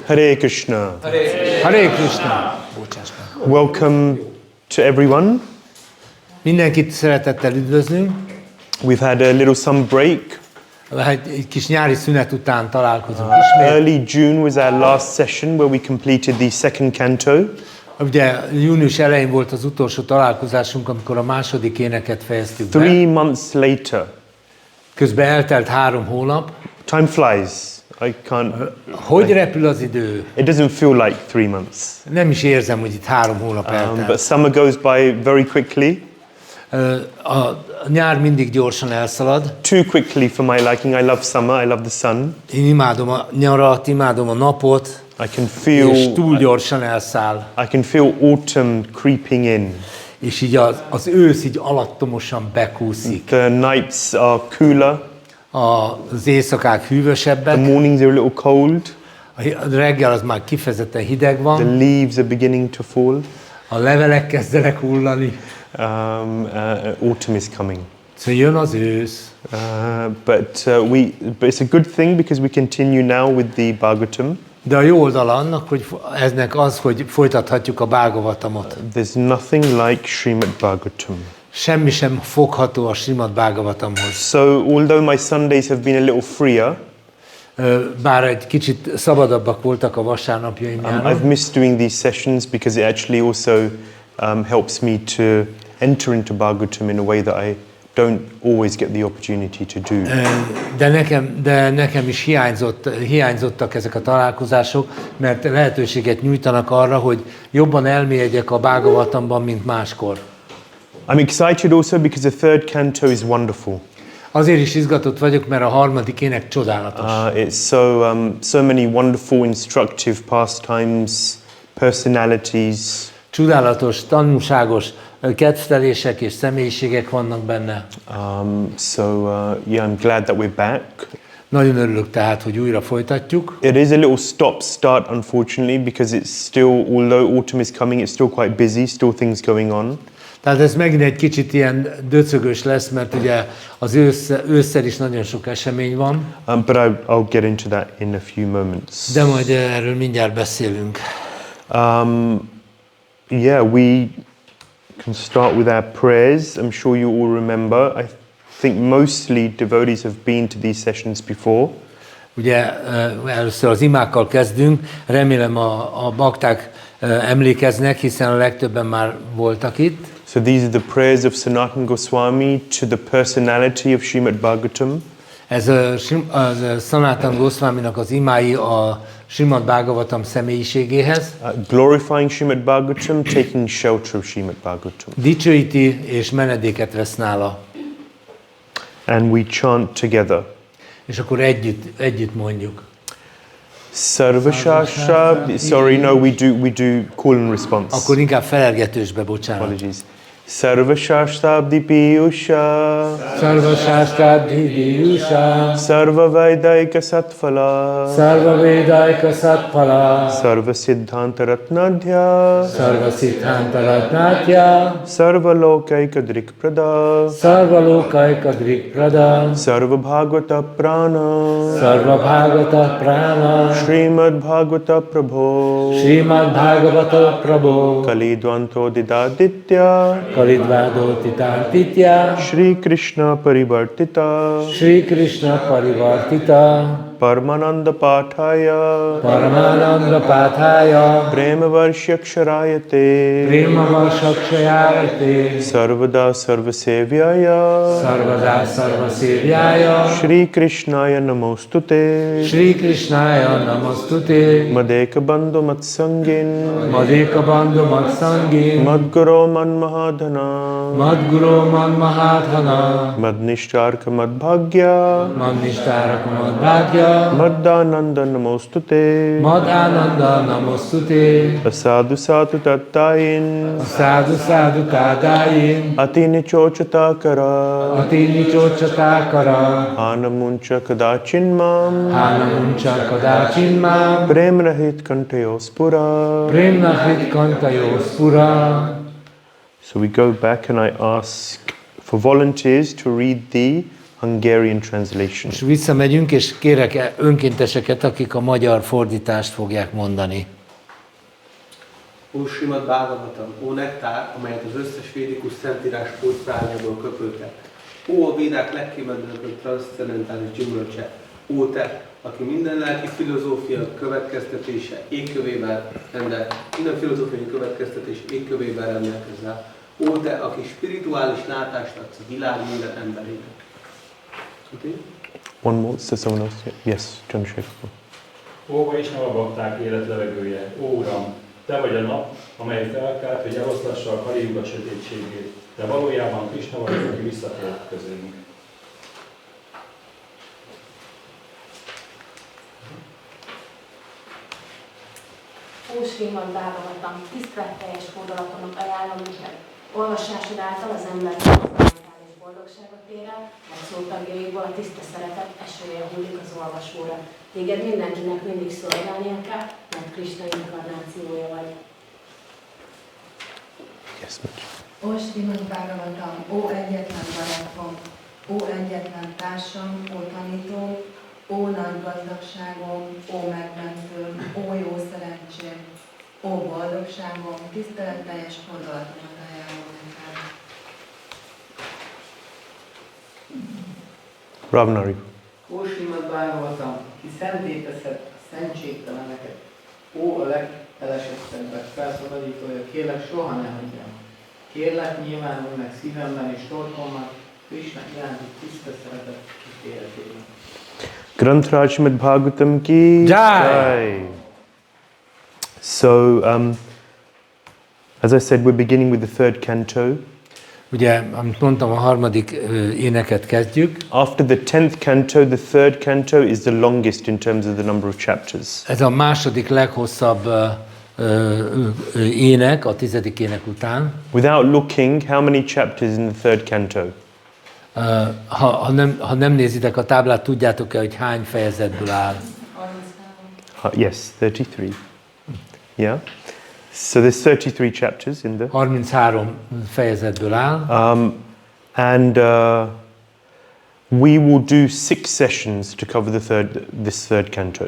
Hare Kṛṣṇā. Hare Kṛṣṇā. Welcome to everyone. Mindenkit szeretettel üdvözlünk. We've had a little summer break. Egy kis nyári szünet után találkozunk ismét. Early June was our last session where we completed the second canto. Ugye június elején volt az utolsó találkozásunk, amikor a második éneket fejeztük be. 3 months later. Közben eltelt 3 hónap. Time flies. I can't. Hogy repül az idő? It doesn't feel like 3 months. Nem is érzem, hogy itt 3 hónap eltelt. But summer goes by very quickly. A nyár mindig gyorsan elszalad. Too quickly for my liking. I love summer. I love the sun. Én imádom a nyarat, imádom a napot. I can feel. És túl gyorsan elszáll. I can feel autumn creeping in. És így az ősz így alattomosan bekúszik. The nights are cooler. Az éjszakák hűvösebbek. The mornings are a little cold. A reggel az már kifejezetten hideg van. The leaves are beginning to fall. A levelek kezdenek hullani. Autumn is coming. Szóval jön az ősz. But it's a good thing because we continue now with the Bhāgavatam. De a jó oldal annak, hogy eznek az, hogy folytathatjuk a Bhāgavatamot. There's nothing like Śrīmad-Bhāgavatam. Semmi sem fogható a Śrīmad-Bhāgavatamhoz. So although my Sundays have been a little freer, bár egy kicsit szabadabbak voltak a vasárnapjaim nyáron. I've missed doing these sessions because it actually also helps me to enter into Bhāgavatam in a way that I don't always get the opportunity to do. De nekem is hiányzottak ezek a találkozások, mert lehetőséget nyújtanak arra, hogy jobban elmélyedjek a Bhāgavatamban, mint máskor. I'm excited also because the third canto is wonderful. Azért is izgatott vagyok, mert a harmadik ének csodálatos. It's so many wonderful, instructive pastimes, personalities. Csodálatos, tanulságos kedvtelések és személyiségek vannak benne. Yeah, I'm glad that we're back. Nagyon örülök tehát, hogy újra folytatjuk. It is a little stop-start, unfortunately, because it's still, although autumn is coming, it's still quite busy, still things going on. Tehát ez megint egy kicsit ilyen döcögös lesz, mert ugye az ősszel is nagyon sok esemény van. But I'll get into that in a few moments. De majd erről mindjárt beszélünk. Yeah, we can start with our prayers. I'm sure you all remember. I think mostly devotees have been to these sessions before. Ugye először az imákkal kezdünk. Remélem a bakták emlékeznek, hiszen a legtöbben már voltak itt. So these are the prayers of Sanatana Goswami to the personality of Śrīmad-Bhāgavatam. Ez a Sanatana Goswaminak az imái a Śrīmad-Bhāgavatam személyiségéhez. Glorifying Śrīmad-Bhāgavatam, taking shelter of Śrīmad-Bhāgavatam. Dicsőíti és menedéket vesz nála. And we chant together. És akkor együtt mondjuk. Sarvashastra, sorry, no, we do call and response. Akkor inkább felergetősbe, bocsánat. Apologies. Sarvashastabdi piyusha. Sarvashastabdi piyusha. Sarvavaidaika satphala. Sarvavaidaika satphala. Sarvasiddhanta ratnadhya. Sarvasiddhanta ratnadhya. Sarvalokaika drikprada. Sarvalokaika drikprada. Sarvabhagavata prana. Sarvabhagavata prana. Śrīmad-Bhāgavata Prabho. Śrīmad-Bhāgavata Prabho. Kalidvanto didaditya. Kalidvado titantitya. Shri Kṛṣṇā parivartita. Shri Kṛṣṇā parivartita. Paramananda Pathaya. Paramananda Pathaya. Premavarshyaksharayate. Premavarshyaksharayate. Sarvada Sarvasevyaya. Sarvada Sarvasevyaya. Shri Kṛṣṇāya namostute. Shri Kṛṣṇāya namostute. Madeka bandhu matsangin. Madeka bandhu matsangin. Madguru man mahadhana. Madguru man mahadhana. Madnishtarka madbhagya. Madnishtarka madbhagya. Maddananda namostute. Maddananda namostute. Asadu sadu tattayin. Asadu sadu tattayin. Atini chochatakara. Atini chochatakara. Hanamuncha kadachinmam. Hanamuncha kadachinmam. Premrahit kantayospura. Premrahit kantayospura. So we go back and I ask for volunteers to read the Hungarian translation. És visszamegyünk, és kérek önkénteseket, akik a magyar fordítást fogják mondani. Ó Śrīmad-Bhāgavatam, ó nektár, amelyet az összes védikus szentírás pótprányából köpöltek. Ó a védák legkiválóbb transzcendentális gyümölcse. Ó te, aki minden lelki filozófia következtetése égkövében rendelkezel. Ó te, aki spirituális látást adsz a világ minden emberének. Okay? One more, so someone else? Yes, John Sheffield. Ó Vaisnava bakták életlevegője, ó Uram, Te vagy a nap, amely felkelt, hogy eloszlassa a Kali Yuga sötétségét. De valójában Krsna vagy, aki visszatért közénk. Ó Śrīmad-Bhāgavatam, tiszteletteljes hódolatomnak ajánlom neked. Olvasásod által az ember mentális boldogságot ér el, mert szótagjaiból a tiszta szeretet esője hullik az olvasóra. Téged mindenkinek mindig szolgálnia kell, mert Krsna inkarnációja vagy. Yes, Mitch. Ó Śrīmad-Bhāgavatam, ó egyetlen barátom, ó egyetlen társam, ó tanítóm, ó nagy gazdagságom, ó megmentőm, ó jó szerencsém, ó boldogságom, tiszteletteljes hódolatomat ajánlom neked. Ravnari. Ó Śrīmad-Bhāgavatam, ki szenté teszed a szentségteleneket, ó a legelesettebbek felszabadítója, kérlek soha ne hagyjam. Kérlek nyilvánulj meg szívemben és torkommal, Krsna iránti tiszta szeretet kíséretében. Granth Śrīmad-Bhāgavatam ki jai. So, as I said, we're beginning with the third canto. Ugye, amit mondtam, a harmadik éneket kezdjük. After the 10th canto, the third canto is the longest in terms of the number of chapters. Ez a második leghosszabb ének, a 10. ének után. Without looking, how many chapters in the third canto? Ha nem nézitek a táblát, tudjátok-e, hogy hány fejezetből áll? Yes, 33. Yeah. So there's 33 chapters in the... 33 fejezetből áll. And we will do 6 sessions to cover this third canto.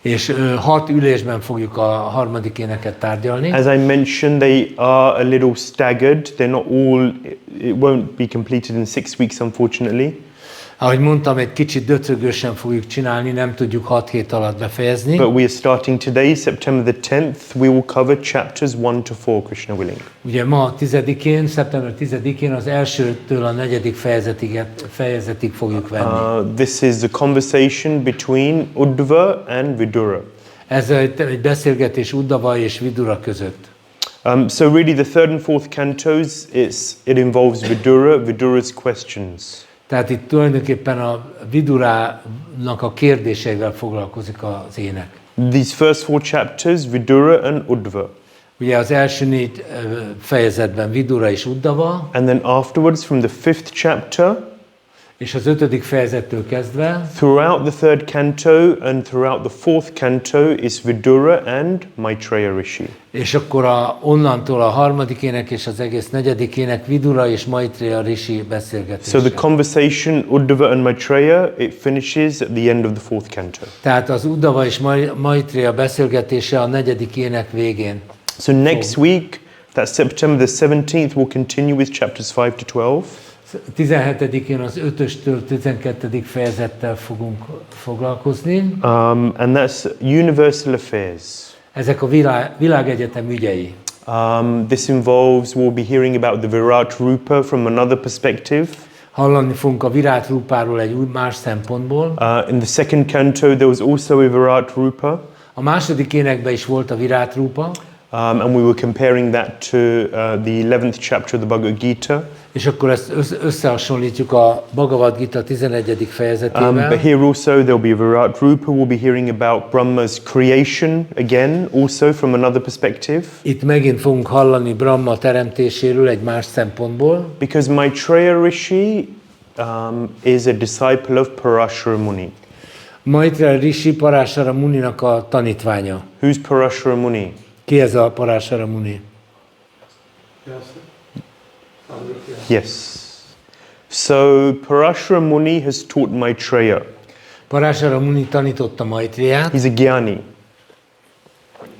És 6 ülésben fogjuk a harmadik éneket tárgyalni. As I mentioned, they are a little staggered. They're not all, it won't be completed in 6 weeks, unfortunately. Ahogy mondtam, egy kicsit döcögősen fogjuk csinálni, nem tudjuk 6 hét alatt befejezni. But we are starting today, September the 10th. We will cover chapters 1 to 4, Krishna willing. Ugye ma 10-én, szeptember 10-én az elsőtől a 4. fejezetig fogjuk venni. This is the conversation between Uddhava and Vidura. Ez egy beszélgetés Uddhava és Vidura között. So really the third and fourth cantos, it involves Vidura's questions. Tehát itt tulajdonképpen a Vidurának a kérdéseivel foglalkozik az ének. These first 4 chapters, Vidura and Uddhava. Ugye az első 4 fejezetben Vidura és Uddhava. And then afterwards, from the 5th chapter, és az 5. fejezettől kezdve, throughout the third canto and throughout the 4th canto is Vidura and Maitreya Rishi. És akkor onnantól a harmadik ének és az egész 4. ének Vidura és Maitreya Rishi beszélgetése. So the conversation Uddhava and Maitreya, it finishes at the end of the 4th canto. Tehát az Uddhava és Maitreya beszélgetése a 4. ének végén. So next week, that's September the 17th, we'll continue with chapters 5 to 12. 17-én az 5-től 12. fejezettel fogunk foglalkozni. And that's universal affairs. Ezek a világegyetem ügyei. This involves, we'll be hearing about the Virat Rupa from another perspective. Hallani fogunk a Virat Rupáról egy más szempontból. In the second canto, there was also a Virat Rupa. A második énekben is volt a Virat Rupa. And we were comparing that to the 11th chapter of the Bhagavad Gita. És akkor ezt összehasonlítjuk a Bhagavad Gita 11. fejezetével. But here also there'll be a Virat Rupa. We'll be hearing about Brahma's creation again, also from another perspective. Itt megint fogunk hallani Brahma teremtéséről egy más szempontból. Because Maitreya Rishi is a disciple of Parashara Muni. Maitreya Rishi Parashara Muninak a tanítványa. Who's Parashara Muni? Ki ez a Parashara Muni? Yes. So Parashara Muni has taught Maitreya. Parashara Muni tanította Maitreyát, He's a Gyani.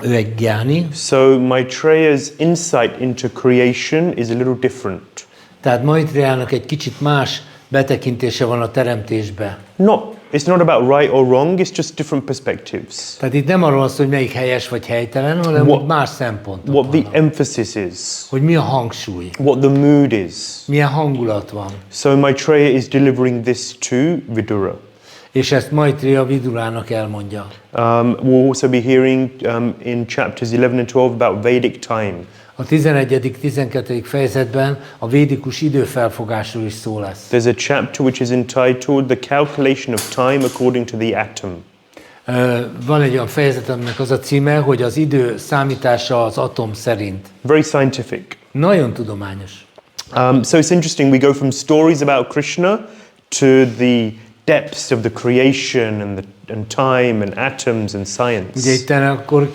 ő egy gyáni, So Maitreya's insight into creation is a little different. tehát Maitreyának egy kicsit más betekintése van a teremtésbe. It's not about right or wrong, it's just different perspectives. Tehát itt nem arról van szó, hogy melyik helyes vagy helytelen, hanem hogy más szempontok What the vannak. emphasis is, Hogy mi a hangsúly, what the mood is. milyen hangulat van. So Maitreya is delivering this to Vidura. És ezt Maitreya Vidurának elmondja. We'll also be hearing in chapters 11 and 12 about Vedic time. A 11.-12. fejezetben a védikus időfelfogásról is szó lesz. There's a chapter which is entitled The Calculation of Time According to the Atom. Van egy olyan fejezet, aminek az a címe, hogy az idő számítása az atom szerint. Very scientific. Nagyon tudományos. So it's interesting, we go from stories about Krishna to the depths of the creation and time and atoms and science. Ugye itt akkor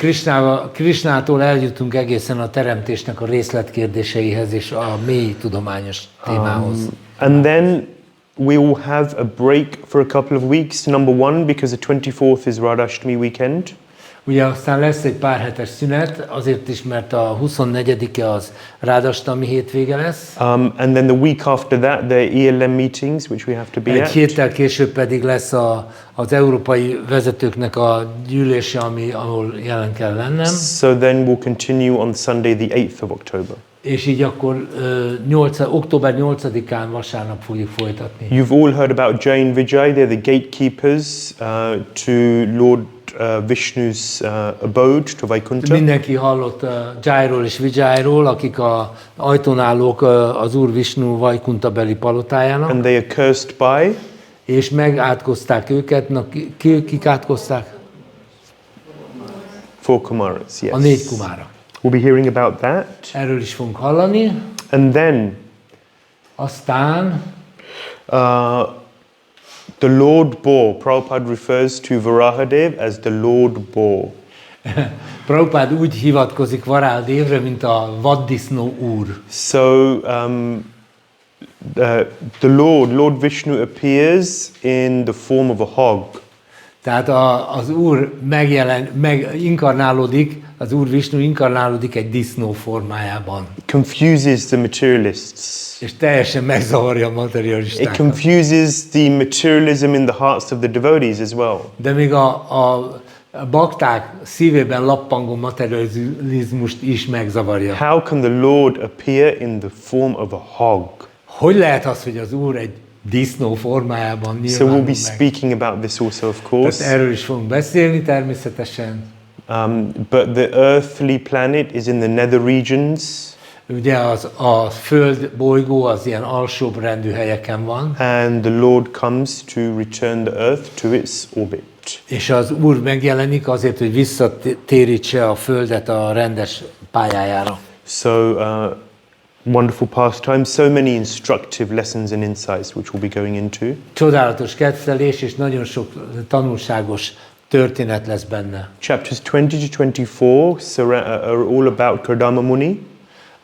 Krishnától eljutunk egészen a teremtésnek a részletkérdéseihez és a mély tudományos témához. And then we will have a break for a couple of weeks. Number one, because the 24th is Radhashtami weekend. Ugye aztán lesz egy pár hetes szünet, azért is, mert a 24-e az Radhashtami hétvége lesz. And then the week after that, there are ELM meetings, which we have to be Egy at. héttel később pedig lesz az európai vezetőknek a gyűlése, ahol jelen kell lennem. So then we'll continue on Sunday, the 8th of October. És így akkor október 8-án vasárnap fogjuk folytatni. You've all heard about Jai and Vijay. They're the gatekeepers to Lord Vishnu's abode, to Vaikuntha. Mindenki hallott Jairól és Vijayról, akik az ajtón állók az Úr Vishnu Vaikunta-beli palotájának. And they are cursed by És megátkozták őket. Kik átkozták? 4 Kumaras, yes. A 4 kumára. We'll be hearing about that. Erről is fogunk hallani. And then Aztán the Lord Boar. Prabhupada refers to Varahadev as the Lord Boar. Prabhupád úgy hivatkozik Varaldévre, mint a vaddisznó úr. So the Lord Vishnu appears in the form of a hog. Tehát az Úr inkarnálódik, az Úr Vishnu inkarnálódik egy disznó formájában. Confuses the materialists. És teljesen megzavarja a It materialistákat. confuses the materialism in the hearts of the devotees as well. De még a bakták szívében lappangó materializmust is megzavarja. How can the Lord appear in the form of a hog? Hogy lehet az, hogy az Úr egy disznó formájában So we'll nyilvánul be meg? speaking about this also, of Tehát course. erről is fogunk beszélni természetesen. But the earthly planet is in the nether regions, Ugye a Föld bolygó az ilyen alsóbb rendű helyeken van, and the Lord comes to return the earth to its orbit. és az Úr megjelenik azért, hogy visszatérítse a Földet a rendes pályájára. So wonderful pastime, so many instructive lessons and insights which we'll be going into. Csodálatos kedvelés, és nagyon sok tanulságos történet lesz benne. Chapters 20 to 24 are all about Kardama Muni.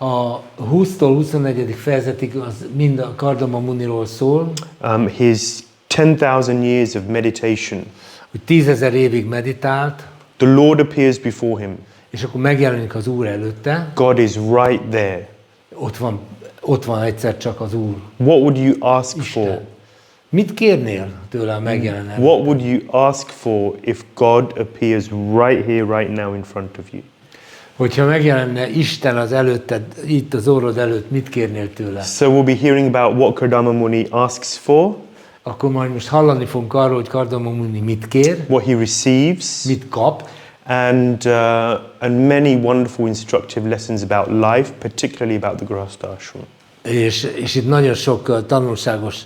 A 20-tól 24. fejezetig az mind a Kardama Muniról szól, His 10,000 years of meditation. hogy 10.000 évig meditált, The Lord appears before him. és akkor megjelenik az Úr előtte, God is right there. ott van egyszer csak az Úr. What would you ask Isten. for? Mit kérnél tőle, ha megjelenne? What would you ask for if God appears right here, right now in front of you? Hogyha megjelenne Isten az előtted, itt az orrod előtt, mit kérnél tőle? So we'll be hearing about what Kardama Muni asks for, Akkor majd most hallani fogunk arról, hogy Kardama Muni mit kér, what he receives, mit kap, and many wonderful instructive lessons about life, particularly about the Grihastha ashram. és itt nagyon sok tanulságos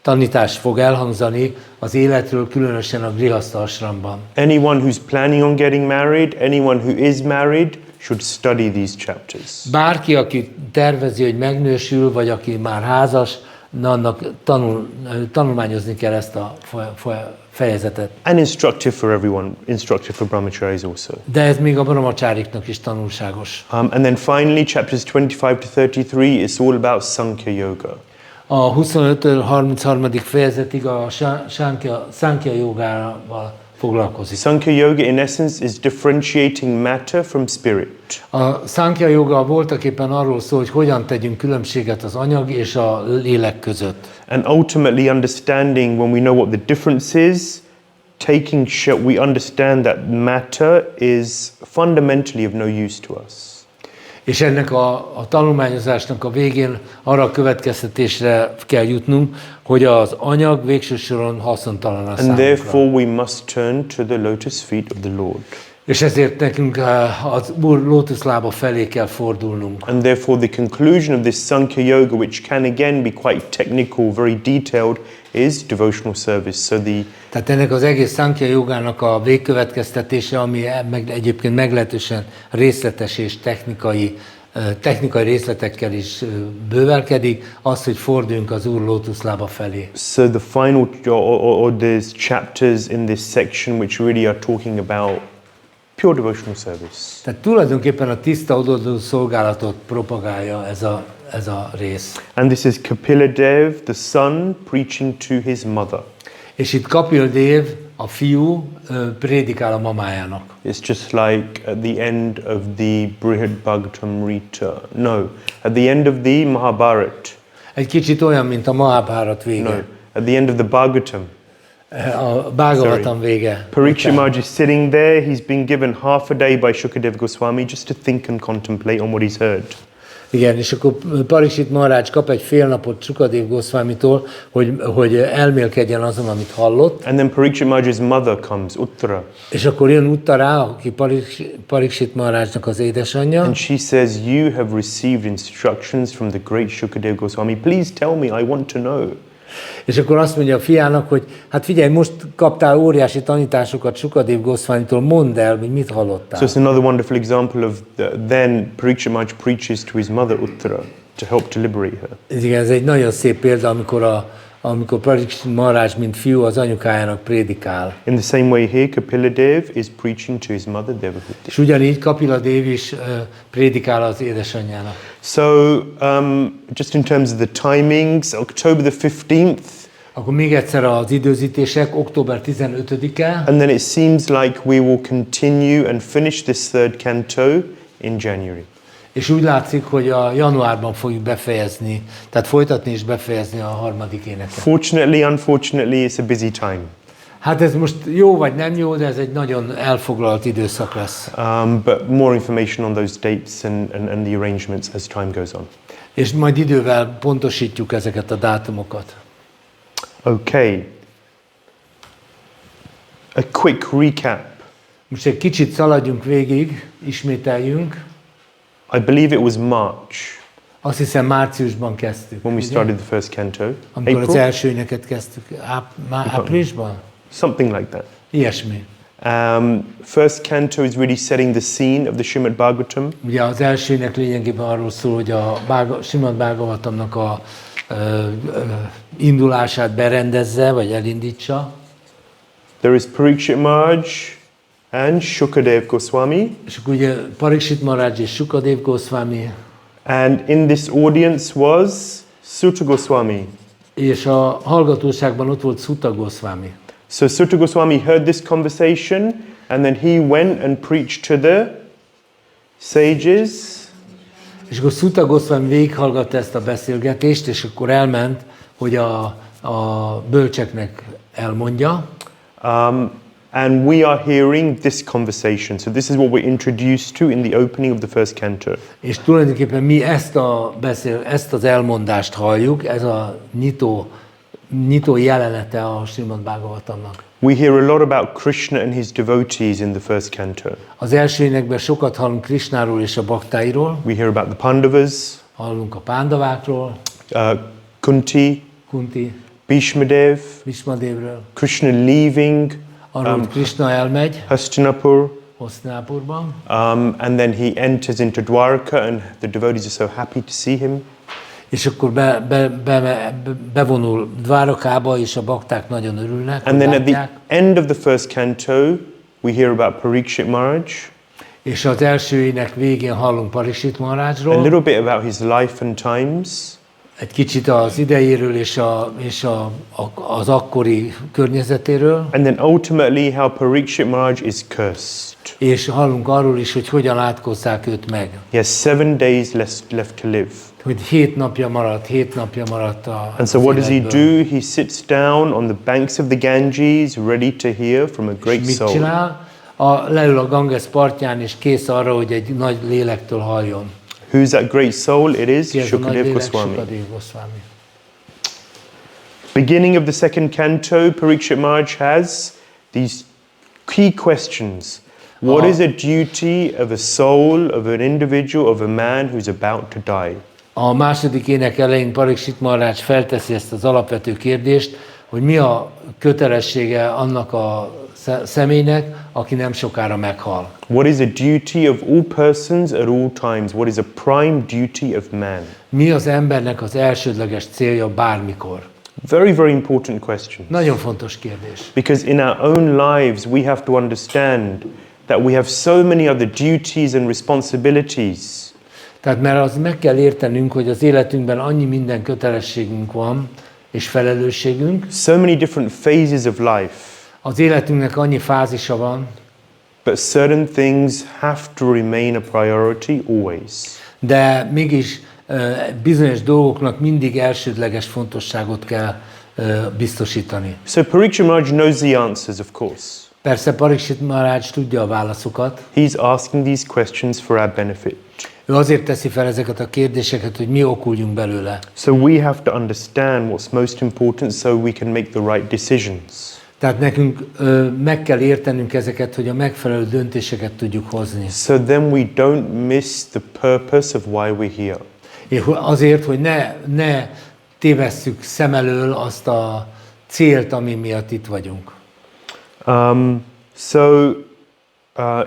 tanítás fog elhangzani az életről, különösen a Grihastha ashramban. Anyone who's planning on getting married, anyone who is married, should study these chapters. Bárki, aki tervezi, hogy megnősül, vagy aki már házas, annak tanulmányozni kell ezt a fejezetet. And instructive for everyone, instructive for brahmacharis also. De ez még a brahmacháriknak is tanulságos. And then finally, chapters 25 to 33 is all about Sankhya Yoga. A 25-33. fejezetig a Sankhya jogával foglalkozik. Sankhya yoga in essence is differentiating matter from spirit. A Sankhya joga voltaképpen arról szól, hogy hogyan tegyünk különbséget az anyag és a lélek között. And ultimately understanding when we know what the difference is, we understand that matter is fundamentally of no use to us. És ennek a tanulmányozásnak a végén arra a következtetésre kell jutnunk, hogy az anyag végső soron haszontalan a And számunkra. therefore we must turn to the lotus feet of the Lord. És ezért nekünk az Úr lótuszlába felé kell fordulnunk. And therefore the conclusion of this Sankhya yoga, which can again be quite technical, very detailed, is devotional service. Tehát ennek az egész Sankhya jogának a végkövetkeztetése, ami egyébként meglehetősen részletes és technikai részletekkel is bővelkedik, az, hogy forduljunk az Úr lótuszlába felé. So the final, or there's chapters in this section which really are talking about pure devotional service. Tehát tulajdonképpen a tiszta odaadó szolgálatot propagálja ez a rész. And this is Kapila-dev, the son, preaching to his mother. És itt Kapila-dev, a fiú, prédikál a mamájának. It's just like at the end of the Śrīmad-Bhāgavatam Rita. No, at the end of the Mahabharat. Egy kicsit olyan, mint a Mahabharat vége. No, at the end of the Bhagavatam. A Bhagavatam vége. Parikshit Maharaj is sitting there. He's been given half a day by Shukadeva Goswami just to think and contemplate on what he's heard. Igen, és akkor Parikshit Maharaj kap egy fél napot Shukadeva Goswamitól, hogy elmélkedjen azon, amit hallott. And then Parikshit Maharaj's mother comes, Uttara. És akkor jön Uttara, aki Parikshit Maharajnak az édesanyja. And she says, you have received instructions from the great Shukadeva Goswami. Please tell me, I want to know. És akkor azt mondja a fiának, hogy hát figyelj, most kaptál óriási tanításokat Shukadeva Goswamitól, mondd el, hogy mit hallottál. So it's another wonderful example of then Parikshit Maharaj preaches to his mother Uttara to help to liberate her. Igen, ez egy nagyon szép példa, amikor Parikshit Maharaj, mint fiú, az anyukájának prédikál. In the same way here, Kapila-dev is preaching to his mother Devahuti. És ugyanígy Kapila-dev is prédikál az édesanyjának. So, just in terms of the timings, October the 15th, Akkor még egyszer az időzítések, október 15-e. and then it seems like we will continue and finish this third canto in January. És úgy látszik, hogy a januárban fogjuk befejezni, tehát folytatni és befejezni a harmadik éneket. Fortunately, unfortunately, it's a busy time. Hát ez most jó vagy nem jó, de ez egy nagyon elfoglalt időszak lesz. But more information on those dates and the arrangements as time goes on. És majd idővel pontosítjuk ezeket a dátumokat. Okay. A quick recap. Most egy kicsit szaladjunk végig, ismételjünk. I believe it was March Azt hiszem márciusban kezdtük. when we ugye? started the first canto. Amikor az April? első éneket kezdtük. Áprilisban? Something like that. Ilyesmi. First canto is really setting the scene of the Śrīmad-Bhāgavatam. Ugye az első ének lényegében arról szól, hogy a Śrīmad-Bhāgavatamnak a indulását berendezze, vagy elindítsa. There is Parikshit Maharaj and Shukadeva Goswami. És akkor ugye Parikshit Maharaj és Shukadeva Goswami. And in this audience was Sutta Goswami. És a hallgatóságban ott volt Sutta Goswami. So Sutta Goswami heard this conversation and then he went and preached to the sages. És akkor Sutta Goswami végighallgatta ezt a beszélgetést, és akkor elment, hogy a bölcseknek elmondja. And we are hearing this conversation. So this is what we're introduced to in the opening of the first canto. És tulajdonképpen mi ezt az elmondást halljuk, ez a nyitó jelenete a Śrīmad-Bhāgavatamnak. We hear a lot about Krsna and his devotees in the first canto. Az első énekben sokat hallunk Krsnáról és a baktáiról, We hear about the Pandavas, hallunk a pándavákról, Kunti, Bhishmadev, Bhishmadevről, Krishna leaving arról, hogy Krishna elmegy Hastinapur, Hasztinápurban, and then he enters into Dwarka and the devotees are so happy to see him. és akkor bevonul Dvárakába, és a bakták nagyon örülnek, And then hogy at the látják. end of the first canto, we hear about Parikshit Maharaj, És az első ének végén hallunk Parikshit a Maharajról, little bit about his life and times, egy kicsit az idejéről és az akkori környezetéről. And then ultimately how Parikshit Maharaj is cursed. És hallunk arról is, hogy hogyan átkozzák őt meg. He has 7 days left to live. Hogy 7 napja maradt And so what does he do? He sits down on the banks of the Ganges, ready to hear from a great mit soul. csinál? Leül a Ganges partján, és kész arra, hogy egy nagy lélektől halljon. Who's that great soul? It is Ki ez a nagy Shukadev lélek? Goswami. Shukadev Goswami. Beginning of the second canto, Parikshit Maharaj has these key questions. What is a duty of a soul, of an individual, of a man who's about to die? A második ének elején Parikshit Maharaj felteszi ezt az alapvető kérdést, hogy mi a kötelessége annak a személynek, aki nem sokára meghal. What is a duty of all persons at all times? What is a prime duty of man? Mi az embernek az elsődleges célja bármikor? Very, very important question. Nagyon fontos kérdés. Because in our own lives, we have to understand that we have so many other duties and responsibilities. Tehát mert az meg kell értenünk, hogy az életünkben annyi minden kötelességünk van, és felelősségünk. So many different phases of life. Az életünknek annyi fázisa van. But certain things have to remain a priority always. De mégis bizonyos dolgoknak mindig elsődleges fontosságot kell biztosítani. So Parikshit Maharaj knows the answers, of course. Persze Parikshit Maharaj tudja a válaszokat. He's asking these questions for our benefit. Ő azért teszi fel ezeket a kérdéseket, hogy mi okuljunk belőle. So we have to understand what's most important so we can make the right decisions. Tehát nekünk meg kell értenünk ezeket, hogy a megfelelő döntéseket tudjuk hozni. So then we don't miss the purpose of why we're here. És azért, hogy ne tévesszük szem elől azt a célt, ami miatt itt vagyunk.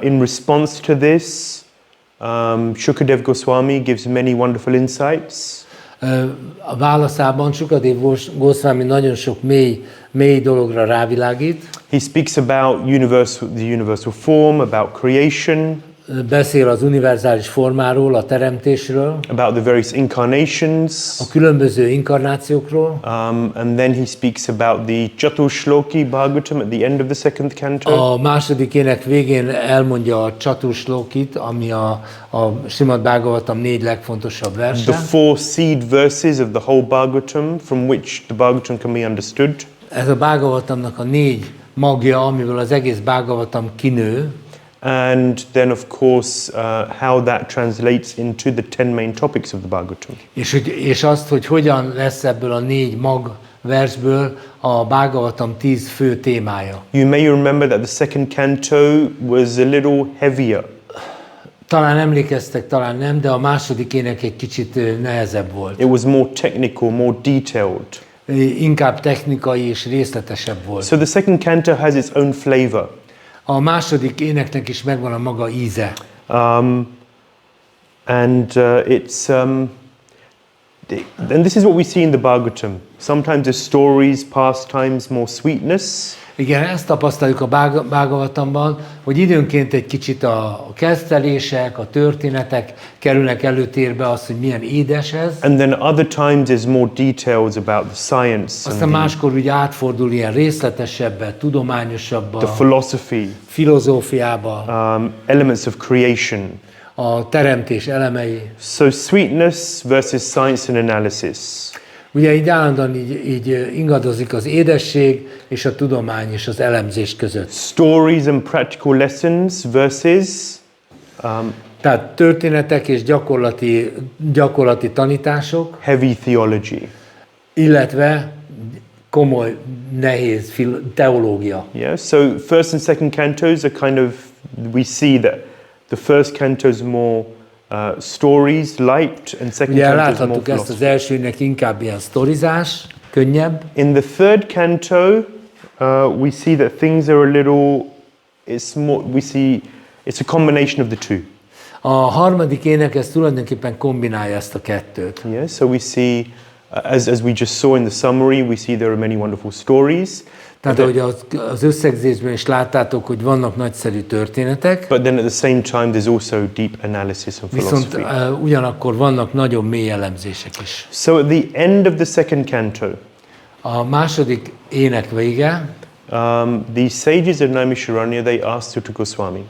In response to this, Shukadev Goswami gives many wonderful insights. A válaszában Shukadev Goswami nagyon sok mély dologra rávilágít. He speaks about the universal form, about creation. Beszél az univerzális formáról, a teremtésről. About the various incarnations. A különböző inkarnációkról. And then he speaks about the Chatushloki Bhagavatam at the end of the second canto. A második ének végén elmondja a Chatushloki-t, ami a Śrīmad-Bhāgavatam 4 legfontosabb verse. The 4 seed verses of the whole Bhagavatam from which the Bhagavatam can be understood. Ez a Bhagavatamnak a 4 magja, amiből az egész Bhagavatam kinő. And then, of course, how that translates into the 10 main topics of the Bhagavatam. És azt, hogy hogyan lesz ebből a 4 mag versből a Bhagavatam 10 fő témája. You may remember that the second canto was a little heavier. Talán emlékeztek, talán nem, de a második ének egy kicsit nehezebb volt. It was more technical, more detailed. Inkább technikai és részletesebb volt. So the second canto has its own flavor. A második éneknek is megvan a maga íze. And this is what we see in the Bhagavatam. Sometimes the stories, pastimes, more sweetness. Igen, ezt tapasztaljuk a Bhagavatamban, hogy időnként egy kicsit a kezdelések, a történetek kerülnek előtérbe, az, hogy milyen édes ez. And then other times there's more details about the science. Aztán máskor úgy átfordul ilyen részletesebbe, tudományosabba, the philosophy, filozófiába, elements of creation. A teremtés elemei. So sweetness versus science and analysis. Ugye így állandóan így ingadozik az édesség és a tudomány és az elemzés között. Stories and practical lessons versus tehát történetek és gyakorlati tanítások. Heavy theology. Illetve komoly, nehéz teológia. Yeah, so first and second cantos are kind of, we see that the first canto is more stories, light, and second canto is more láthattuk ezt az elsőnek inkább ilyen sztorizás, könnyebb. In the third canto, we see that things are a little, it's a combination of the two. A harmadik ének ez tulajdonképpen kombinálja ezt a kettőt. Yeah, so we see, as we just saw in the summary, we see there are many wonderful stories. Tehát ahogy az összegzésben is láttátok, hogy vannak nagyszerű történetek, but then at the same time there's also deep analysis and viszont philosophy. ugyanakkor vannak nagyon mély elemzések is. So at the end of the second canto, A második ének vége, the sages of Naimisharanya, they asked Sutta Goswami.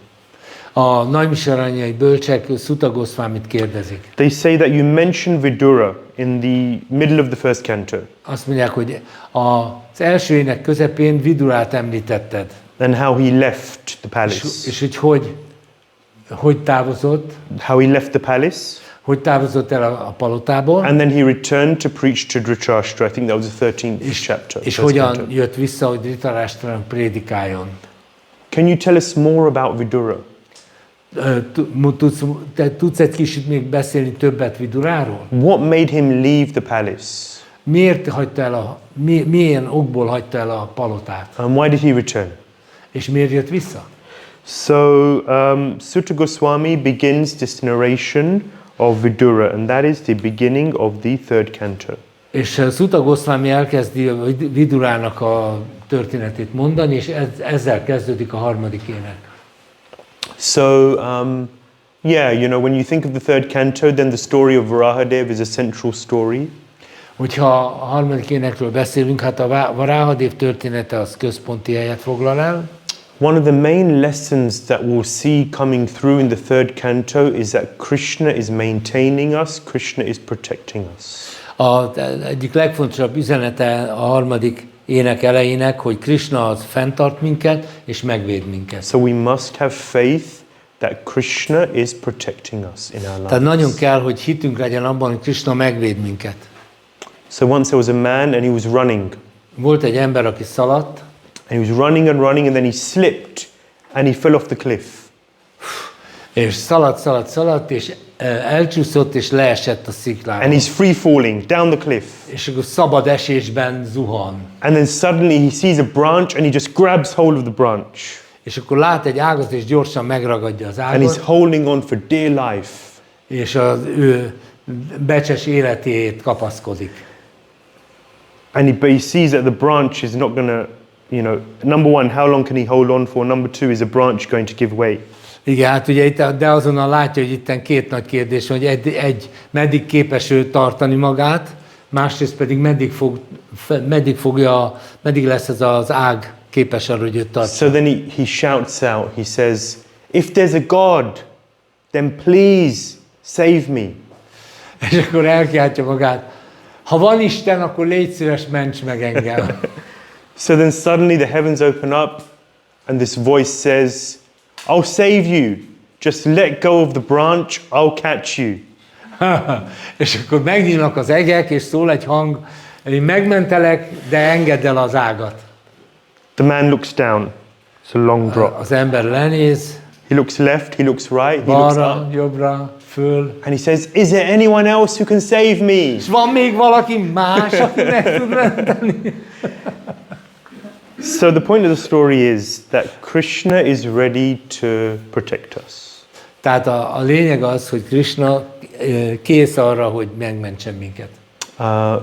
a Naimisharanyai bölcsek Sutta Goswamit kérdezik. They say that you mention Vidura in the middle of the first canto, Azt mondják, hogy az első ének közepén Vidurát említetted, and how he left the palace. és hogy távozott, How he left the palace, hogy távozott el a palotából, and then he returned to preach to Dhritarashtra. I think that was the 13th chapter. és first hogyan canto. jött vissza, hogy Dhritarashtra prédikáljon. Can you tell us more about Vidura? Te tudsz egy kicsit még beszélni többet Viduráról? What made him leave the palace? Miért hagyta el milyen okból hagyta el a palotát? And why did he return? És miért jött vissza? So, Sutta Goswami begins this narration of Vidura, and that is the beginning of the third canto. És Sutta Goswami elkezdi Vidurának a történetét mondani, és ezzel kezdődik a harmadik ének. So, yeah, you know, when you think of the third canto, then the story of Varahadev is a central story. Hogyha a harmadik énekről beszélünk, hát a Varahadev története az központi helyet foglal el. One of the main lessons that we'll see coming through in the third canto is that Krishna is maintaining us, Krishna is protecting us. Egyik legfontosabb üzenete a harmadik ének elejének, hogy Krsna az fenntart minket, és megvéd minket. So we must have faith that Krishna is protecting us in our lives. Tehát nagyon kell, hogy hitünk legyen abban, hogy Krsna megvéd minket. So once there was a man and he was running. Volt egy ember, aki szaladt, And he was running, and then he slipped and he fell off the cliff. és szaladt, és elcsúszott, és leesett a sziklára. And he's free falling down the cliff. És akkor szabad esésben zuhan. And then suddenly he sees a branch and he just grabs hold of the branch. És akkor lát egy ágat, és gyorsan megragadja az And he's ágat, holding on for dear life. és az ő becses életéért kapaszkodik. But he sees that the branch is not going to, you know, number one, how long can he hold on for? Number two, is the branch going to give way? Igen, hát ugye itt, de azonnal látja, hogy itt két nagy kérdés van, hogy meddig képes ő tartani magát, másrészt pedig meddig lesz ez az ág képes arra, hogy őt tartsa. So then he shouts out, he says, if there's a God, then please save me. És akkor elkiáltja magát, ha van Isten, akkor légy szíves, ments meg engem. So then suddenly the heavens open up and this voice says, I'll save you. Just let go of the branch, I'll catch you. És akkor megnyílnak az egek, és szól egy hang, én megmentelek, de engedd el az ágat. The man looks down. It's a long drop. Az ember lenéz, He looks left, he looks right, he looks balra, up. jobbra, föl. And he says, is there anyone else who can save me? És van még valaki más, aki meg tud menteni? So the point of the story is that Krishna is ready to protect us. Tehát a lényeg az, hogy Krsna kész arra, hogy megmentsen minket.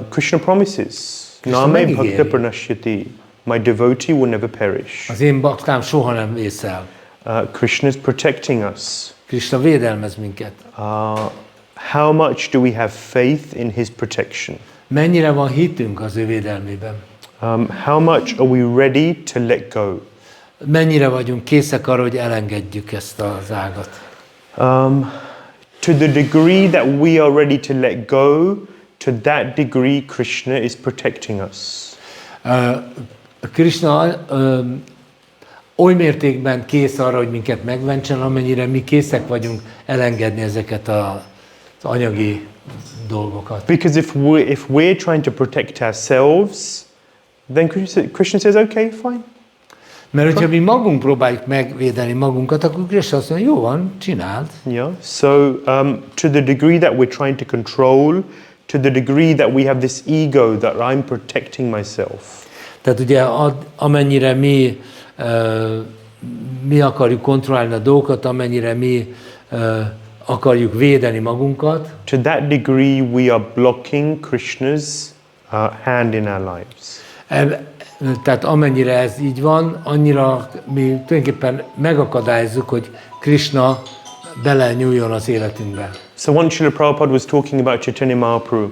Krishna promises, Krishna Name megígéri. bhakta pranashyati, my devotee will never perish. Az én baktám soha nem vészel. Krishna is protecting us. Krsna védelmez minket. How much do we have faith in his protection? Mennyire van hitünk az ő védelmében? How much are we ready to let go? Mennyire vagyunk készek arra, hogy elengedjük ezt az ágat? To the degree that we are ready to let go, to that degree Krishna is protecting us. Krsna oly mértékben kész arra, hogy minket megmentsen, amennyire mi készek vagyunk elengedni ezeket az anyagi dolgokat. Because if we're trying to protect ourselves, then Krishna says, okay, fine. Mert hogyha mi magunk próbáljuk megvédeni magunkat, akkor Krsna azt mondja, jó van, csináld. Yeah. So to the degree that we're trying to control, to the degree that we have this ego that I'm protecting myself. Tehát ugye amennyire mi akarjuk kontrollálni a dolgokat, amennyire mi akarjuk védeni magunkat, To that degree we are blocking Krishna's hand in our lives. Tehát amennyire ez így van, annyira mi tulajdonképpen megakadályozzuk, hogy Krsna belenyúljon az életünkbe. So once Srila Prabhupada was talking about Chaitanya Mahaprabhu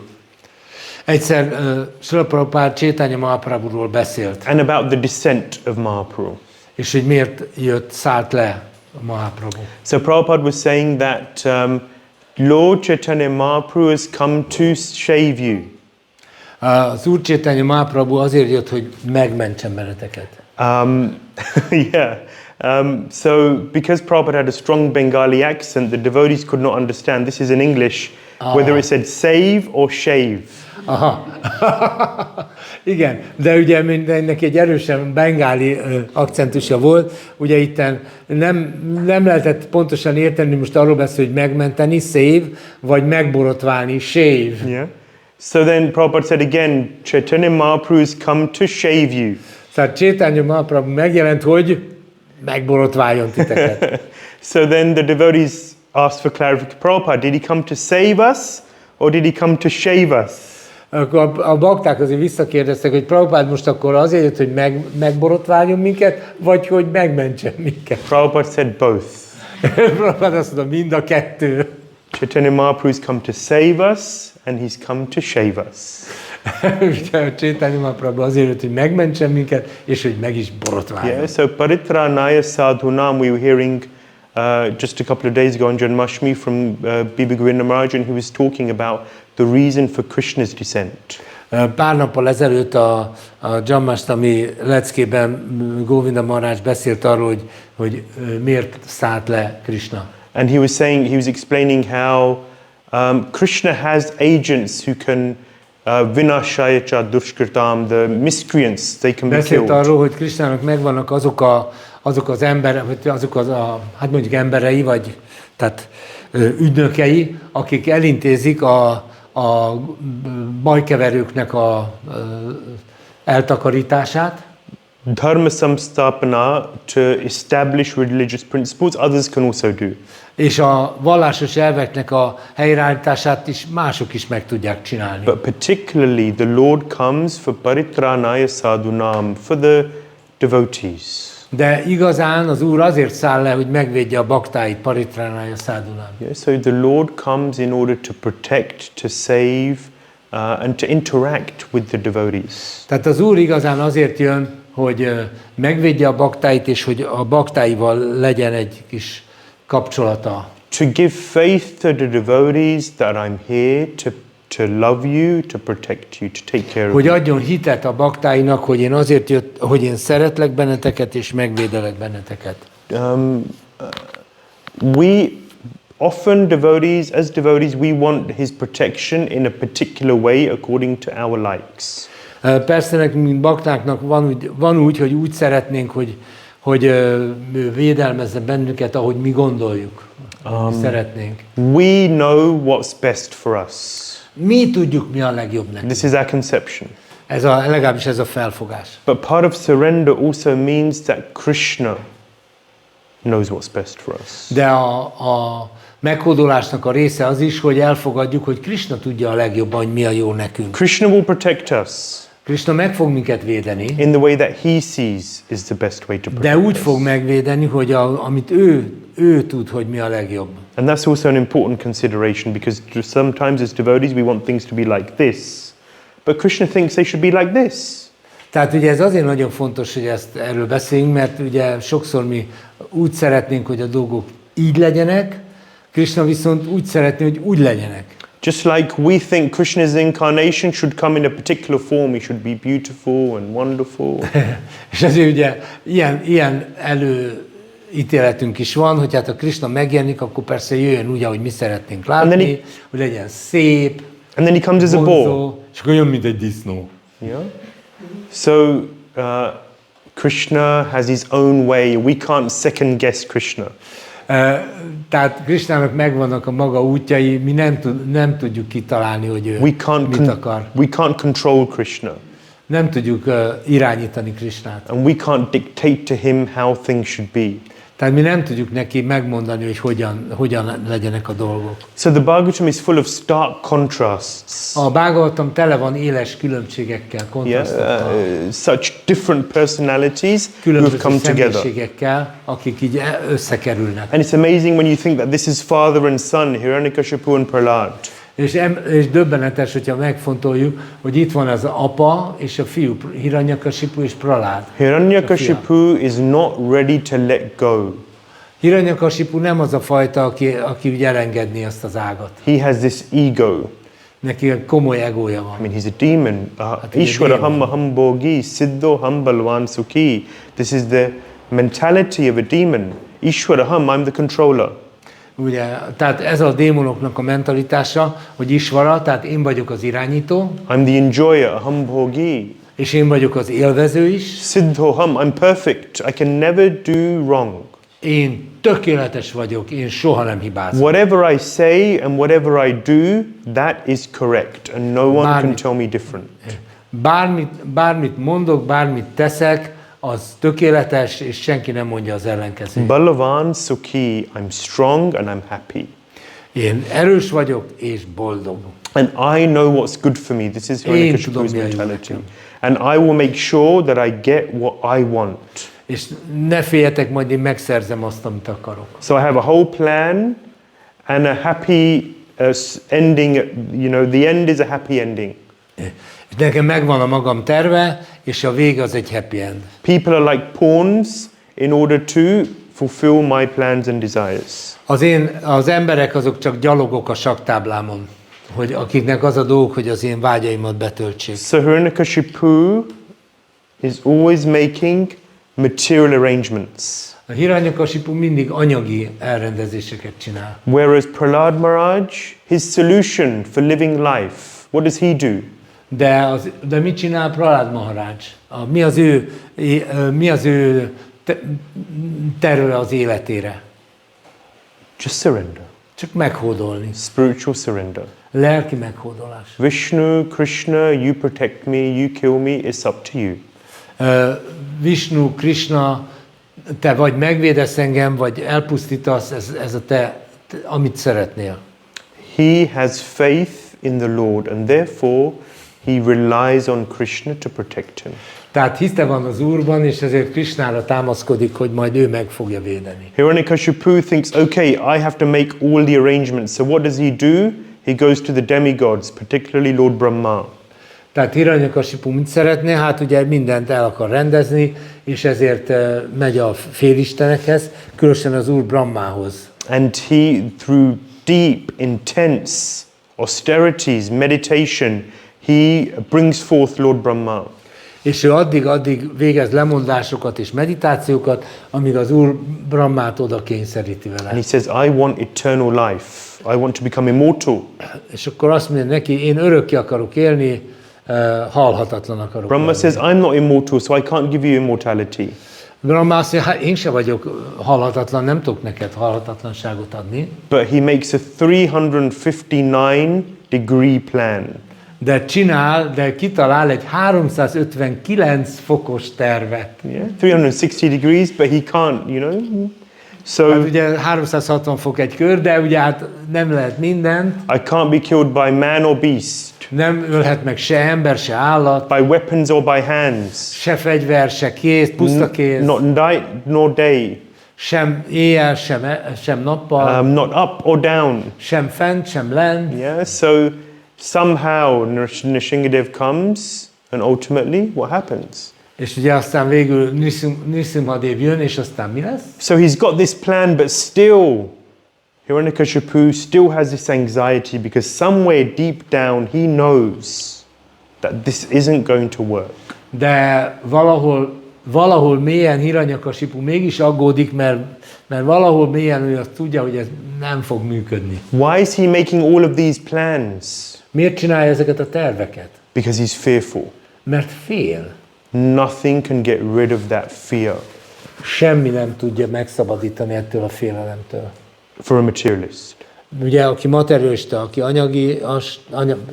Egyszer Srila Prabhupada Chaitanya Mahaprabhuról beszélt, and about the descent of Mahaprabhu. és hogy miért szállt le a Mahaprabhu. So Prabhupada was saying that Lord Chaitanya Mahaprabhu has come to save you. Az Úr Chaitanya Mahaprabhu azért jött, hogy megmentsen benneteket. Yeah. So because Prabhupada had a strong Bengali accent, the devotees could not understand. This is in English, whether it said save or shave. Aha. Igen, de ugye ennek egy erősen bengáli akcentusa volt, ugye itten nem lehetett pontosan érteni, most arról beszél, hogy megmenteni, save, vagy megborotválni, shave. Yeah. So then Prabhupada said again, Chaitanya Mahaprabhu has come to shave you. Tehát Chaitanya Mahaprabhu megjelent, hogy megborotváljon titeket. So then the devotees asked for clarification. Prabhupada, did he come to save us or did he come to shave us? Akkor a bakták azért visszakérdeztek, hogy Prabhupád most akkor azért jött, hogy megborotváljon minket, vagy hogy megmentsen minket. Prabhupada said both. Prabhupád azt mondta, mind a kettő. Chaitanya Mahaprabhu has come to save us and he's come to shave us. Chaitanya Mahaprabhu azért jött, hogy megmentsen minket, és hogy meg is borotváljon. Yeah, so Paritranaya Sadhunam, we were hearing just a couple of days ago on Janmashtami from Bibi Govinda Maharaj, and he was talking about the reason for Krishna's descent. Pár nappal ezelőtt a Janmashtami leckében Govinda Maharaj beszélt arról, hogy miért szállt le Krishna. And he was explaining how Krishna has agents who can vinashaya cha dushkritam, the miscreants, they can be Beszélt killed. arról, hogy Krishnának megvannak azok az emberek, hát mondjuk emberei, vagy tehát ügynökei, akik elintézik a bajkeverőknek a eltakarítását. Dharma samstapana to establish religious principles, others can also do. És a vallásos elveknek a helyreállítását is mások is meg tudják csinálni. But particularly the Lord comes for paritranaya sadhunam, for the devotees. De igazán az Úr azért száll le, hogy megvédje a baktáit, paritranaya sadhunam. Yeah, so the Lord comes in order to protect, to save, and to interact with the devotees. Tehát az Úr igazán azért jön, hogy megvédje a baktáit, és hogy a baktáival legyen egy kis kapcsolata. To give faith to the devotees that I'm here to love you, to protect you, to take care of Hogy you. adjon hitet a baktáinak, hogy én azért jött, hogy én szeretlek benneteket, és megvédelek benneteket. We often devotees, as devotees, we want his protection in a particular way according to our likes. Persze nekünk, mint baktáknak van úgy, hogy úgy szeretnénk, hogy védelmezze bennünket, ahogy mi gondoljuk, ahogy szeretnénk. We know what's best for us. Mi tudjuk, mi a legjobb nekünk. This is our conception. Legalábbis ez a felfogás. But part of surrender also means that Krishna knows what's best for us. De a meghódolásnak a része az is, hogy elfogadjuk, hogy Krsna tudja a legjobban, hogy mi a jó nekünk. Krishna will protect us Krsna meg fog minket védeni, in the way that he sees is the best way to protect de úgy us. fog megvédeni, hogy amit ő tud, hogy mi a legjobb. And that's also an important consideration because sometimes as devotees we want things to be like this, but Krishna thinks they should be like this. Tehát ugye ez azért nagyon fontos, hogy erről beszéljünk, mert ugye sokszor mi úgy szeretnénk, hogy a dolgok így legyenek, Krsna viszont úgy szeretné, hogy úgy legyenek. Just like we think Krishna's incarnation should come in a particular form, he should be beautiful and wonderful. És ezért ugye ilyen előítéletünk is van, hogy hát a Krsna megjelenik, akkor persze jöjjön úgy, ahogy mi szeretnénk látni, hogy legyen szép, And then he comes as a bull. vonzó, és akkor jön, mint egy disznó. Yeah. So Krishna has his own way. We can't second guess Krishna. Tehát Krishnának megvannak a maga útjai, mi nem tudjuk kitalálni, hogy ő mit akar. We can't control Krishna. Nem tudjuk irányítani Krishnát. And we can't dictate to him how things should be. Tehát mi nem tudjuk neki megmondani, hogy hogyan legyenek a dolgok. So the Bhagavatam is full of stark contrasts. A Bhagavatam tele van éles különbségekkel, kontrasztokkal. Such different personalities who have Különböző come together. személyiségekkel, akik így összekerülnek. And it's amazing when you think that this is father and son, Hiranyakashipu and Prahlad. És döbbenetes, hogyha megfontoljuk, hogy itt van az apa és a fiú, Hiranyakashipu és Prahlad. Hiranyakashipu is not ready to let go. Hiranyakashipu nem az a fajta, aki úgy elengedni azt az ágat. He has this ego. Neki komoly egója van. I mean, he's a demon. Ishvara hamma hambogi, siddho hambalwan sukhi. This is the mentality of a demon. Ishvara ham, I'm the controller. Ugye, tehát ez a démonoknak a mentalitása, hogy Isvara, tehát én vagyok az irányító. I'm the enjoyer, hambogi. És én vagyok az élvező is. Siddho ham, I'm perfect. I can never do wrong. Én tökéletes vagyok, én soha nem hibázom. Whatever I say and whatever I do, that is correct, and no one can tell me different. Bármit mondok, bármit teszek, az tökéletes, és senki nem mondja az ellenkezőt. Balavan sukhi, I'm strong and I'm happy. Én erős vagyok, és boldog. And I know what's good for me. This is Hiranyakashipu's mentality. And I will make sure that I get what I want. És ne féljetek, majd én megszerzem azt, amit akarok. So I have a whole plan and a happy ending. You know, the end is a happy ending. És nekem megvan a magam terve, és a vége az egy happy end. People are like pawns in order to fulfill my plans and desires. Az emberek azok csak gyalogok a sakktáblámon, hogy akiknek az a dolguk, hogy az én vágyaimat betöltsék. So Hiranyakashipu is always making material arrangements. A Hiranyakashipu mindig anyagi elrendezéseket csinál. Whereas Prahlad Maharaj, his solution for living life, what does he do? De mit csinál Prahlad Maharaj? Mi az ő terve az életére? Just surrender. Csak meghódolni. Spiritual surrender. Lelki meghódolás. Vishnu, Krishna, you protect me, you kill me, it's up to you. Vishnu, Krsna, te vagy megvédesz engem, vagy elpusztítasz, ez a te, amit szeretnél. He has faith in the Lord and therefore he relies on Krishna to protect him. Tehát hisze van az Úrban, és ezért Krsnára támaszkodik, hogy majd ő meg fogja védeni. Hiranyakashipu thinks, okay, I have to make all the arrangements. So what does he do? He goes to the demigods, particularly Lord Brahma. Tehát Hiranyakashipu mit szeretné? Hát ugye mindent el akar rendezni, és ezért megy a félistenekhez, különösen az Úr Brahmához. And he, through deep, intense austerities, meditation, he brings forth Lord Brahma. És ő addig végez lemondásokat és meditációkat, amíg az Úr Brahmát oda kényszeríti vele. And he says, I want eternal life. I want to become immortal. És akkor azt mondja neki, én örökké akarok élni, halhatatlan akarok Brahma lenni. says, I'm not immortal, so I can't give you immortality. Brahma azt mondja, hát én se vagyok halhatatlan, nem tudok neked halhatatlanságot adni. But he makes a 359 degree plan. De kitalál egy 359 fokos tervet. Yeah, 360 degrees, but he can't, you know. So Hát ugye 360 fok egy kör, de ugye hát nem lehet mindent. I can't be killed by man or beast, Nem ölhet meg se ember, se állat, by weapons or by hands, se fegyver, se kéz, puszta kéz, not night nor day, sem éjjel, sem nappal, not up or down. sem fent, sem lent. Yeah, so somehow Nrsimhadev comes, and ultimately what happens? És ugye aztán végül Nrsimhadev jön, és aztán mi lesz? So he's got this plan, but still, Hiranyakashipu still has this anxiety because somewhere deep down he knows that this isn't going to work. De valahol mélyen Hiranyakashipu mégis aggódik, mert valahol mélyen ő azt tudja, hogy ez nem fog működni. Why is he making all of these plans? Miért csinálja ezeket a terveket? Because he's fearful. Mert fél. Nothing can get rid of that fear Semmi nem tudja megszabadítani ettől a félelemtől. for a materialist. Ugye, aki materialista, aki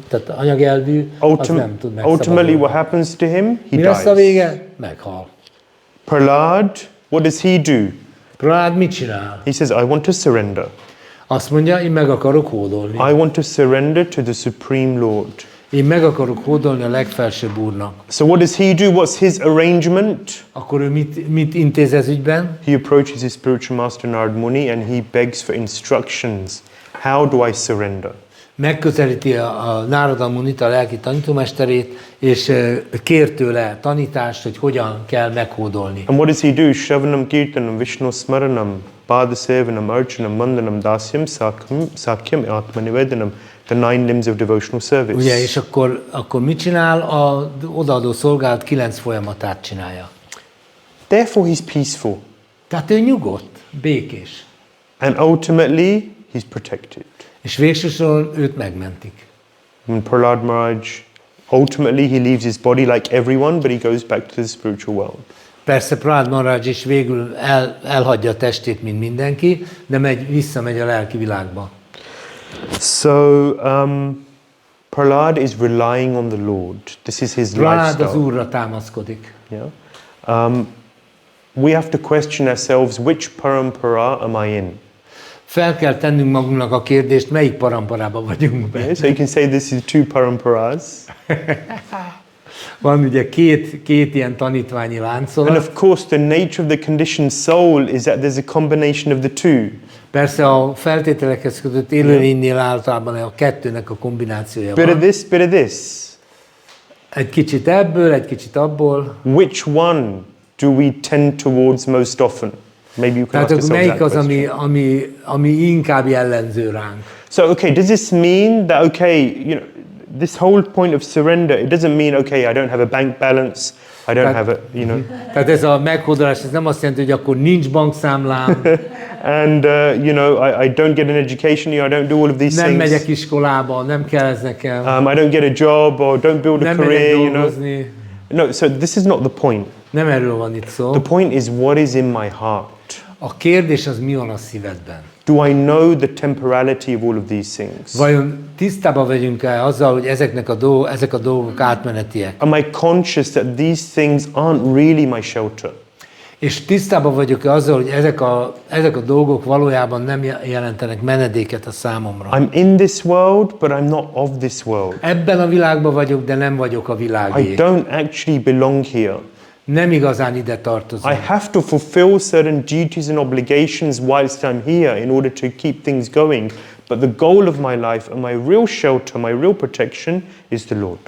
tehát anyagelvű, az nem tud Ultimately, megszabadulni. what happens to him? He Mi lesz a dies. vége? Meghal. Prahlad, what does he do? Prahlād mit csinál? He says, I want to surrender. Azt mondja, én meg akarok hódolni. I want to surrender to the Supreme Lord. Én meg akarok hódolni a legfelsőbb úrnak. So what does he do? What's his arrangement? Akkor ő mit intéz ez ügyben? He approaches his spiritual master Narad Muni and he begs for instructions. How do I surrender? Megközelíti a Nārada Munit, a lelki tanítómesterét, és kér tőle tanítást, hogy hogyan kell meghódolni. And what does he do? Shravanam Kirtanam Vishnu Smaranam Padasevanam Archanam Mandanam Dasyam Sakyam Atmanivedanam, the 9 limbs of devotional service. Ugye, és akkor mit csinál? A odaadó szolgálat 9 folyamatát csinálja. Therefore he's peaceful. Tehát ő nyugodt, békés. And ultimately he's protected. És végsősorban őt megmentik. And Prahlad Maharaj, ultimately he leaves his body like everyone, but he goes back to the spiritual world. Persze Prahlad Maharaj is végül elhagyja a testét, mint mindenki, de visszamegy a lelki világba. So Prahlad is relying on the Lord. This is his Prahlad lifestyle. az Úrra támaszkodik. Yeah. We have to question ourselves, which parampara am I in? Fel kell tennünk magunknak a kérdést, melyik paramparában vagyunk be. Yeah, so you can say this is 2 paramparas. Van ugye két ilyen tanítványi láncolat. And of course the nature of the conditioned soul is that there's a combination of the two. Persze a feltételekhez kötött élőlénynél általában a kettőnek a kombinációja Bit van. of this, bit of this. Egy kicsit ebből, egy kicsit abból. Which one do we tend towards most often? Maybe you can Tehát ask akkor yourself that melyik az, question. ami inkább jellemző ránk? So, okay, does this mean that, okay, you know, this whole point of surrender, it doesn't mean, okay, I don't have a bank balance, I don't have a, you know. Tehát ez a meghódolás, ez nem azt jelenti, hogy akkor nincs bankszámlám, And, you know, I don't get an education, I don't do all of these nem things. megyek iskolába, nem kell ez nekem, I don't get a job or don't build a nem career, megyek you know. dolgozni. No, so this is not the point. Nem erről van itt szó. The point is what is in my heart. A kérdés az, mi van a szívedben. Do I know the temporality of all of these things? Vajon tisztában vagyunk-e azzal, hogy ezek a dolgok átmenetiek? Am I conscious that these things aren't really my shelter? És tisztában vagyok-e azzal, hogy ezek a dolgok valójában nem jelentenek menedéket a számomra? I'm in this world, but I'm not of this world. Ebben a világban vagyok, de nem vagyok a I világé. don't actually belong here. Nem igazán ide tartozom. I have to fulfill certain duties and obligations whilst I'm here in order to keep things going. But the goal of my life and my real shelter, my real protection is the Lord.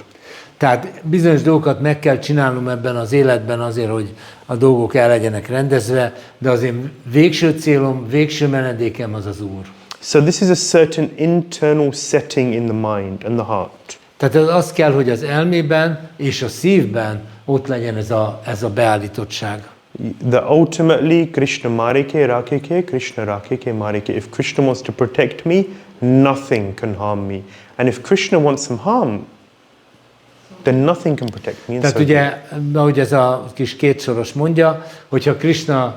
Tehát bizonyos dolgokat meg kell csinálnom ebben az életben azért, hogy a dolgok el legyenek rendezve, de az én végső célom, végső menedékem az az Úr. So this is a certain internal setting in the mind and the heart. Tehát az kell, hogy az elmében és a szívben ott legyen ez a beállítottság. The ultimately Krishna marike rakeke, Krishna rakeke marike. If Krishna wants to protect me, nothing can harm me. And if Krishna wants some harm, then nothing can protect me. Tehát ugye, ahogy ez a kis kétsoros mondja, hogyha Krishna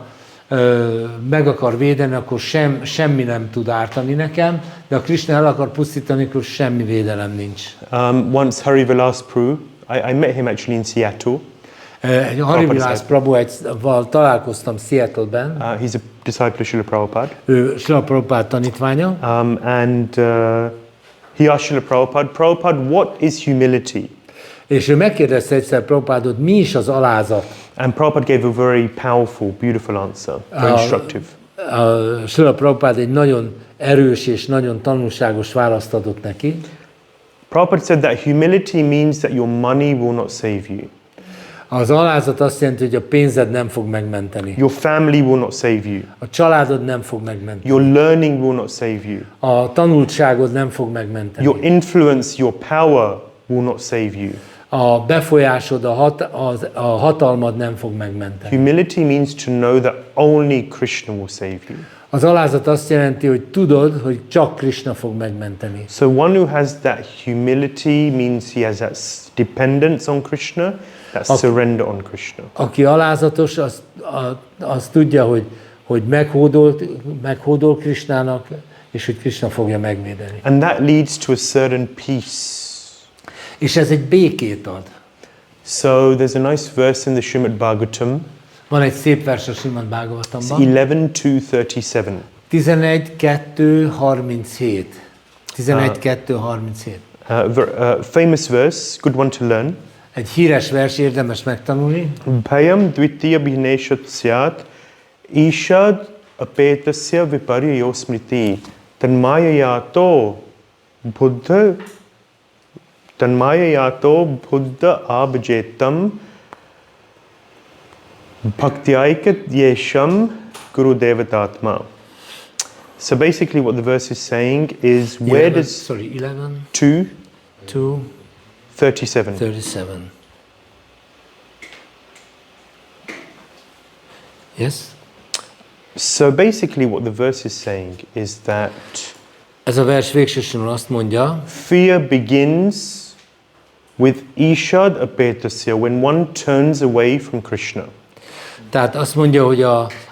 meg akar védeni, akkor semmi nem tud ártani nekem, de ha Krishna el akar pusztítani, akkor semmi védelem nincs. Once Hari Vilas Prabhu, I met him actually in Seattle. Hari Vilas Prabhuval találkoztam Seattle-ben. He's a disciple of Srila Prabhupada. Ő Srila Prabhupada tanítványa. And he asked Srila Prabhupada, Prabhupada, what is humility? És ő megkérdezte egyszer Prabhupádot, mi is az alázat? And Prabhupada gave a very powerful, beautiful answer, very instructive. Srila Prabhupada egy nagyon erős és nagyon tanulságos választ adott neki. Prabhupada said that humility means that your money will not save you. Az alázat azt jelenti, hogy a pénzed nem fog megmenteni. Your family will not save you. A családod nem fog megmenteni. Your learning will not save you. A tanultságod nem fog megmenteni. Your influence, your power will not save you. A befolyásod, a hatalmad nem fog megmenteni. Humility means to know that only Krishna will save you. Az alázat azt jelenti, hogy tudod, hogy csak Krishna fog megmenteni. So one who has that humility means he has that dependence on Krishna, that surrender on Krishna. Aki alázatos, az tudja, hogy meghódol Krishnának, és hogy Krishna fogja megvédeni. And that leads to a certain peace. És ez egy békét ad. So there's a nice verse in the Śrīmad-Bhāgavatam. Van egy szép vers a Śrīmad-Bhāgavatamban. 11:237. 11:2:37. 11:2:37. Famous verse, good one to learn. Egy híres vers, érdemes megtanulni. Bhayam dvitiya bhineshat syat ishad apetasya viparyo smriti tanmayayato buddha abjetam bhaktiyaikat yesham guru devatatma. So basically what the verse is saying is where 11, does sorry, 11, 2:37. 37. Yes? So basically what the verse is saying is that Ez a vers végsősorban azt mondja, fear begins with ishad apetasya, when one turns away from Krishna. tehát azt mondja, hogy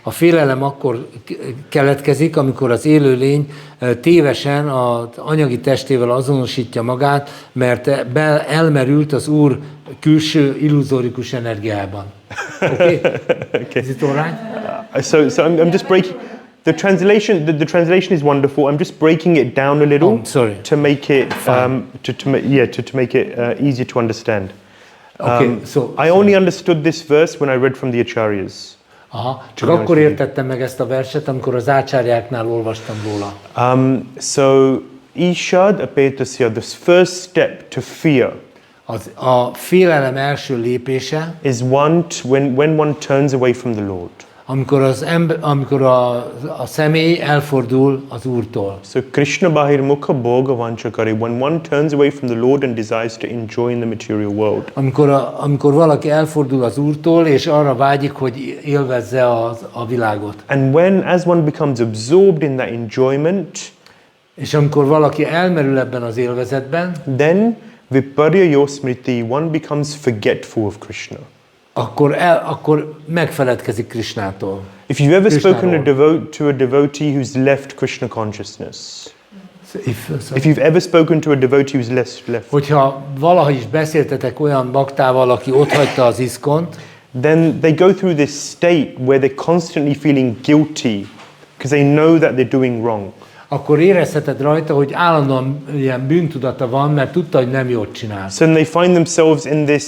a félelem akkor keletkezik, amikor az élőlény tévesen az anyagi testével azonosítja magát, mert elmerült az Úr külső illuzórikus energiában. Okay? Is it all right? So I'm just breaking the translation. The translation is wonderful. I'm just breaking it down a little sorry. to make it to make it easier to understand. Okay, I only understood this verse when I read from the Acharyas. Aha, csak akkor értettem meg ezt a verset, amikor az ácsáryáknál olvastam róla. So ishad apetasya, the first step to fear, A félelem első lépése, is when one turns away from the Lord. amikor a személy elfordul az Úrtól. So Krishna bahirmukha bhoga vanchakari, when one turns away from the Lord and desires to enjoy in the material world. Amikor valaki elfordul az Úrtól, és arra vágyik, hogy élvezze a világot. And as one becomes absorbed in that enjoyment, És amikor valaki elmerül ebben az élvezetben, then viparya yosmriti, one becomes forgetful of Krishna. akkor megfeledkezik Krishnától. If you've ever spoken to a devotee who's left Krishna consciousness, if you've ever spoken to a devotee who's left, hogyha valaha is beszéltetek olyan baktával, aki otthagyta az iszkont, then they go through this state where they're constantly feeling guilty because they know that they're doing wrong. akkor érezheted rajta, hogy állandóan ilyen bűntudata van, mert tudta, hogy nem jót csinál. So they find themselves in this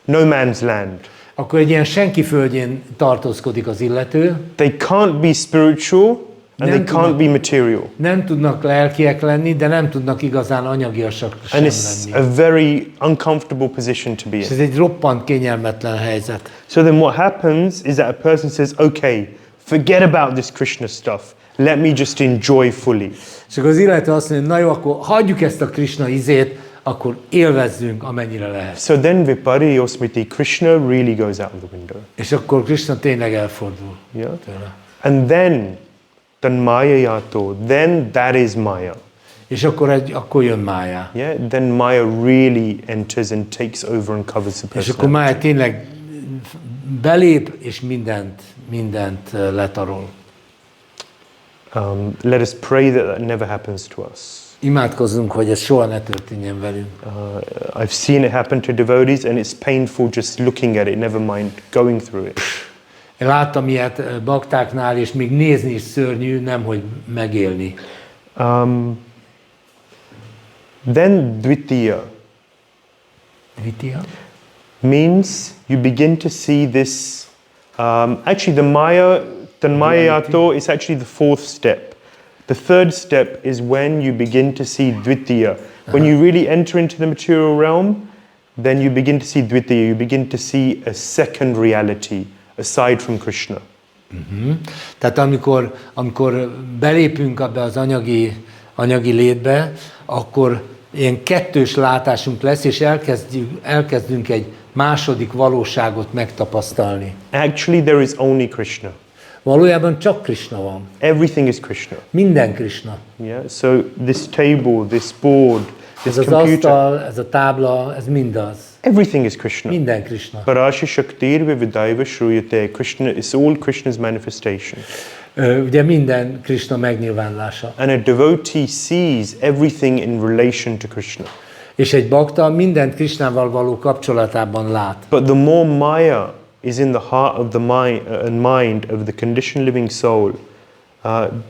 no man's land. Akkor egy ilyen senki földjén tartózkodik az illető. They can't be spiritual and they can't be material. Nem tudnak lelkiek lenni, de nem tudnak igazán anyagiasak sem And it's lenni. a very uncomfortable position to be És in. ez egy roppant kényelmetlen helyzet. So then what happens is that a person says, okay, forget about this Krishna stuff. Let me just enjoy fully. És akkor az illető azt mondja, na jó, akkor hagyjuk ezt a Krishna izét, akkor élvezzünk, amennyire lehet. So then viparya yosmriti, Krishna really goes out of the window. És akkor Krishna tényleg elfordul Yeah. tőle. And then tanmaya yato, then that is maya. És akkor jön Mája. Yeah, then Maya really enters and takes over and covers the És akkor Mája personality. tényleg belép, és mindent letarol. Let us pray that never happens to us. Imádkozzunk, hogy ez soha ne történjen velünk. I've seen it happen to devotees and it's painful just looking at it, never mind going through it. Én láttam ilyet baktáknál, és még nézni is szörnyű, nemhogy megélni. Then dvitiya Vitya? means you begin to see this, actually the Maya, Tanmayayato is actually the fourth step. The third step is when you begin to see dvitiya. When you really enter into the material realm, then you begin to see dvitiya, you begin to see a second reality aside from Krishna. Tehát amikor belépünk abba az anyagi létbe, akkor ilyen kettős látásunk lesz, és elkezdünk egy második valóságot megtapasztalni. Actually, there is only Krishna. Valójában csak Krishna van. Everything is Krishna. Minden Krishna. Yeah. So this table, this board, this Ez az computer, asztal, ez a tábla, ez mindaz. everything is Krishna. Minden Krishna. Parashi Shaktir Vividaiva Shruyate. Krishna is all Krishna's manifestation. Ugye minden Krishna megnyilvánulása. And a devotee sees everything in relation to Krishna. És egy bakta mindent Krishnával való kapcsolatában lát. But the more Maya is in the heart of the mind of the conditioned living soul,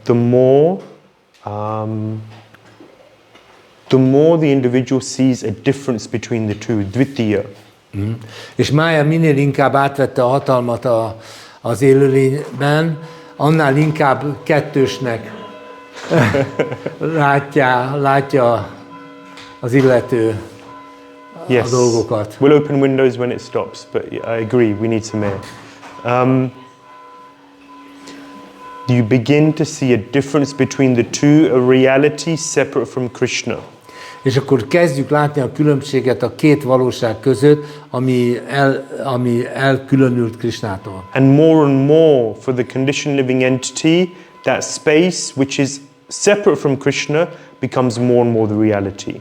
the more the individual sees a difference between the two, dvitiya. És Mája minél inkább átvette a hatalmat az élőlényben, annál inkább kettősnek látja az illető a dolgokat. We'll open windows when it stops, but I agree, we need some air. You begin to see a difference between the two, a reality separate from Krishna. És akkor kezdjük látni a különbséget a két valóság között, ami elkülönült Krishnától. And more for the conditioned living entity, that space which is separate from Krishna becomes more and more the reality.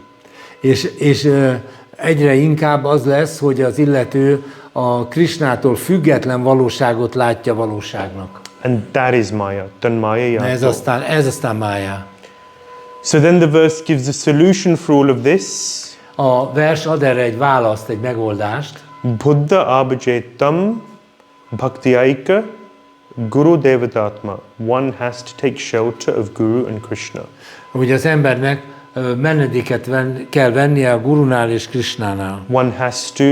És egyre inkább az lesz, hogy az illető a Krishnától független valóságot látja valóságnak. And that is Maya. Tanmaya. Ez aztán Mája. So then the verse gives a solution for all of this. A vers ad erre egy választ, egy megoldást. Buddha abhajetam bhaktiyaika guru devatatma. One has to take shelter of Guru and Krishna. Hogy az embernek menedéket kell vennie a Gurunál és Krishnánál. One has to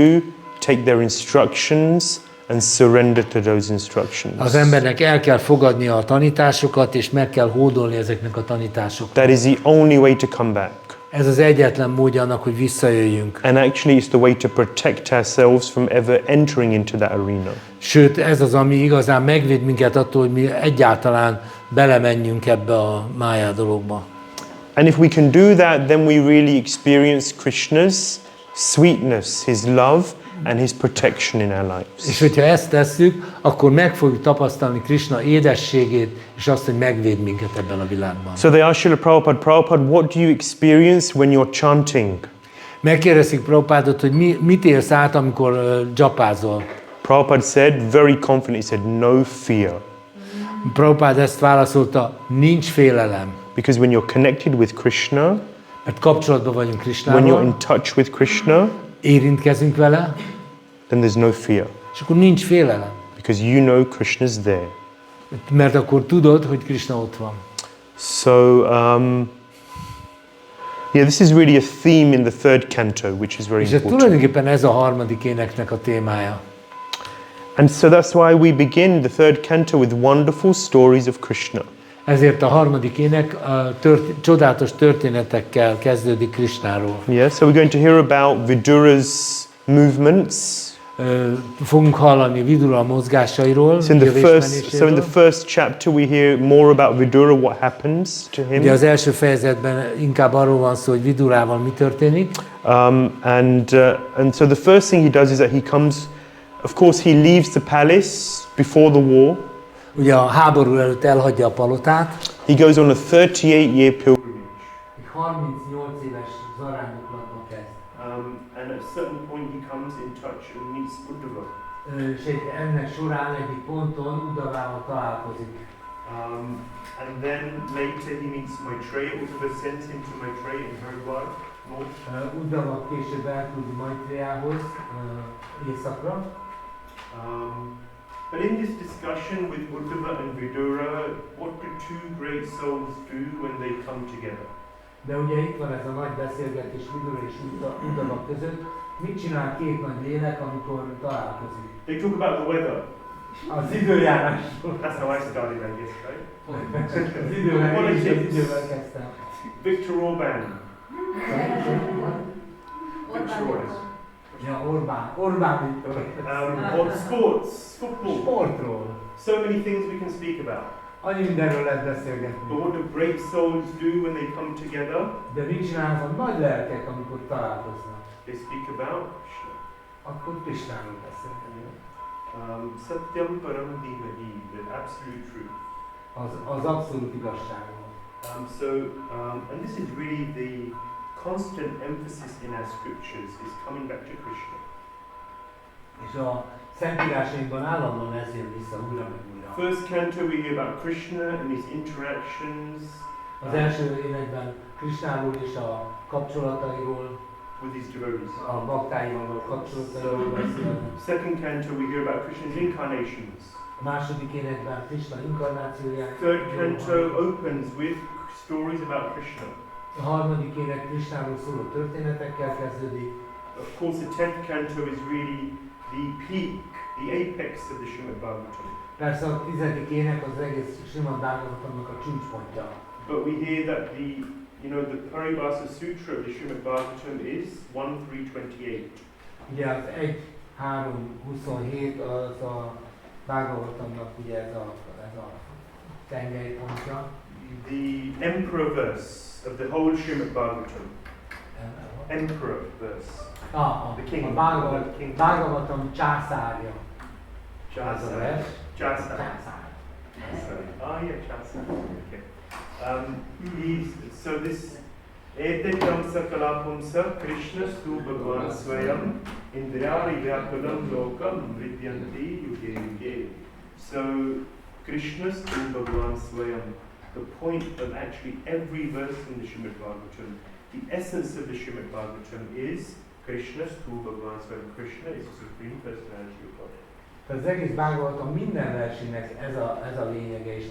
take their instructions and surrender to those instructions. Az embernek el kell fogadnia a tanításokat, és meg kell hódolni ezeknek a tanításoknak. That is the only way to come back. Ez az egyetlen módja annak, hogy visszajöjjünk. And actually it's the way to protect ourselves from ever entering into that arena. Sőt, ez az, ami igazán megvéd minket attól, hogy mi egyáltalán belemenjünk ebbe a májá dologba. And if we can do that, then we really experience Krishna's sweetness, his love, and his protection in our lives. És hogyha ezt tesszük, akkor meg fogjuk tapasztalni Krishna édességét, és azt, hogy megvéd minket ebben a világban. So they asked Srila Prabhupada, what do you experience when you're chanting? Megkérdezik Prabhupádot, hogy mit élsz át, amikor japázol. Prabhupada said, very confident, he said, no fear. Prabhupád ezt válaszolta, nincs félelem. Because when you're connected with Krishna, mert kapcsolatban vagyunk Krishnával, when you're in touch with Krishna, érintkezünk vele, then there's no fear. És akkor nincs félelem. Because you know Krishna's there. Mert akkor tudod, hogy Krishna ott van. So, yeah, this is really a theme in the third canto, which is very important. És tulajdonképpen ez a harmadik éneknek a témája. And so that's why we begin the third canto with wonderful stories of Krishna. Ezért a harmadik ének csodálatos történetekkel kezdődik Kṛṣnáról. Yeah, so we're going to hear about Vidura's movements. Fogunk hallani Vidura mozgásairól. So in the first chapter we hear more about Vidura, what happens to him. Ugye az első fejezetben inkább arról van szó, hogy Vidurával mi történik. And so the first thing he does is that he comes, of course he leaves the palace before the war. Ugye a háború előtt elhagyja a palotát. He goes on a 38-year pilgrimage. 38 éves zarándoklatba kezd. And at a certain point he comes in touch and meets Uddhava. És ennek során egyik ponton Uddhavával találkozik. And then later he meets Maitreya. Uddhava sends him to Maitreya in Haridwar. Uddhava később elküldi Maitreyahoz északra. But in this discussion with Uddhava and Vidura, what do two great souls do when they come together? De ugye itt van ez a nagy beszélgetés Vidura és Uddhava között. Mit csinál két nagy lélek, amikor találkozik? They talk about the weather. Az időjárásról. That's how I started, I guess, right? Az idővel kezdtem. Viktor Orbán. Viktor Orbán. Ja, Orbán Viktor. On sports, football. Sportról. So many things we can speak about. Annyi mindenről lehet beszélgetni. But what do great souls do when they come together? De mit csinálnak a nagy lelkek, amikor találkoznak? They speak about Krishna. Akkor Kṛṣnáról beszélnek. Satyam param dhimahi, the absolute truth. Az abszolút igazságról. And this is really the constant emphasis in our scriptures is coming back to Krishna. És a szentírásainkban állandóan ez jön vissza újra meg újra. First canto we hear about Krishna and his interactions. Az első énekben Kṛṣnáról és a kapcsolatairól. with his devotees. A baktáival való kapcsolatairól beszél. Second canto we hear about Krishna's incarnations. A második énekben Krishna inkarnációját. Third canto opens with stories about Krishna. A harmadik ének Krishnáról szóló történetekkel kezdődik. Of course, the 10th canto is really the peak, the apex of the Śrīmad-Bhāgavatam. Persze a 10. ének az egész Śrīmad-Bhāgavatamnak a csúcspontja. But we hear that the Paribhasa Sutra of the Śrīmad-Bhāgavatam is 1.3.28. Ugye az 1.3.27 az a Bhāgavatamnak ugye ez a tengelypontja. The emperor verse of the whole Śrīmad-Bhāgavatam. Emperor verse. The king. A Bhāgavatam császárja. Dāsa. Ez a vers. Dāsa. Császár. Yeah, Dāsa. Okay. So this Etetam sakalapumsa Krishna stu Bhagavan Swayam Indrari Vyakulam Lokam Vidyanti Yuge Yuge. So Krishna stu Bhagavan Swayam. The point of actually every verse in the Śrīmad-Bhāgavatam, the essence of the Śrīmad-Bhāgavatam is Krishna stu Bhagavan Swayam. Krishna is the Supreme Personality of God. Az egész Bhāgavatam minden versének ez a lényege és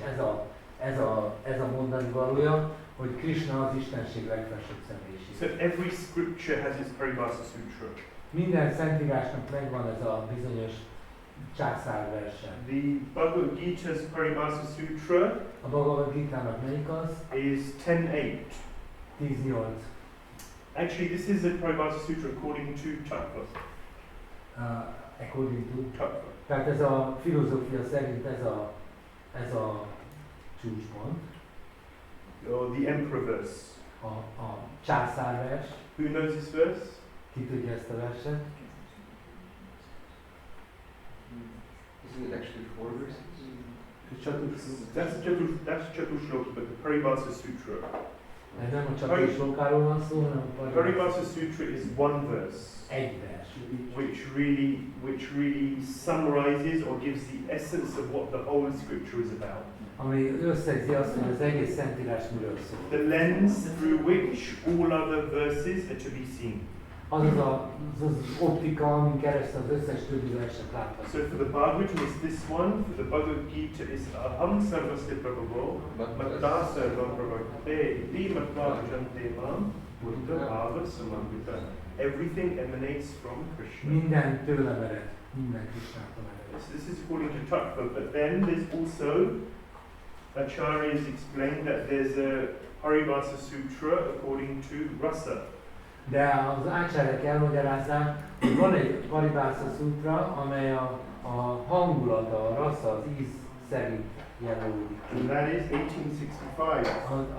ez a mondani valója, hogy Krishna az Istenség legfelsőbb személyiség. So every scripture has its Paribhasa Sutra. Minden szentírásnak megvan ez a bizonyos császár verse. The Bhagavad Gita's Paribhasa Sutra A Bhagavad Gita-nak melyik az? is 10.8. 10.8. Actually, this is a Paribhasa Sutra according to Tattva. According to. Tattva. Tehát ez a filozófia szerint ez a csúcspont. Or the emperor verse. A császár vers. Who knows this verse? Ki tudja ezt a verset? Isn't it actually 4 verses? That's Chatushloka, but the Paribhasa Sutra. Ez nem a Chatushlokáról van szó, hanem a Paribhasa Sutra is one verse. Egy vers. Which really summarizes or gives the essence of what the whole scripture is about. Ami összegzi azt, hogy az egész szentírás miről szól. The lens through which all other verses are to be seen. Az az optika, amin keresztül az összes többi verset látható. So for the Bhagavatam is this one, for the Bhagavad Gita is aham sarvasya prabhavo, dāsa vampravakte, iti matmāvajante mam, buddha bhava samavita. Everything emanates from Krishna. Minden tőlem ered, minden Krishnától ered. So this is according to Tattva, but then there's also, Acharyas explained that there's a Paribhasa Sutra according to Rasa. De az ácsáryák elmagyarázzák, hogy van egy Paribhasa Sutra, amely a hangulata, a rasa, az íz szerint jelölődik. And that is 1865.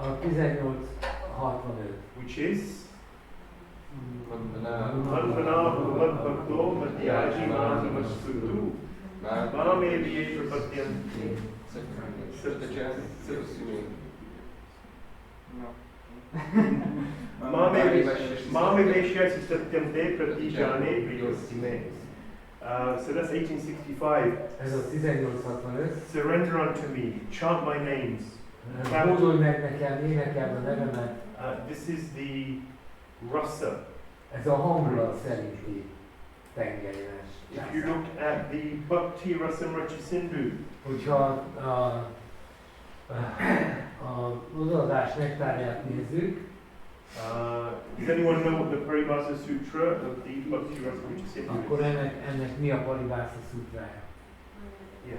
A 1865. Which is so that's 1865. Ez az 1865. Surrender unto me, chant my names. Hódolj meg nekem, énekeld a nevemet. This is the rasa. Ez a hangulat szerinti tengelyves. If you look at the Bhakti Rasamracha Sindhu, hogyha az odaadás nektárját nézzük, does anyone know what the Paribhasa Sutra of the Bhakti Rasamracha Sindhu is? Akkor ennek mi a Paribhasa Sutrája? Yes.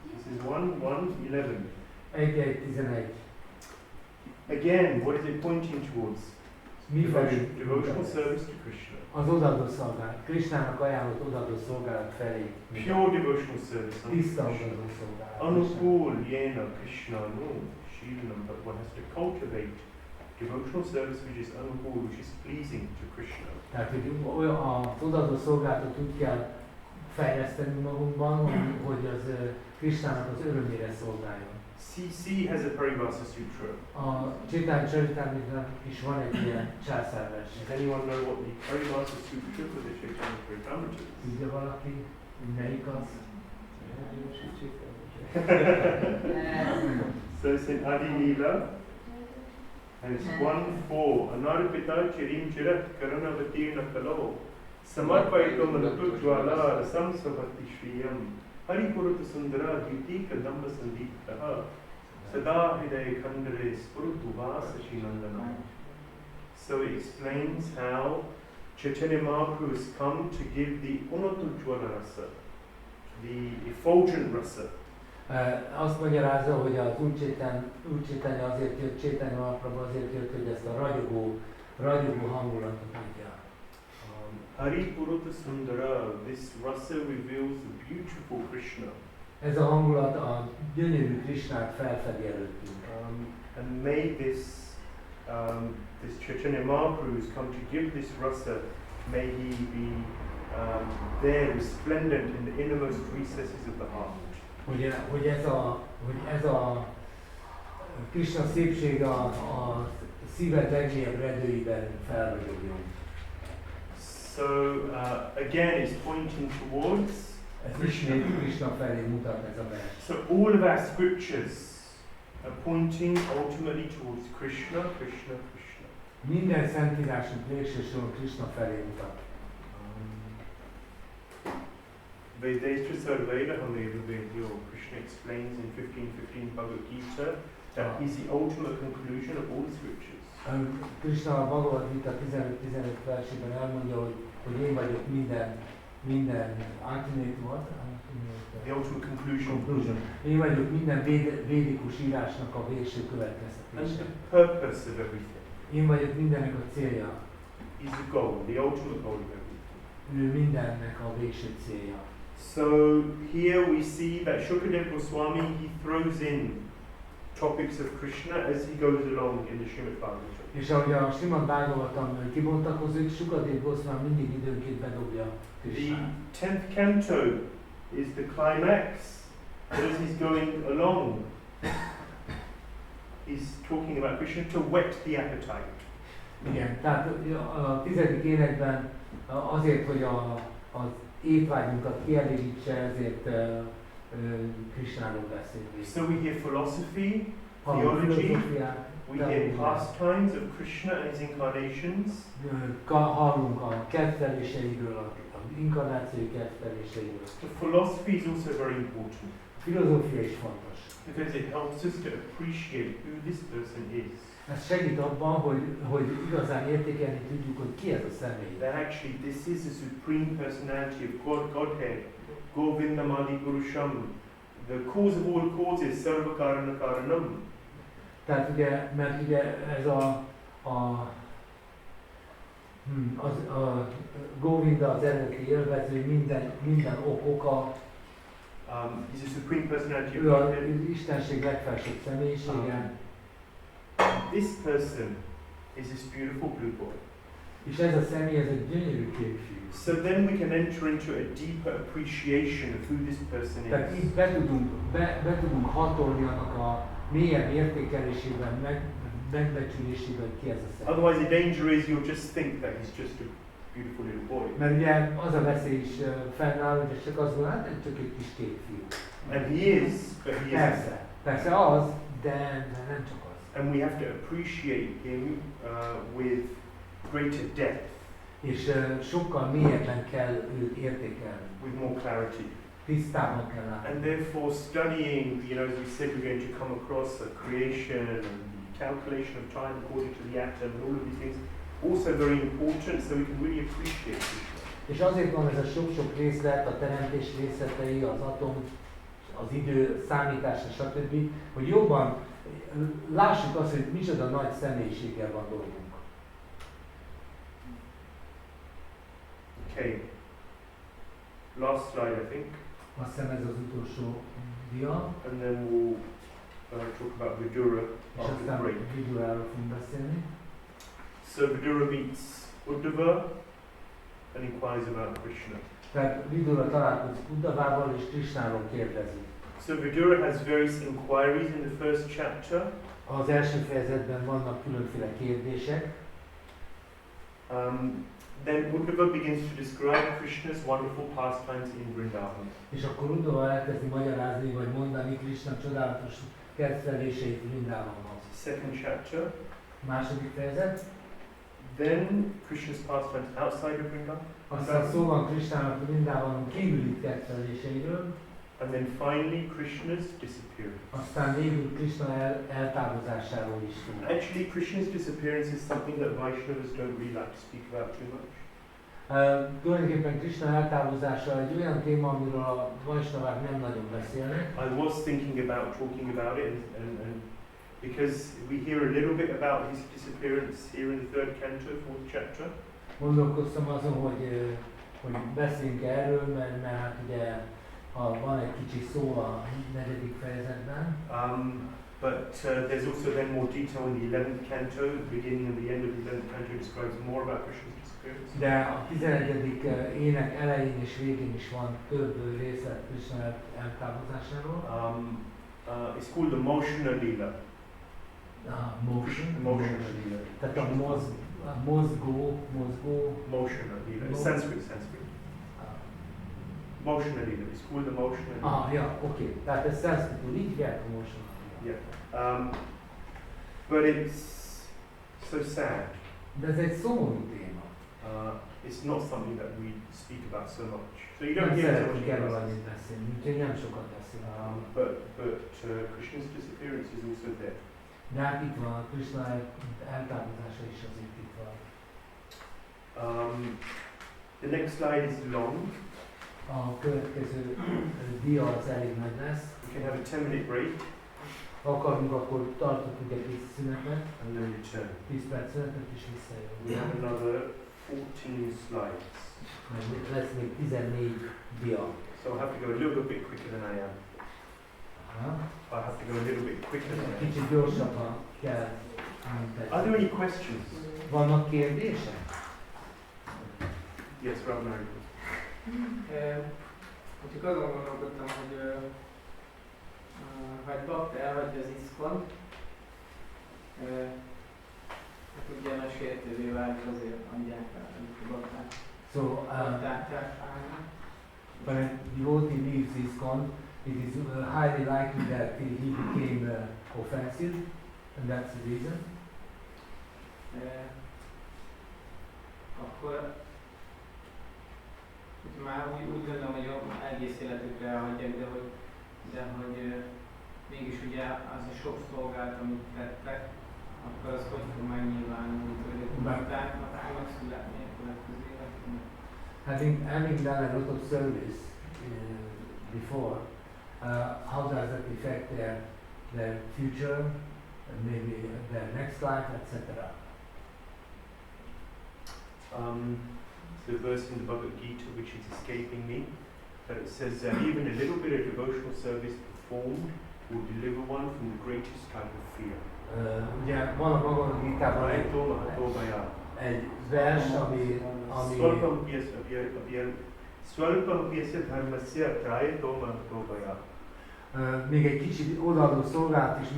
This is 1:1:11. 1:11. Again, what is it pointing towards? Devotional service to Krishna. Az odaadó szolgálat. Krishnának ajánlott odaadó szolgálat felé. Pure devotional service. Tiszta odaadó szolgálat. Anukul yena Krishna no Shīlanam, but one has to cultivate devotional service which is anukul, which is pleasing to Krishna. Tehát, hogy az odaadó szolgálatot úgy kell fejleszteni magunkban, hogy az Krishnának az örömére szolgáljon. CC has a Paribhasa Sutra. A Chaitanya Charitamrita is van egy ilyen császárvers. Does anyone know what the Paribhasa Sutra for the Chaitanya Charitamrita is? Tudja valaki, hogy melyik az? So it's in Adi Leela, and it's 1-4. Anarpita chirim chirat karanavatena kalo samarpaitam rutujvala rasam svabhakti shriyam haripurata sundara yuti kadamba sandiptaha sada hidaya khandare spurtu vasa shinandana. So it explains how Chaitanya Mahaprabhu has come to give the unatujvala rasa, the effulgent rasa. Azt magyarázza, hogy az Úr Chaitanya azért jött, Chaitanya Mahaprabhu azért jött, hogy ezt a ragyogó hangulatot adja. Haripurata Sundara, this rasa reveals the beautiful Krishna. Ez a hangulat a gyönyörű Krishnát felfedi előttünk. And may this Chaitanya Mahaprabhu who's come to give this rasa, may he be there resplendent in the innermost recesses of the heart. Hogy ez a Krishna szépség a szíved legmélyebb redőiben felragyogjon. So again, it's pointing towards Ez ismét Krishna felé mutat ez a vers. So all of our scriptures are pointing ultimately towards Krishna, Krishna, Krishna. Minden szentírásunk végső soron Krishna felé mutat. Vedestra Sarveda Hameva Vedyo, Krishna explains in 15:15 Bhagavad Gita that he's the ultimate conclusion of all the scriptures. Krishna a Bhagavad Gita 15-15 versében elmondja, hogy én vagyok minden ultimate what? The ultimate conclusion. Én vagyok minden védikus írásnak a végső And következtetése. the purpose of everything. Én vagyok mindennek a célja. He's the goal, the ultimate goal of everything. Ő mindennek a végső célja. So here we see that Shukadeva Goswami, he throws in topics of Krishna as he goes along in the Śrīmad-Bhāgavatam. És ahogy a Śrīmad-Bhāgavatam kibontakozik, Shukadeva Goswami mindig időnként bedobja Krishnát. The 10th canto is the climax. As he's going along, he's talking about Krishna to whet the appetite. Igen, tehát a 10. énekben azért, hogy az étvágyunkat kielégítse, ezért Krishnáról beszélünk. So we hear philosophy, theology, we hear pastimes of Krishna and his incarnations. Hallunk a kedveléseiről, az inkarnációi kedveléseiről. The philosophy is also very important. A filozófia is fontos. Because it helps us to appreciate who this person is. Ez segít abban, hogy igazán értékelni tudjuk, hogy ki ez a személy. That actually this is the supreme personality of Godhead, Govindamadi Purusham, the cause of all causes, Sarva Karana Karanam. Tehát ugye, mert ugye ez a Govinda az eredeti élvező, minden oka. He's a supreme personality of Ő az Godhead. Istenség legfelsőbb személyisége. This person is this beautiful blue boy. És ez a személy, ez egy gyönyörű képfiú. So then we can enter into a deeper appreciation of who this person Tehát is. így be tudunk hatolni annak a mélyebb értékelésében, megbecsülésében, ki ez a személy. Otherwise the danger is you'll just think that he's just a beautiful little boy. Mert ugye az a veszély is fennáll, hogy csak azt gondolod, hát csak egy kis képfiú. And he is, but he is. Persze az, de nem csak az. And we have to appreciate him with greater depth, És sokkal mélyebben kell őt értékelni. with more clarity. Tisztában kell látni. And therefore studying, as we said, we're going to come across a creation and the calculation of time according to the atom and all of these things, also very important so we can really appreciate it. És azért van ez a sok-sok részlet, a teremtés részletei, az atom, az idő számítása, stb., hogy jobban lássuk azt, hogy micsoda nagy személyiséggel van dolgunk. Okay. Last slide, I think. Azt hiszem ez az utolsó dia, And then we'll talk about Vidura és after the aztán break. Viduráról fogunk beszélni. So Vidura meets Uddhava and inquires about Krishna. Tehát Vidura találkozik Uddhavával és Krishnáról kérdezi. So Vidura has various inquiries in the first chapter. Az első fejezetben vannak különféle kérdések. then Uddhava begins to describe Krishna's wonderful pastimes in Vrindavan. És akkor Uddhava elkezdi magyarázni, vagy mondani Krsna csodálatos kedveléseit Vrindavanban. Second chapter. Második fejezet. Then Krishna's pastimes outside of Vrindavan. Aztán szó van Krishnának Vrindavanon kívüli kedveléseiről. And then finally Krishna's disappearance. Aztán végül Krishna eltávozásáról is szó. Actually, Krishna's disappearance is something that Vaishnavas don't really like to speak about too much. Tulajdonképpen Krishna eltávozása egy olyan téma, amiről a Vaishnavák nem nagyon beszélnek. I was thinking about talking about it, and because we hear a little bit about his disappearance here in the third canto, fourth chapter. Gondolkoztam azon, hogy beszéljünk erről, mert hát ugye van egy kicsi szó a 4. fejezetben. But there's also then more detail in the 11th canto. The beginning and the end of the 11th canto describes more about Krishna's disappearance. De a 11. ének elején és végén is van több részlet Krishna eltávozásáról. It's called the Moshana Lila. Moshana Lila. Tehát a mozgó. Moshana Lila. It's Sanskrit. Moshana Lila. It's called the Moshana Lila. Ja, oké. Tehát ez Sanskritul, így hívják a Moshana Lila. Yeah. But it's so sad. De ez egy szomorú téma. It's not something that we speak about so much. So you don't Nem hear szeretünk much erről about annyit beszélni, úgyhogy nem sokat beszélünk. But Krishna's disappearance is also there. De hát itt van, Krishna eltávozása is azért itt van. The next slide is long. A következő dia az elég nagy lesz. We can have a 10-minute break. Ha akarunk, akkor tartottunk egy kis szünetet. And then return. 10 perc szünetet és visszajövünk. We have another 14 slides. Lesz még 14 dia. So I'll have to go a little bit quicker than I am. I'll have to go a little bit quicker than I am. Kicsit gyorsabban kell. Are there any questions? Vannak kérdések? Yes, Ravnari. Csak azon gondolkodtam, hogy ha egy bakta elhagyja az iszkont, hát ugye a sértővé válik, azért adják rá a bakták. So, when a devotee leaves ISKCON, it is highly likely that he became offensive, and that's the reason. Akkor már úgy gondolom, hogy egész életükre elhagyják, de hogy mégis ugye az a sok szolgálat, amit tettek, akkor az hogy fog megnyilvánulni, hogy baktáknak megszületni a következő életben? Having done a lot of service before, how does that affect their future, maybe their next life, etc.? The verse in the Bhagavad Gita which is escaping me, but it says even a little bit of devotional service performed will deliver one from the greatest type of fear. Ugye van a Bhagavad Gitában egy vers, ami még egy kicsit odaadó szolgálat is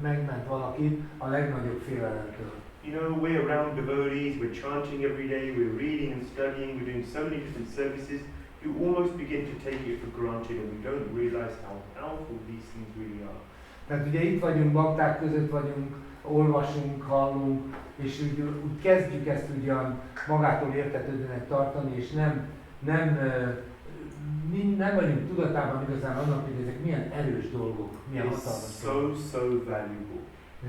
megment valakit a legnagyobb félelemtől. You know, we're around devotees, we're chanting every day, we're reading and studying, we're doing so many different services. You almost begin to take it for granted and we don't realize how powerful these things really are. Tehát ugye itt vagyunk, bakták között vagyunk, olvasunk, hallunk, és úgy kezdjük ezt ugyan magától értetődőnek tartani, és nem vagyunk tudatában igazán annak, hogy ezek milyen erős dolgok, milyen hatalmas dolgok. So valuable.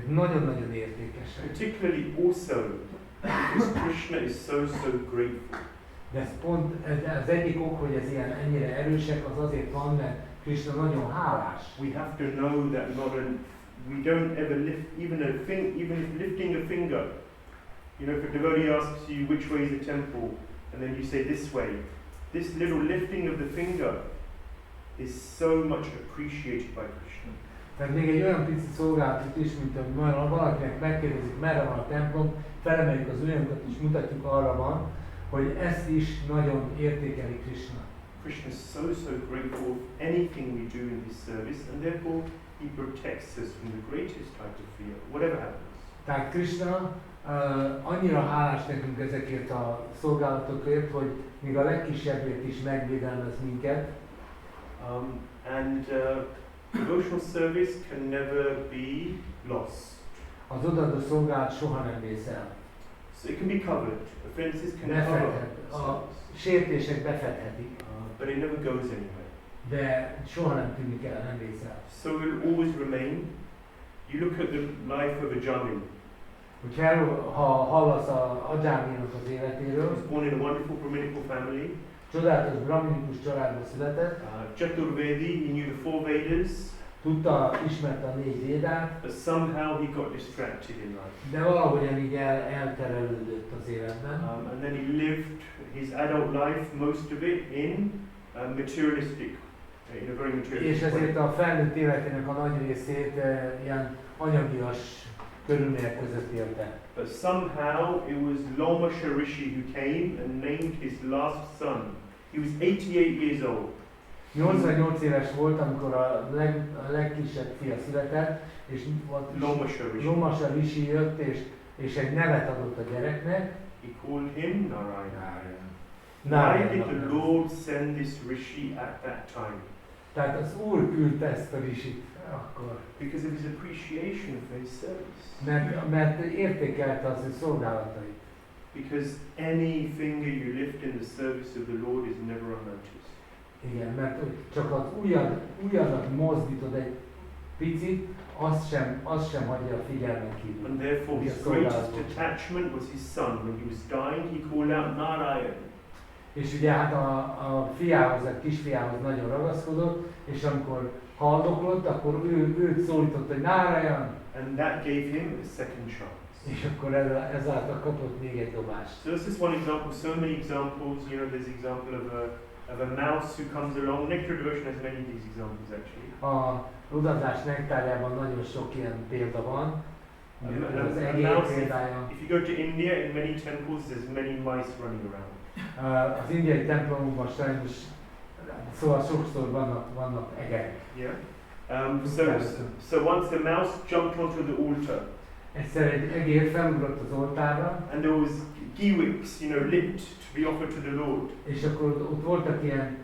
Nagyon-nagyon értékesek. Particularly also because Krishna is so grateful. De ez pont az egyik ok, hogy ez ilyen ennyire erősek, az azért van, mert Krishna nagyon hálás. We have to know that we don't ever lift even if lifting a finger. You know, if a devotee asks you which way is the temple, and then you say this way, this little lifting of the finger is so much appreciated by Krishna. Tehát még egy olyan pici szolgálatot is, mint hogy valakinek megkérdezik, merre van a templom, felemeljük az ujjunkat és mutatjuk arra van, hogy ezt is nagyon értékeli Krishna. Krishna is so grateful of anything we do in his service, and therefore he protects us from the greatest type of fear, whatever happens. Tehát Krsna annyira hálás nekünk ezekért a szolgálatokért, hogy még a legkisebbért is megvédelmez minket. And devotional service can never be lost. Az odaadó szolgálat soha nem vész el. So it can be covered. Offenses can cover. A sértések befedhetik, But it never goes anywhere. de soha nem tűnik el, nem vész el. So it will always remain. You look at the life of a Jami. Ha hallasz a Ajaminak az He életéről, was born in a wonderful Brahminical family. csodálatos brahminikus családba született, Chaturvedi, he knew the 4 Vedas. ismerte a 4 védát, But somehow he got distracted in life. de valahogyan így elterelődött az életben. And then he lived his adult life, most of it, in materialistic, in a very És materialistic ezért way. a felnőtt életének a nagy részét ilyen anyagias körülmények között élte. But somehow it was Loma Rishi who came and named his last son. He was 88 years old. 88 éves volt, amikor a legkisebb fia született, és Lomasa Rishi jött, és egy nevet adott a gyereknek. He called him Narayana. Why did the Lord send this Rishi at that time? Tehát az Úr küldte ezt a Rishit akkor. Because of his appreciation for his service. Mert értékelte az ő szolgálatait. Because any finger you lift in the service of the Lord is never unnoticed. Igen, mert csak az ujjadat mozdítod egy picit, azt sem hagyja a figyelmen kívül. And therefore his greatest attachment was his son. When he was dying, he called out Narayan. És ugye hát a fiához, a kisfiához nagyon ragaszkodott, és amikor haldoklott, akkor őt szólított, hogy Narayan. And that gave him a second chance. És akkor ezáltal kapott még egy dobást. So this is one example, so many examples, there's example of a mouse who comes along. Nectar devotion has many of these examples actually. A odaadás nektárjában nagyon sok ilyen példa van. Az egész példája. If you go to India, in many temples, there's many mice running around. Az indiai templomokban sajnos, szóval sokszor vannak egerek. Yeah. So once the mouse jumped onto the altar. Egyszer egy egér felugrott az oltárra. And there was ghee wicks, lit to be offered to the Lord. És akkor ott voltak ilyen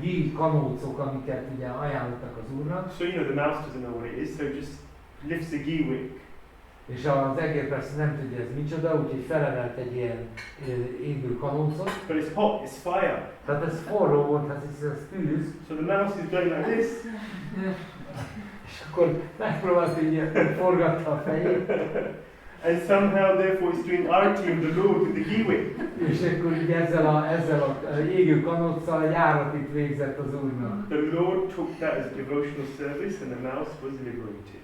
ghee kanócok, amiket ugye ajánlottak az Úrnak. So the mouse doesn't know what it is, so just lifts the ghee wick. És az egér persze nem tudja ez micsoda, úgyhogy felemelt egy ilyen égő kanócot. But it's hot, it's fire. Tehát ez forró volt, hát ez tűz. So the mouse is going like this. És akkor megpróbált így forgatta a fejét. And somehow therefore he's doing arati of the Lord with the ghee wick. És akkor így ezzel a égő kanóccal egy áratit végzett az Úrnak. The Lord took that as a devotional service and the mouse was liberated.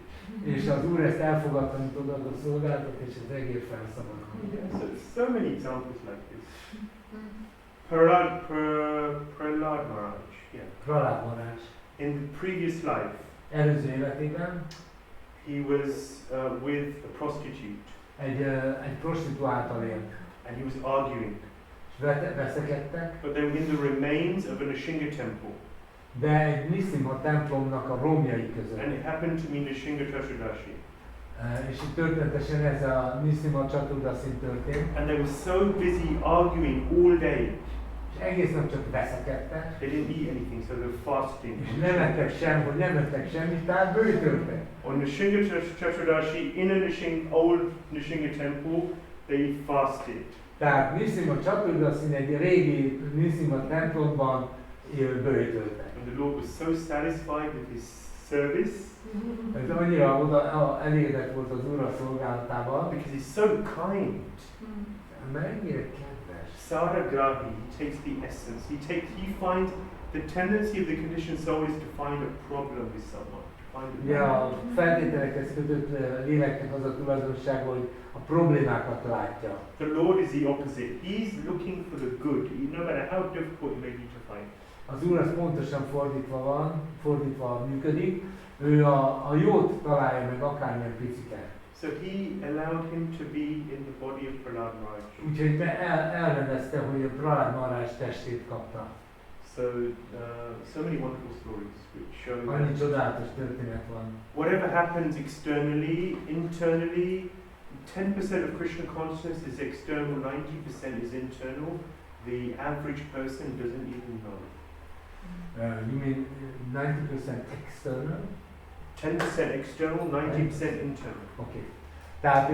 És az Úr ezt elfogadta, mint odaadó szolgálatot, és az egér felszabadult. So many examples like this. Prahlad Maharaj. Yeah. Prahlad Maharaj. In the previous life, előző életében he was with a prostitute. Egy prostituáltal élt. And he was arguing. És veszekedtek. But they were in the remains of a Nishinga temple. De egy Nisimha templomnak a romjai között. And it happened to be Nishinga Chaturdashi. És itt történetesen ez a Nisimha Csaturdasin történt. And they were so busy arguing all day. És egész nap csak veszekedtek. They didn't eat anything, so they were fasting. És nem ettek semmit, tehát bőjtöltek. On Nishinga Chaturdashi, in a old Nishinga temple, they fasted. Tehát Nisimha Csaturdasin egy régi Nisimha templomban bőjtöltek. And the Lord was so satisfied with his service. Ez annyira elégedett volt az Úr a szolgálatával. Because he's so kind. Mennyire kedves. Saragrahi, he takes the essence. He finds the tendency of the conditioned soul is to find a problem with someone. Ugye a feltételekhez kötött léleknek az a tulajdonsága, hogy a problémákat látja. The Lord is the opposite. He's looking for the good, no matter how difficult it may be to find. Az Úr az pontosan fordítva működik. Ő a jót találja meg akármilyen picike. So he allowed him to be in the body of Prahlad Maharaj. Úgyhogy elrendezte, hogy a Prahlad Maharaj testét kapta. So many wonderful stories which show annyi csodálatos történet van. Whatever happens externally, internally, 10% of Krishna consciousness is external, 90% is internal. The average person doesn't even know. You mean 90% external? 10% external, 90% internal. Okay. Tehát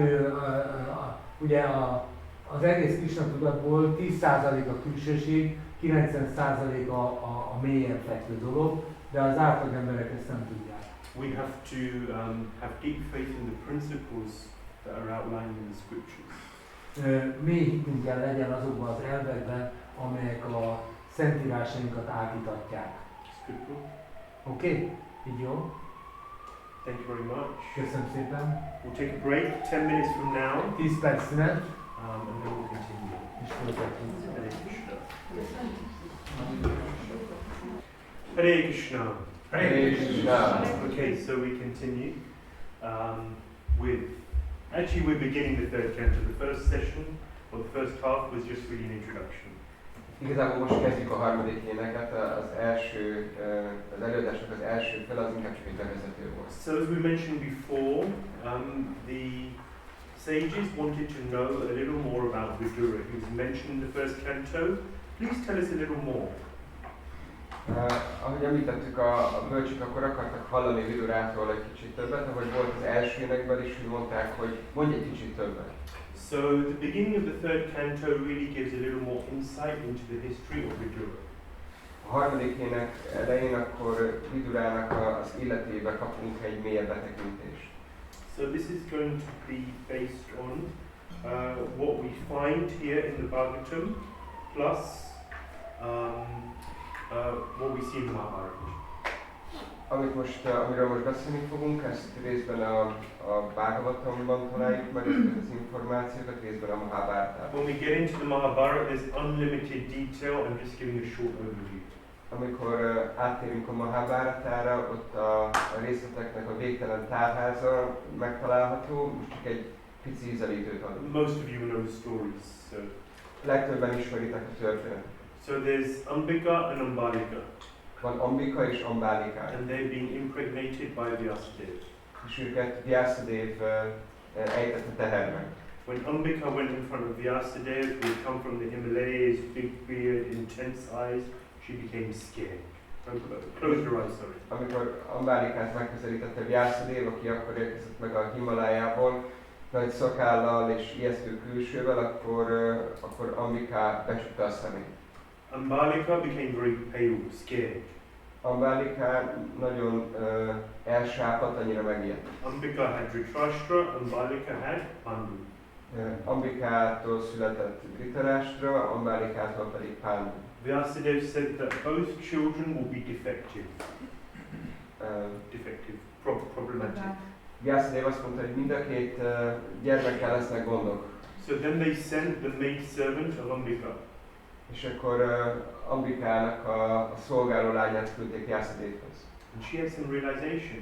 ugye az egész Krishna tudatból 10% a külsőség, 90% a mélyen fekvő dolog, de az átlag emberek ezt nem tudják. We have to have deep faith in the principles that are outlined in the scriptures. Mély hitünk kell legyen azokban az elvekben, amelyek a szentírásainkat átítatják. Oké? Okay? Így jó? Thank you very much. Köszönöm szépen. We'll take a break, 10 minutes from now. 10 perc szünet. And then we'll continue. És folytatjuk. Hare Krishna. Hare Krishna. Hare Krishna. Okay, so we continue with. Actually, we're beginning the third canto. The first session, or the first half, was just really an introduction. Igazából most kezdjük a harmadik éneket, az előadásnak az első fel, az inkább csak egy bevezető volt. So as we mentioned before, the sages wanted to know a little more about Vidura. He was mentioned in the first canto. Please tell us a little more. Ahogy említettük, a bölcsök akkor akartak hallani Vidurától egy kicsit többet, ahogy volt az első énekben is, hogy mondták, hogy mondj egy kicsit többet. So the beginning of the third canto really gives a little more insight into the history of Vidura. A harmadik ének elején akkor Vidurának az életébe kapunk egy mélyebb betekintést. So this is going to be based on what we find here in the Bhagavatam, plus what we see in the Mahabharata. Amiről most beszélni fogunk, ezt részben a Bhagavatamban találjuk meg ezeket az információkat, részben a Mahabharatában. When we get into the Mahabharata, there's unlimited detail. I'm just giving a short overview. Amikor áttérünk a Mahabharatára, ott a részleteknek a végtelen tárháza megtalálható, most csak egy pici ízelítőt adunk. Most of you know the stories. So. Legtöbben ismeritek a történetet. So there's Ambika and Ambalika. Van Ambika és Ambálika. And they've been impregnated by Vyasadeva. És őket Vyasadeva ejtette teherbe. When Ambika went in front of Vyasadeva, who had come from the Himalayas, big beard, intense eyes, she became scared. Close your eyes, sorry. Amikor Ambálikát megközelítette Vyasadeva, aki akkor érkezett meg a Himalájából, nagy szakállal és ijesztő külsővel, akkor Ambika becsukta a szemét. Ambalika became very pale, scared. Ambálika nagyon elsápadt, annyira megijedt. Ambika had Dhritarashtra, Ambalika had Pandu. Ambikától született Dhritarashtra, Ambálikától pedig Pandu. Vyasadeva said that both children will be defective. Problematic. Vyasadeva azt mondta, hogy mind a két gyermekkel lesznek gondok. So then they sent the maid servant of Ambika. És akkor Ambikának a szolgáló lányát küldték Vyasadévhoz. And she had some realization.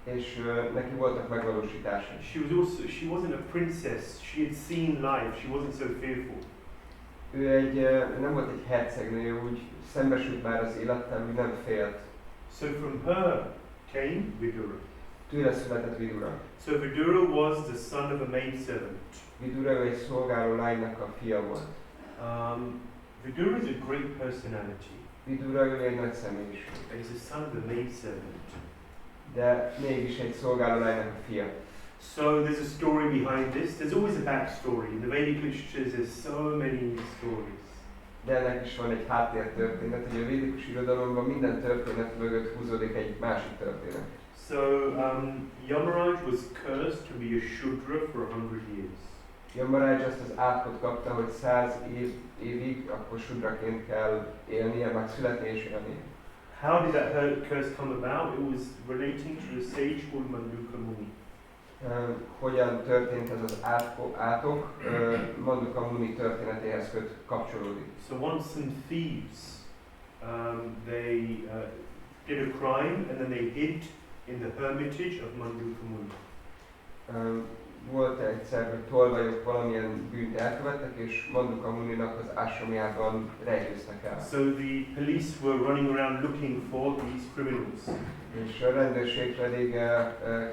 És neki voltak megvalósításai. She wasn't a princess. She had seen life. She wasn't so fearful. Ő nem volt egy hercegnő, úgy szembesült már az élettel, hogy nem félt. So from her came Vidura. Tőle született Vidura. So Vidura was the son of a maidservant. Vidura egy szolgáló lánynak a fia volt. Vidura is a great personality. Vidura ő egy nagy személyiség. He's the son of a maidservant. De mégis egy szolgáló lánynak a fia. So there's a story behind this. There's always a backstory. In the Vedic literatures there's so many stories. De ennek is van egy háttértörténet, hogy a védikus irodalomban minden történet mögött húzódik egy másik történet. So Yamaraj was cursed to be a Shudra for 100 years. Yamaraj azt az átkot kapta, hogy 100 évig akkor Shudraként kell élnie, meg születni és élni. How did that curse come about? It was relating to a sage called Manduka Muni. Hogyan történt ez az átok? Manduka Muni történetéhez kapcsolódik. So once some thieves, they did a crime and then they hid in the hermitage of Manduka Muni. volt egyszer, hogy tolvajok valamilyen bűnt elkövettek, és Manduka Muninak az ásramjában rejtőztek el. So the police were running around looking for these criminals. És a rendőrség pedig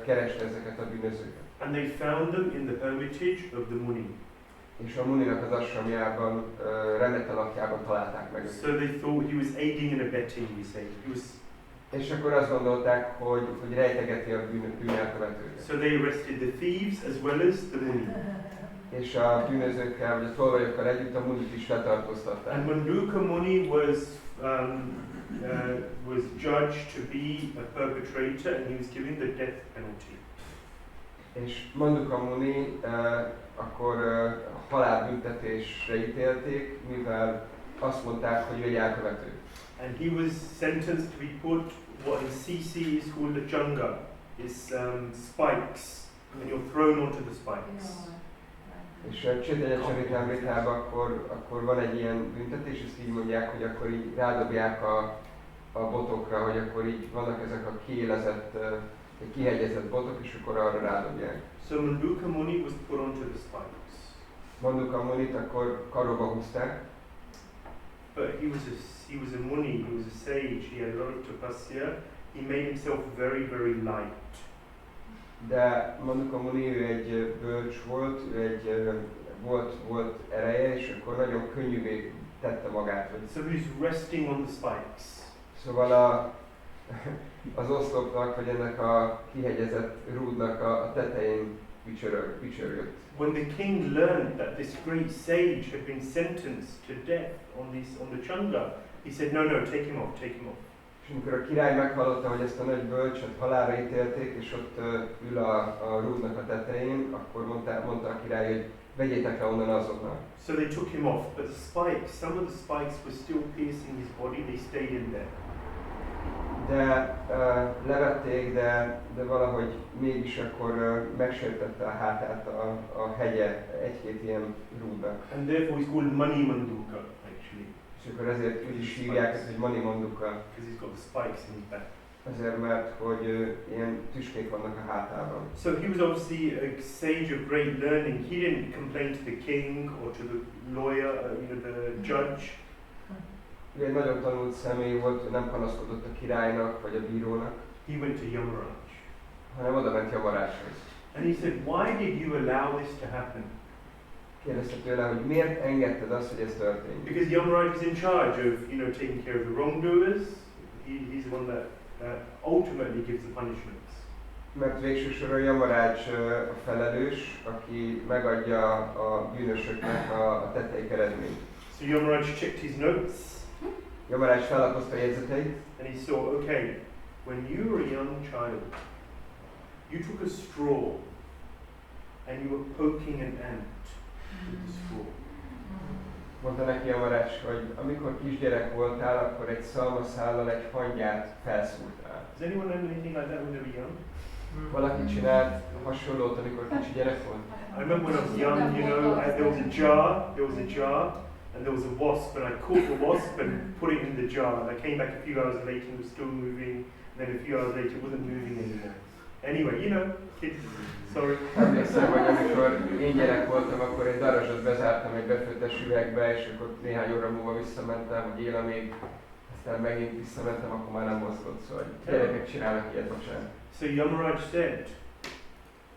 kereste ezeket a bűnözőket. And they found them in the hermitage of the Muni. És a Muninak az ásramjában, rendette lakjában találták meg So őket. they thought he was aiding and abetting, we say. He was. És akkor azt gondolták, hogy rejtegeti a bűnelkövetőket. So they arrested the thieves as well as the Muni. És a bűnözőkkel, vagy a tolvajokkal együtt a Munit is letartóztatták. And Manduka Muni was judged to be a perpetrator, and he was given the death penalty. És Manduka Muni akkor halálbüntetésre ítélték, mivel azt mondták, hogy ő egy elkövető. And he was sentenced to be put what in CC is called a junga. It's spikes, and you're thrown onto the spikes. És a Chaitanya Charitamritában akkor van egy ilyen büntetés, ezt így mondják, hogy akkor így rádobják a botokra, hogy akkor így vannak ezek a kiélezett, kihegyezett botok, és akkor arra rádobják. So Manduka Muni was put onto the spikes. Manduka Munit akkor karóba húzták, But he was a Muni, he was a sage, he had a lot of tapasya, he made himself very, very light. de Manduka Muni ő egy bölcs volt, ő egy volt ereje, és akkor nagyon könnyűvé tette magát. So he was resting on the spikes. Szóval az oszlopnak, vagy ennek a kihegyezett rúdnak a tetején picsörgött. When the king learned that this great sage had been sentenced to death on the changa, he said, no, take him off, take him off. És amikor a király meghallotta, hogy ezt a nagy bölcsöt halálra ítélték, és ott ül a rúdnak a tetején, akkor mondta a király, hogy vegyétek le onnan azonnal. So they took him off, but the spikes, some of the spikes were still piercing his body, they stayed in there. De levették, de valahogy mégis akkor megsértette a hátát a hegye egy-két ilyen rúdnak. And therefore he's called Mani Manduka, actually. És akkor ezért úgy is hívják ezt, hogy Mani Manduka. Because he's got the spikes in his back. Azért, mert hogy ilyen tüskék vannak a hátában. So he was obviously a sage of great learning. He didn't complain to the king or to the lawyer, the judge. Ő egy nagyon tanult személy volt, nem panaszkodott a királynak vagy a bírónak. He went to Yamaraj. Hanem oda ment Yamarajhoz. And he said, why did you allow this to happen? Kérdezte tőle, hogy miért engedted azt, hogy ez történt? Because Yamaraj is in charge of, taking care of the wrongdoers. He's the one that ultimately gives the punishments. Mert végső soron Yamaraj a felelős, aki megadja a bűnösöknek a tetteik eredményt. So Yamaraj checked his notes. Yamaraj fellapozta a jegyzeteit. And he saw, okay, when you were a young child, you took a straw and you were poking an ant with the straw. Mondta neki Yamaraj, hogy amikor kisgyerek voltál, akkor egy szalmaszállal egy hangyát felszúrtál. Does anyone know anything like that when they were young? Valaki csinált hasonlót, amikor kicsi gyerek volt? I remember when I was young, there was a jar, and there was a wasp, and I caught the wasp and put it in the jar, and I came back a few hours later and it was still moving, and then a few hours later it wasn't moving anymore. Anyway, kids, sorry. Emlékszem, hogy amikor én gyerek voltam, akkor egy darazsot bezártam egy befőttes üvegbe, és akkor néhány óra múlva visszamentem, hogy él még, aztán megint visszamentem, akkor már nem mozgott, szóval gyerekek csinálnak ilyet, bocsánat. So Yamaraj said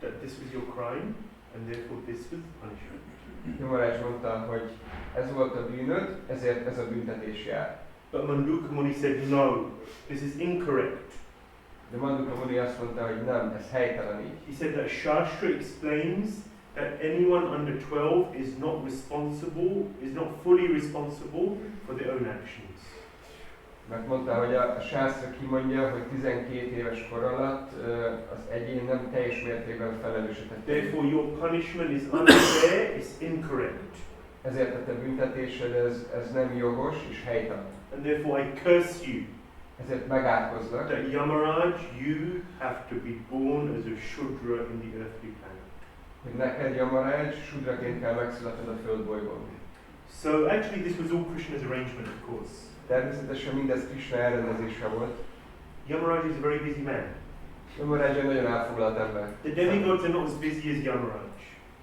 that this was your crime, and therefore this was the punishment. Yamaraj mondta, hogy ez volt a bűnöd, ezért ez a büntetés jár. But Manduka Muni said, no, this is incorrect. De Manduka Muni azt mondta, hogy nem, ez helytelen így. He said that Shastra explains that anyone under 12 is not fully responsible for their own actions. Mert mondta, hogy a sásztra kimondja, hogy 12 éves kor alatt az egyén nem teljes mértékben felelős. Therefore your punishment is unfair, it's incorrect. Ezért a te büntetésed ez nem jogos és helytelen. And therefore I curse you. Ezért megátkozlak. That Yamaraj, you have to be born as a Shudra in the earthly planet. Hogy neked Yamaraj, Sudraként kell megszületned a földbolygón. So actually this was all Krishna's arrangement, of course. Természetesen mindez Krishna elrendezése volt. Yamaraj is a very busy man. Yamaraj nagyon elfoglalt ember. The demigods are not as busy as Yamaraj.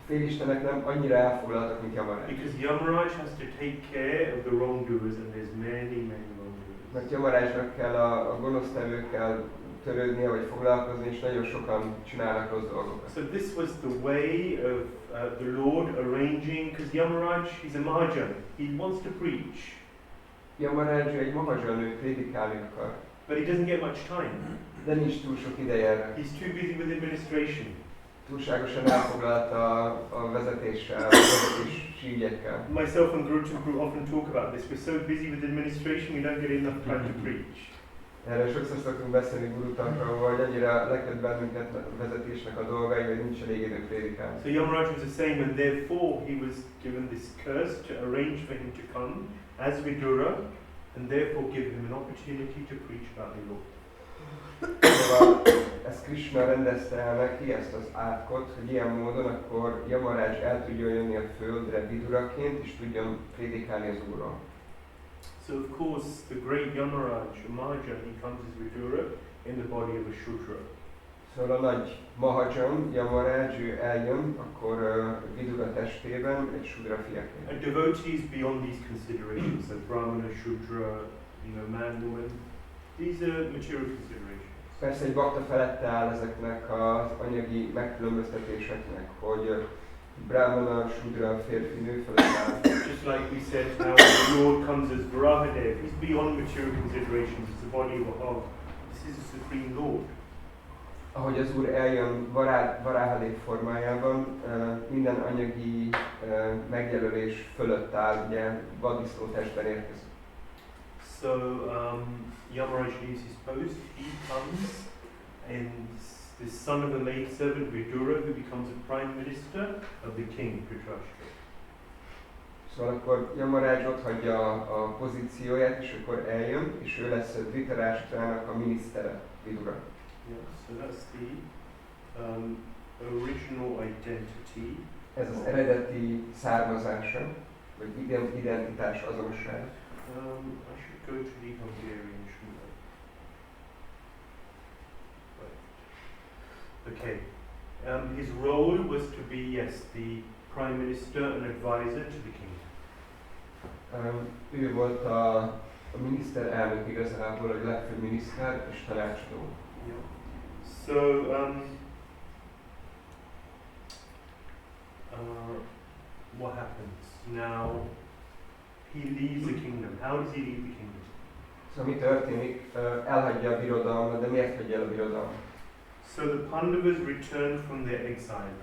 Félistenek nem annyira elfoglaltak, mint Yamaraj. Because Yamaraj has to take care of the wrongdoers, and there's many wrongdoers. Mert Yamarajnak kell a gonosztevőkkel törődnie vagy foglalkozni, és nagyon sokan csinálnak rossz dolgokat. So this was the way of the Lord arranging, because Yamaraj, he's a Mahajan, he wants to preach. Yamaraj egy Mahajan, ő prédikálni akar. But he doesn't get much time. De nincs túl sok ideje erre. He's too busy with administration. Túlságosan elfoglalt a vezetéssel, a vezetési ügyekkel. Myself and Guru often talk about this. We're so busy with administration, we don't get enough time to preach. Erről sokszor szoktunk beszélni Guru Tantraról, hogy annyira leköt bennünket a vezetésnek a dolgai, hogy nincs elég idő prédikálni. So Yamaraj was the same, and therefore he was given this curse to arrange for him to come as Vidura, and therefore give him an opportunity to preach about the Lord. Szóval ezt Krsna rendezte el neki, ezt az átkot, hogy ilyen módon akkor Yamaraj el tudjon jönni a földre Viduraként, és tudjon prédikálni az Úrról. So of course the great Yamaraj, Mahajan, he comes as Vidura in the body of a Shudra. Szóval a nagy Mahajan, Yamaraj, ő eljön, akkor Vidura testében egy Shudra fiaként. And devotees beyond these considerations, so Brahmana, Shudra, man, woman, these are material considerations. Persze egy bakta felette áll ezeknek az anyagi megkülönböztetéseknek, hogy Brahmana, Shudra, férfi, nő felett áll. Just like we said, how the Lord comes as Varahadev, he's beyond material considerations, it's the body of a hog. This is a supreme Lord. Ahogy az Úr eljön Varahadev formájában, minden anyagi megjelölés fölött áll, ugye vadisznó testben érkezik. So Yamaraj leaves his post, he comes, and the son of a maidservant Vidura, who becomes a prime minister of the king, Dhritarashtra. Szóval akkor Yamaraj ott hagyja a pozícióját, és akkor eljön, és ő lesz Dhritarashtranak a minisztere, Vidura. Yeah, so that's the original identity. Ez az eredeti származása, vagy identitás, azonosság. I should go to the Hungarian Śrīmad. Okay. His role was to be, yes, the prime minister and advisor to the king. Ő volt a miniszterelnök igazából, a legfőbb miniszter és tanácsadó. Yeah. So, what happens now? He leaves the kingdom. How does he leave the kingdom? Szóval mi történik? Elhagyja a birodalmat, de miért hagyja el a birodalmat? So the Pandavas returned from their exile.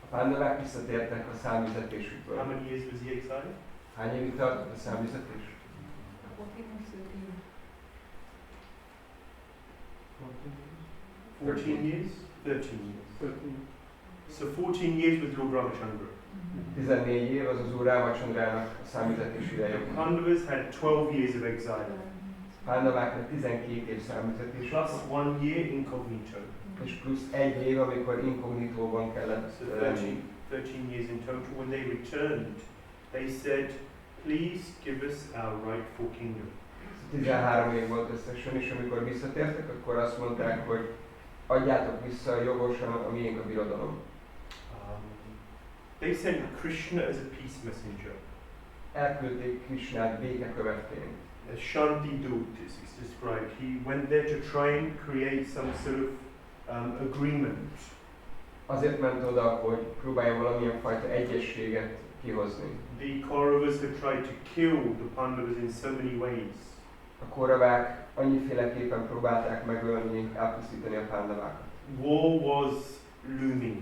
A Pándavák visszatértek a számüzetésükből. How many years was he exiled? Hány évig tartott a számüzetés? 14 years? 13 years. So 14 years with Lord Ramachandra. 14 év az az Úr Ramachandrának a számüzetés ideje. The Pandavas had 12 years of exile. Pándaváknak 12 év számüzetés. Plus 1 year incognito. És plusz 1 év, amikor inkognitóban kellett So 13 years in total. When they returned, they said, please give us our rightful kingdom. 13 év volt összesen, és amikor visszatértek, akkor azt mondták, hogy adjátok vissza jogosan a miénk a birodalom. They sent Krsna as a peace messenger. Elküldték Krisnát békekövetként. Shanti Dut is described. He went there to try and create some sort of agreement. Azért ment oda, hogy próbálja valamilyen fajta egyességet kihozni. The Kauravas had tried to kill the Pandavas in so many ways. A Kauravák annyiféleképpen próbálták megölni, elpusztítani a Pándavákat. War was looming.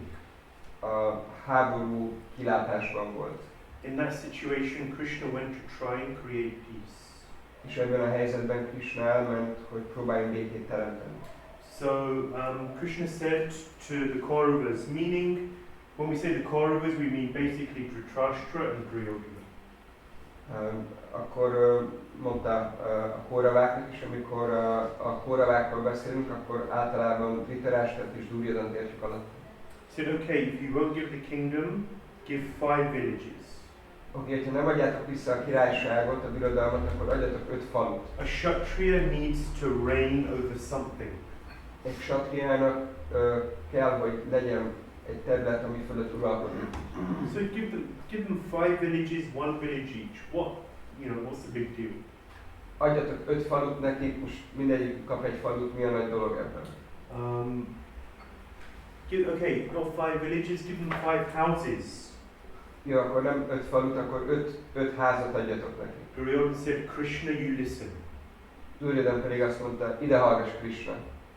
A háború kilátásban volt. In that situation, Krsna went to try and create peace. És ebben a helyzetben Krsna elment, hogy próbáljon békét teremteni. So Krsna said to the Kauravas, meaning when we say the Kauravas, we mean basically Dhritarashtra and Duryodhana. Akkor mondta a Kauravák és amikor a Kauravákról beszélünk, akkor általában Dhritarashtrát és Duryodhant értjük alatt. Said, okay, if you won't give the kingdom, give 5 villages. Oké, ha nem adjátok vissza a királyságot, a birodalmat, akkor adjatok 5 falut. A Kshatriya needs to reign over something. egy ksatriának kell, hogy legyen egy terület, ami fölött uralkodik. So give them 5 villages, 1 village each. What's the big deal? Adjatok 5 falut nekik, most mindegyik kap egy falut, mi a nagy dolog ebben? Not 5 villages, give them 5 houses. Jó, akkor nem 5 falut, akkor 5 házat adjatok neki. Duryodhana said, Krsna, you listen. Duryodhana pedig azt mondta, ide hallgass Krsna.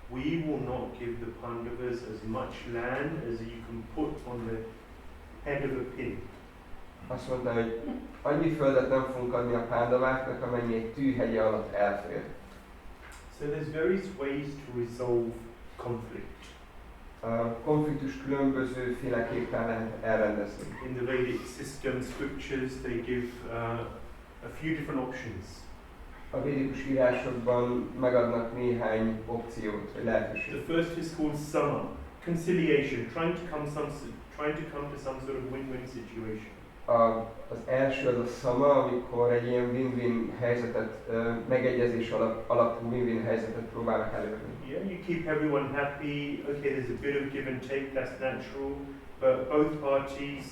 We will not give the Pandavas as much land as you can put on the head of a pin. Azt mondta, hogy annyi földet nem fogunk adni a pándaváknak, amennyi egy tűhegye alatt elfér. So there's various ways to resolve conflict. A konfliktust különböző féleképpen lehet elrendezni. In the Vedic system, scriptures, they give a few different options. A védikus írásokban megadnak néhány opciót, vagy lehetőséget. The first is called sama, conciliation, trying to come to some sort of win-win situation. Az első az a sama, amikor egy ilyen win-win helyzetet, megegyezés alapú win-win helyzetet próbálnak elérni. Yeah, you keep everyone happy. Okay, there's a bit of give and take. That's natural, but both parties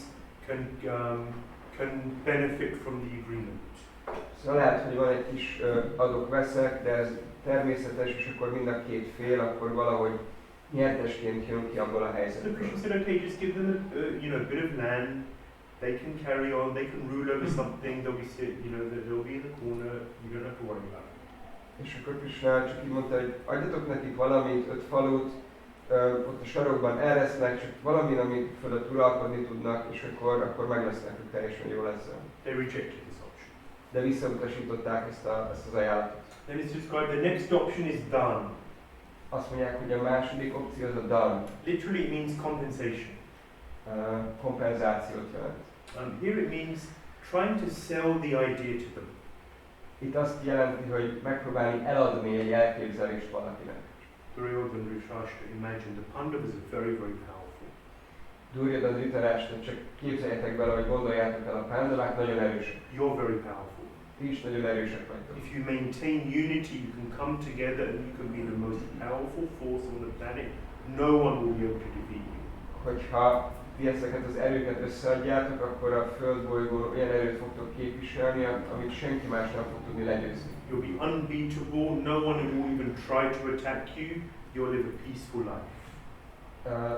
can benefit from the agreement. Szóval lehet, hogy van egy kis adok-veszek, de ez természetes, és akkor mind a két fél akkor valahogy nyertesként jön ki abból a helyzetből. So Krishna said, okay, just give them a bit of land. They can carry on. They can rule over something. They'll be in the corner. You don't have to worry about it. És akkor Krsna csak így mondta, hogy adjatok nekik valamit, 5 falut, ott a sarokban elresznek, csak valamin, amit fölött uralkodni tudnak, és akkor meg lesz nekük teljesen jól ezzel. They rejected this option. De visszautasították ezt az ajánlatot. Then it's described, the next option is dāna. Azt mondják, hogy a második opció az a dāna. Literally it means compensation. Kompenzációt jelent. Here it means trying to sell the idea to them. Itt azt jelenti, hogy megpróbálni eladni egy elképzelést valakinek. Duryodhana Dhritarashtra imagined the Pandavas are very, very powerful. Duryodhana Dhritarashtra, csak képzeljetek bele, hogy gondoljátok el, a pándavák nagyon erősek. You're very powerful. Ti is nagyon erősek vagytok. If you maintain unity, you can come together and you can be the most powerful force on the planet. No one will be able to defeat you. Hogyha ti ezeket az erőket összeadjátok, akkor a földbolygón olyan erőt fogtok képviselni, amit senki más nem fog tudni legyőzni. You'll be unbeatable, no one will even try to attack you, you'll live a peaceful life.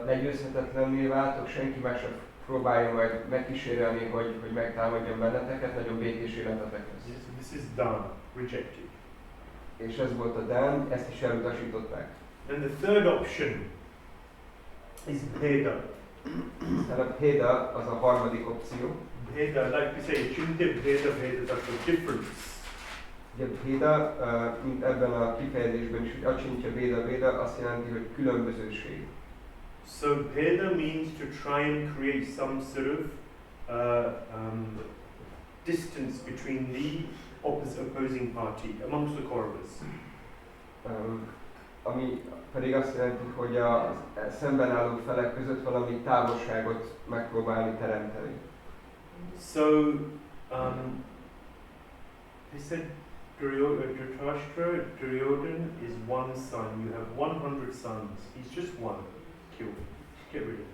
Legyőzhetetlenné váltok, senki más sem próbálja majd megkísérelni, hogy megtámadjon benneteket, nagyon békés életetek lesz. Yes, so this is dāna, rejected. És ez volt a dāna, ezt is elutasították. And the third option is bheda. Aztán a bheda az a harmadik opció. Bheda, like we say, chinte bheda, that's a difference. Ugye bheda, mint ebben a kifejezésben is, hogy acsintja bheda, azt jelenti, hogy különbözőség. So bheda means to try and create some sort of distance between the opposing party amongst the Kauravas. Ami pedig azt jelenti, hogy a szemben álló felek között valami távolságot megpróbálni teremteni. So they said Dhritarashtra, Duryodhana is one son. You have 100 sons. He's just one. Kill him. Get rid of him.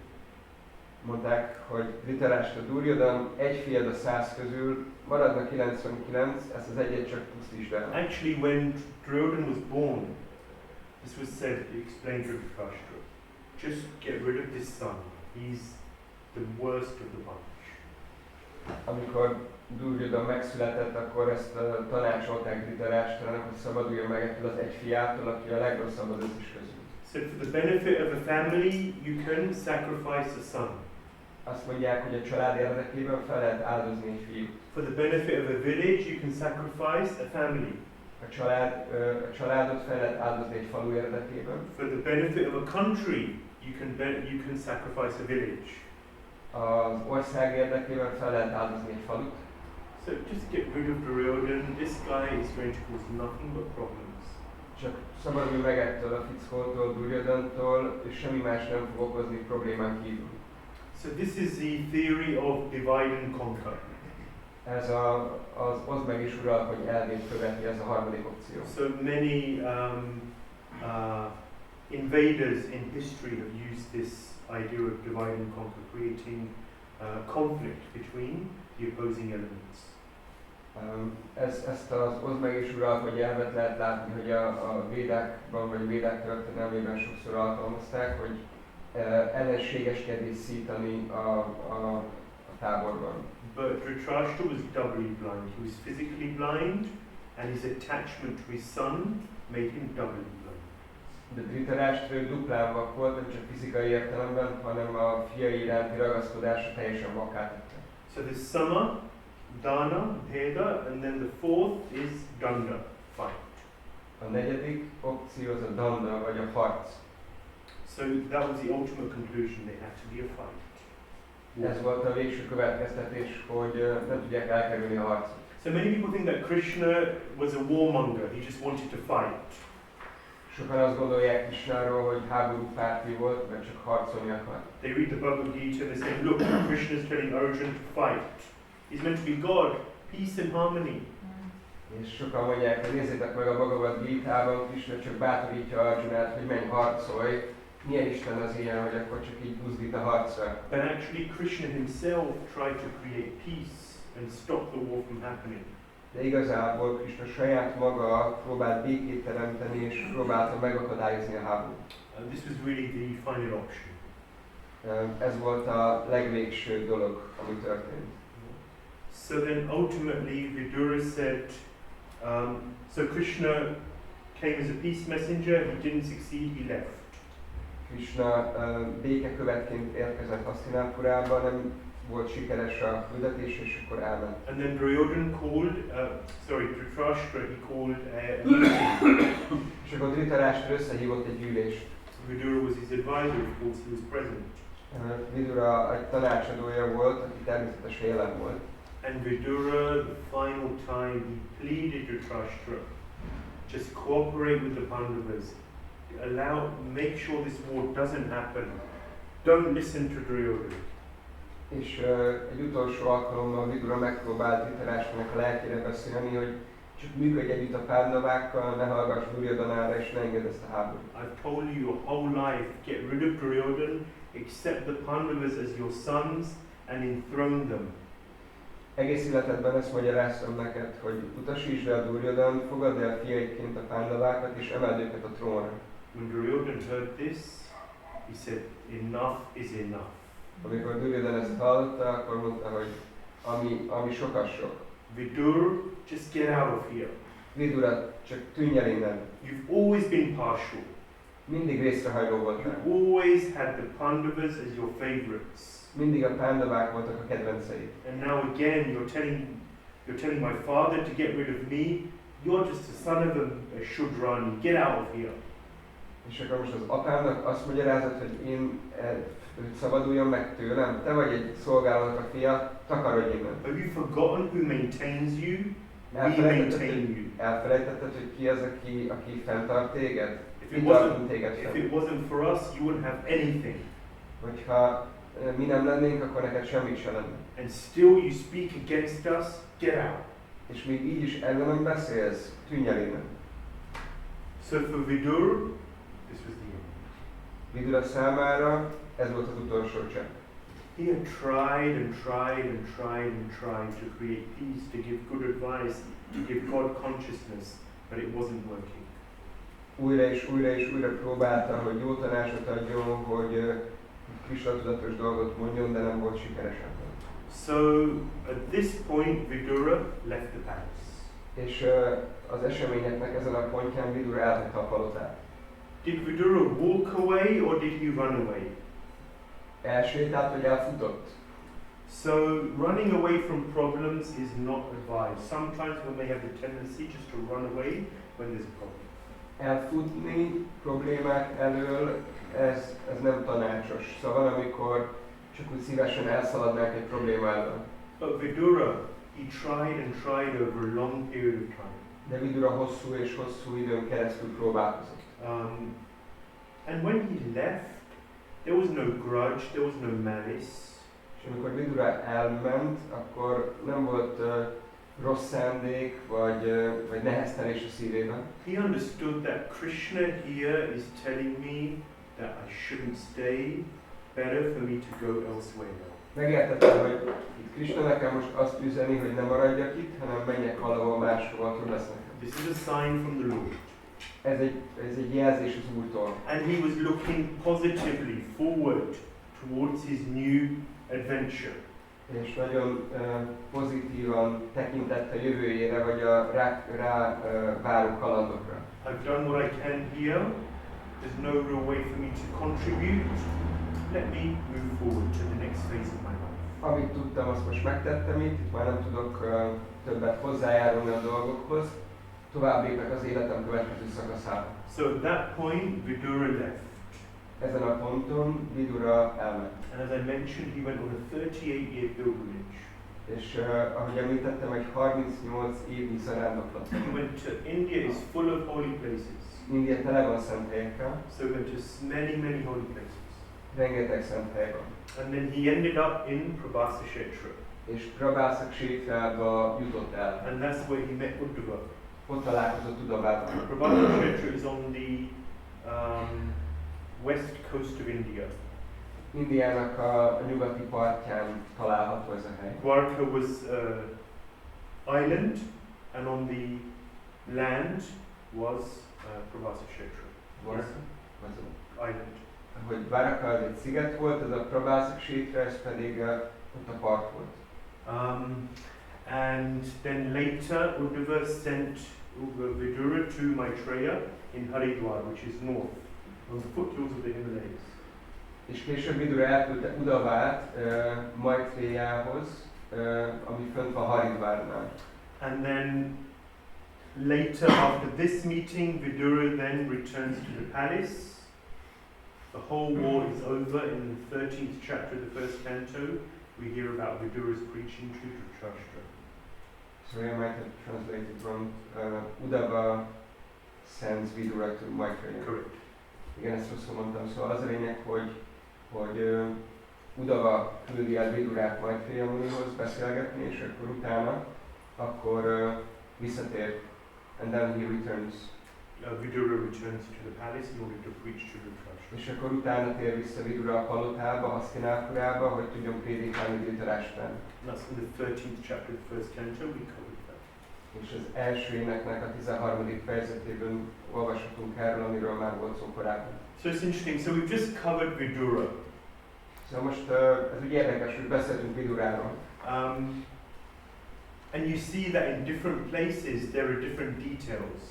Mondták, hogy Dhritarashtra, Duryodhana, egy fiad a 100 közül, maradna 99, ezt az egyet csak pusztítsd el. Actually, when Duryodhana was born, this was said, explained to Dhritarashtra, just get rid of this son. He's the worst of the bunch. Amikor Duryodhana megszületett, akkor ezt tanácsolták Dhritarashtranak, hogy szabaduljon meg ettől az egy fiától, aki a legrosszabb az összes közül. So for the benefit of a family, you can sacrifice a son. Azt mondják, hogy a család érdekében fel lehet áldozni egy fiút. For the benefit of a village, you can sacrifice a family. A családot fel lehet áldozni egy falu érdekében. For the benefit of a country, you can sacrifice a village. Az ország érdekében fel lehet áldozni egy falut. So just get rid of Duryodhana. This guy is going to cause nothing but problems. Csak szabadulj meg ettől a fickótól, Duryodhantól, és semmi más nem fog okozni problémán kívül. So this is the theory of divide and conquer. Ez az oszd meg és uralkodj elvét követi, ez a harmadik opció. So many in invaders in history have used this idea of divide and conquer, creating conflict between the opposing elements. Ezt az oszd meg és uralkodj elvet lehet látni, hogy a védákban vagy védák történelmében sokszor alkalmazták, hogy ellenségeskedés szítani a táborban. But Dhritarashtra was doubly blind. He was physically blind, and his attachment to his son made him doubly blind. De Dhritarashtra duplán vak volt, nem csak fizikai értelemben, hanem a fiai iránti ragaszkodása teljesen vakká tette. So there's sama, dana, bheda, and then the fourth is danda, fight. A negyedik opció az a danda, vagy a harc. So that was the ultimate conclusion, there had to be a fight. Ez volt a végső következtetés, hogy nem tudják elkerülni a harcot. So many people think that Krishna was a warmonger, he just wanted to fight. Sokan azt gondolják Kṛṣṇáról, hogy háborúpárti volt, mert csak harcolni akart. They read the Bhagavad Gita and they say, look, Krishna is telling Arjuna to fight. He's meant to be God, peace and harmony. És sokan mondják, hogy nézzétek meg a Bhagavad Gitában, Kṛṣna csak bátorítja Arjunát, hogy menj harcolj. Milyen Isten az ilyen, hogy akkor csak így buzdít a harcra? But actually Krishna himself tried to create peace and stop the war from happening. De igazából Kṛṣna saját maga próbált békét teremteni és próbálta megakadályozni a háborút. This was really the final option. Ez volt a legvégső dolog, ami történt. So then ultimately Vidura said, so Krishna came as a peace messenger, he didn't succeed, he left. Kṛṣna békekövetként érkezett Hasztinápurába, nem volt sikeres a küldetés, és akkor elment. And then Duryodhana called, Dhritarashtra, he called a meeting. És akkor Dhritarashtra összehívott egy gyűlést. Vidura was his advisor, of course, he was present. Vidura egy tanácsadója volt, aki természetesen jelen volt. And Vidura, the final time, he pleaded to Dhritarashtra, just cooperate with the Pandavas. Make sure this war doesn't happen. Don't listen to Duryodhana. És egy utolsó alkalommal Vidura megpróbált Dhritarashtranak a lelkére beszélni, hogy csak működj együtt a pándavákkal, ne hallgass Duryodanára és ne engedd ezt a háborút. I've told you your whole life, get rid of Duryodhana, accept the Pandavas as your sons and enthrone them. Egész életedben ezt magyaráztam neked, hogy utasítsd el Duryodhana, fogadd el fiaidként a pándavákat és emeld őket a trónra. When Duryodhana heard this, he said, enough is enough. Amikor Duryodhana ezt hallotta, akkor mondta, hogy ami sok az sok. Vidura, just get out of here. Vidura, csak tűnj el innen. You've always been partial. Mindig részrehajló voltál. You always had the Pandavas as your favorites. Mindig a pándavák voltak a kedvenceid. And now again you're telling my father to get rid of me. You're just a son of a Shudran. Get out of here. És akkor most az apámnak azt magyarázod, hogy hogy szabaduljon meg tőlem? Te vagy egy szolgálónak a fia, takarodj innen. Have you forgotten who maintains you? We maintain you. Elfelejtetted, hogy ki az, aki fenntart téged? If it wasn't for us, you wouldn't have anything. Hogyha mi nem lennénk, akkor neked semmit se lenne. And still you speak against us, get out. És még így is ellenem beszélsz, tűnj el innen. So for Vidura, this was the end. Vidura számára ez volt az utolsó csepp. He had tried and tried and tried and tried to create peace, to give good advice, to give God consciousness, but it wasn't working. Újra és újra és újra próbálta, hogy jó tanácsot adjon, hogy Kṛṣna tudatos dolgot mondjon, de nem volt sikeres ebben. So at this point Vidura left the palace. És az eseményeknek ezen a pontján Vidura elhagyta a palotát. Did Vidura walk away or did he run away? Elsétált, vagy elfutott? So running away from problems is not advised. Sometimes when they have the tendency just to run away when there's a problem. Elfutni problémák elől, ez nem tanácsos. Szóval amikor csak úgy szívesen elszaladnák egy probléma elől. But Vidura, he tried and tried over a long period of time. De Vidura hosszú és hosszú időn keresztül próbálkozott. And when he left, there was no grudge, there was no malice. És amikor Vidura elment, akkor nem volt rossz szándék, vagy neheztelés a szívében. He understood that Krishna here is telling me that I shouldn't stay, better for me to go elsewhere now. Megértette, hogy itt Krsna nekem most azt üzeni, hogy ne maradjak itt, hanem menjek valahol máshova, hogy lesz nekem. This is a sign from the Lord. Ez egy jelzés az Úrtól. And he was looking positively forward towards his new adventure. És nagyon pozitívan tekintett a jövőjére, vagy a rá váró kalandokra. I've done what I can here. There's no real way for me to contribute. Let me move forward to the next phase of my life. Amit tudtam, azt most megtettem itt már nem tudok többet hozzájárulni a dolgokhoz. Tovább lépek az életem következő szakaszába. So at that point, Vidura left. Ezen a ponton Vidura elment. And as I mentioned, he went on a 38-year pilgrimage. És ahogy említettem, egy 38 évnyi zarándoklat. He went to India, is full of holy places. India tele van szent helyekkel. So he went to many holy places. Rengeteg szent hely van. And then he ended up in Prabhasa Kshetra. És Prabhasa Kshetrába jutott el. And that's where he met Uddhava. Ott találkozott Uddhavával. Prabhasa Kshetra is on the west coast of India. Indiának a nyugati partján található ez a hely. Dwarka was island, and on the land was Prabhasa Kshetra. Dwarka? Island. Hogy Dwarka az egy sziget volt, ez a Prabhasa Kshetra, ez pedig ott a part volt. And then later Uddhava sent Vidura to Maitreya in Haridwar, which is north, on the foothills of the Himalayas. És később Vidura elküldte Uddhavát Maitreyahoz, ami fönt van Haridvárnál. And then later, after this meeting, Vidura then returns to the palace. The whole war is over. In the 13th chapter of the first canto, we hear about Vidura's preaching to Dhritarashtra. So I might have translated from Uddhava sends Vidura to Maitreya. Correct. Igen, ezt rosszul mondtam. Szóval az a lényeg, hogy Uddhava küldi el Vidurát Maitreya munihoz beszélgetni, és akkor visszatér. And then he returns. Vidura returns to the palace in order to preach to Dhritarashtra. És akkor utána tér vissza Vidura a palotába, Hasztinápurába, hogy tudjon prédikálni Dhritarashtrán. That's in the 13th chapter of the first canto, we covered that. És az első éneknek a 13. fejezetében olvashatunk erről, amiről már volt szó korábban. So it's interesting, so we've just covered Vidura. Szóval most ez úgy érdekes, hogy beszéltünk Viduráról. And you see that in different places there are different details.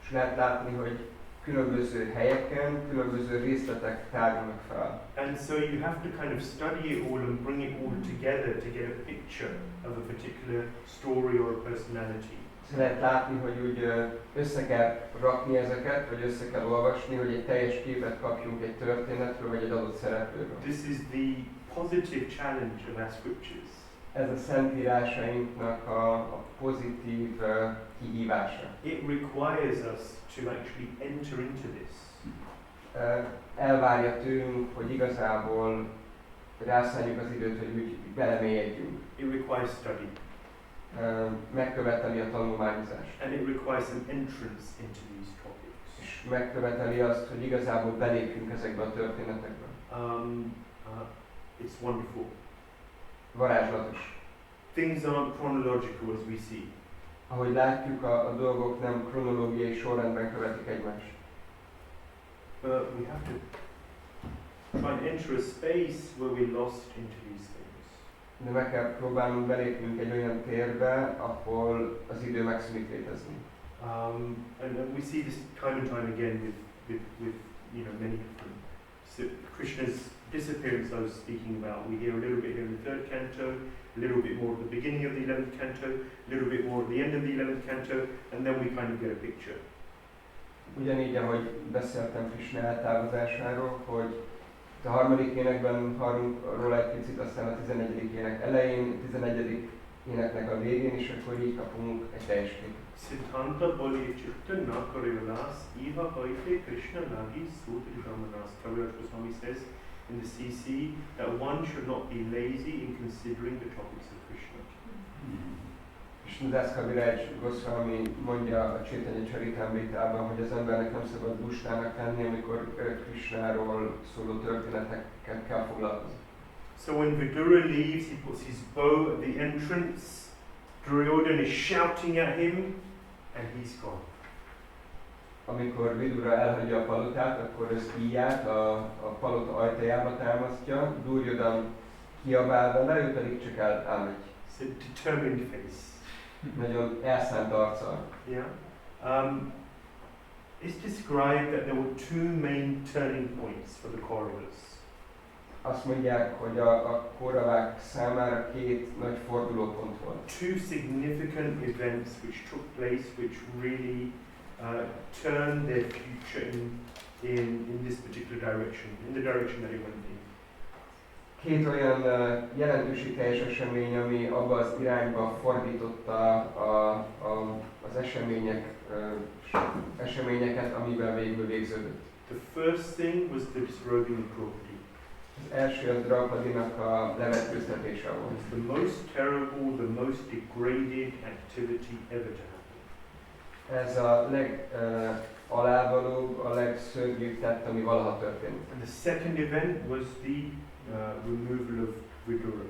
És lehet látni, hogy különböző helyeken, különböző részletek tárulnak fel. And so you have to kind of study it all and bring it all together to get a picture of a particular story or a personality. Lehet látni, hogy úgy össze kell rakni ezeket, vagy össze kell olvasni, hogy egy teljes képet kapjunk egy történetről, vagy egy adott szereplőről. This is the positive challenge of our scriptures. Ez a szentírásainknak a pozitív kihívása. It requires us to actually enter into this. Elvárja tőlünk, hogy igazából rászálljuk az időt, hogy úgy belemélyedjünk. It requires study. Megköveteli a tanulmányozást. And it requires an entrance into these topics. És megköveteli azt, hogy igazából belépjünk ezekbe a történetekbe. It's wonderful. Varázslatos. Things aren't chronological as we see. Ahogy látjuk, a dolgok nem kronológiai sorrendben követik egymást. But we have to try and enter a space where we're lost into these things. De meg kell próbálnunk belépnünk egy olyan térbe, ahol az idő megszűnik létezni. And we see this time and time again with you know, many different. So Krishna's disappearance I was speaking about. We hear a little bit here in the third canto, a little bit more at the beginning of the 11th canto, a little bit more at the end of the 11th canto, and then we kind of get a picture. Ugyanígy, ahogy beszéltem Krishna eltávozásáról, hogy a harmadik énekben hallunk róla egy picit, aztán a 11. ének elején, a 11. éneknek a végén, és akkor így kapunk egy teljes képet. Siddhanta boli chitta na karivalas iha haite Krishna lagi sutri brahmanas. Kaviraj Goswami says in the CC that one should not be lazy in considering the topics of Krishna. És dāsa Kaviraj Goswami mondja a Caitanya Charitamritában, hogy az embernek nem szabad lustának lenni, amikor Kṛṣṇáról szóló történeteket kell foglalkozni. So when Vidura leaves, he puts his bow at the entrance. Duryodhana is shouting at him, and he's gone. Amikor Vidura elhagyja a palotát, akkor az íját a palota ajtajába támasztja, Duryodhana kiabál vele, ő pedig csak elmegy. It's a determined face. Nagyon elszánt arccal. Yeah. It's described that there were two main turning points for the Kauravas. Azt mondják, hogy a Kauravák számára két nagy fordulópont volt. Two significant events which took place which really turned their future in this particular direction, in the direction that it went in. Két olyan jelentőségteljes esemény, ami abba az irányba fordította az eseményeket, amivel végül végződött. The first thing was the disrobing of Draupadi. Az első az Draupadinak a levetkőztetése volt. It's the most terrible, the most degraded activity ever to happen. Ez a legalávalóbb, a legszörnyűbb tett, ami valaha történt. And the second event was the removal of Vidura.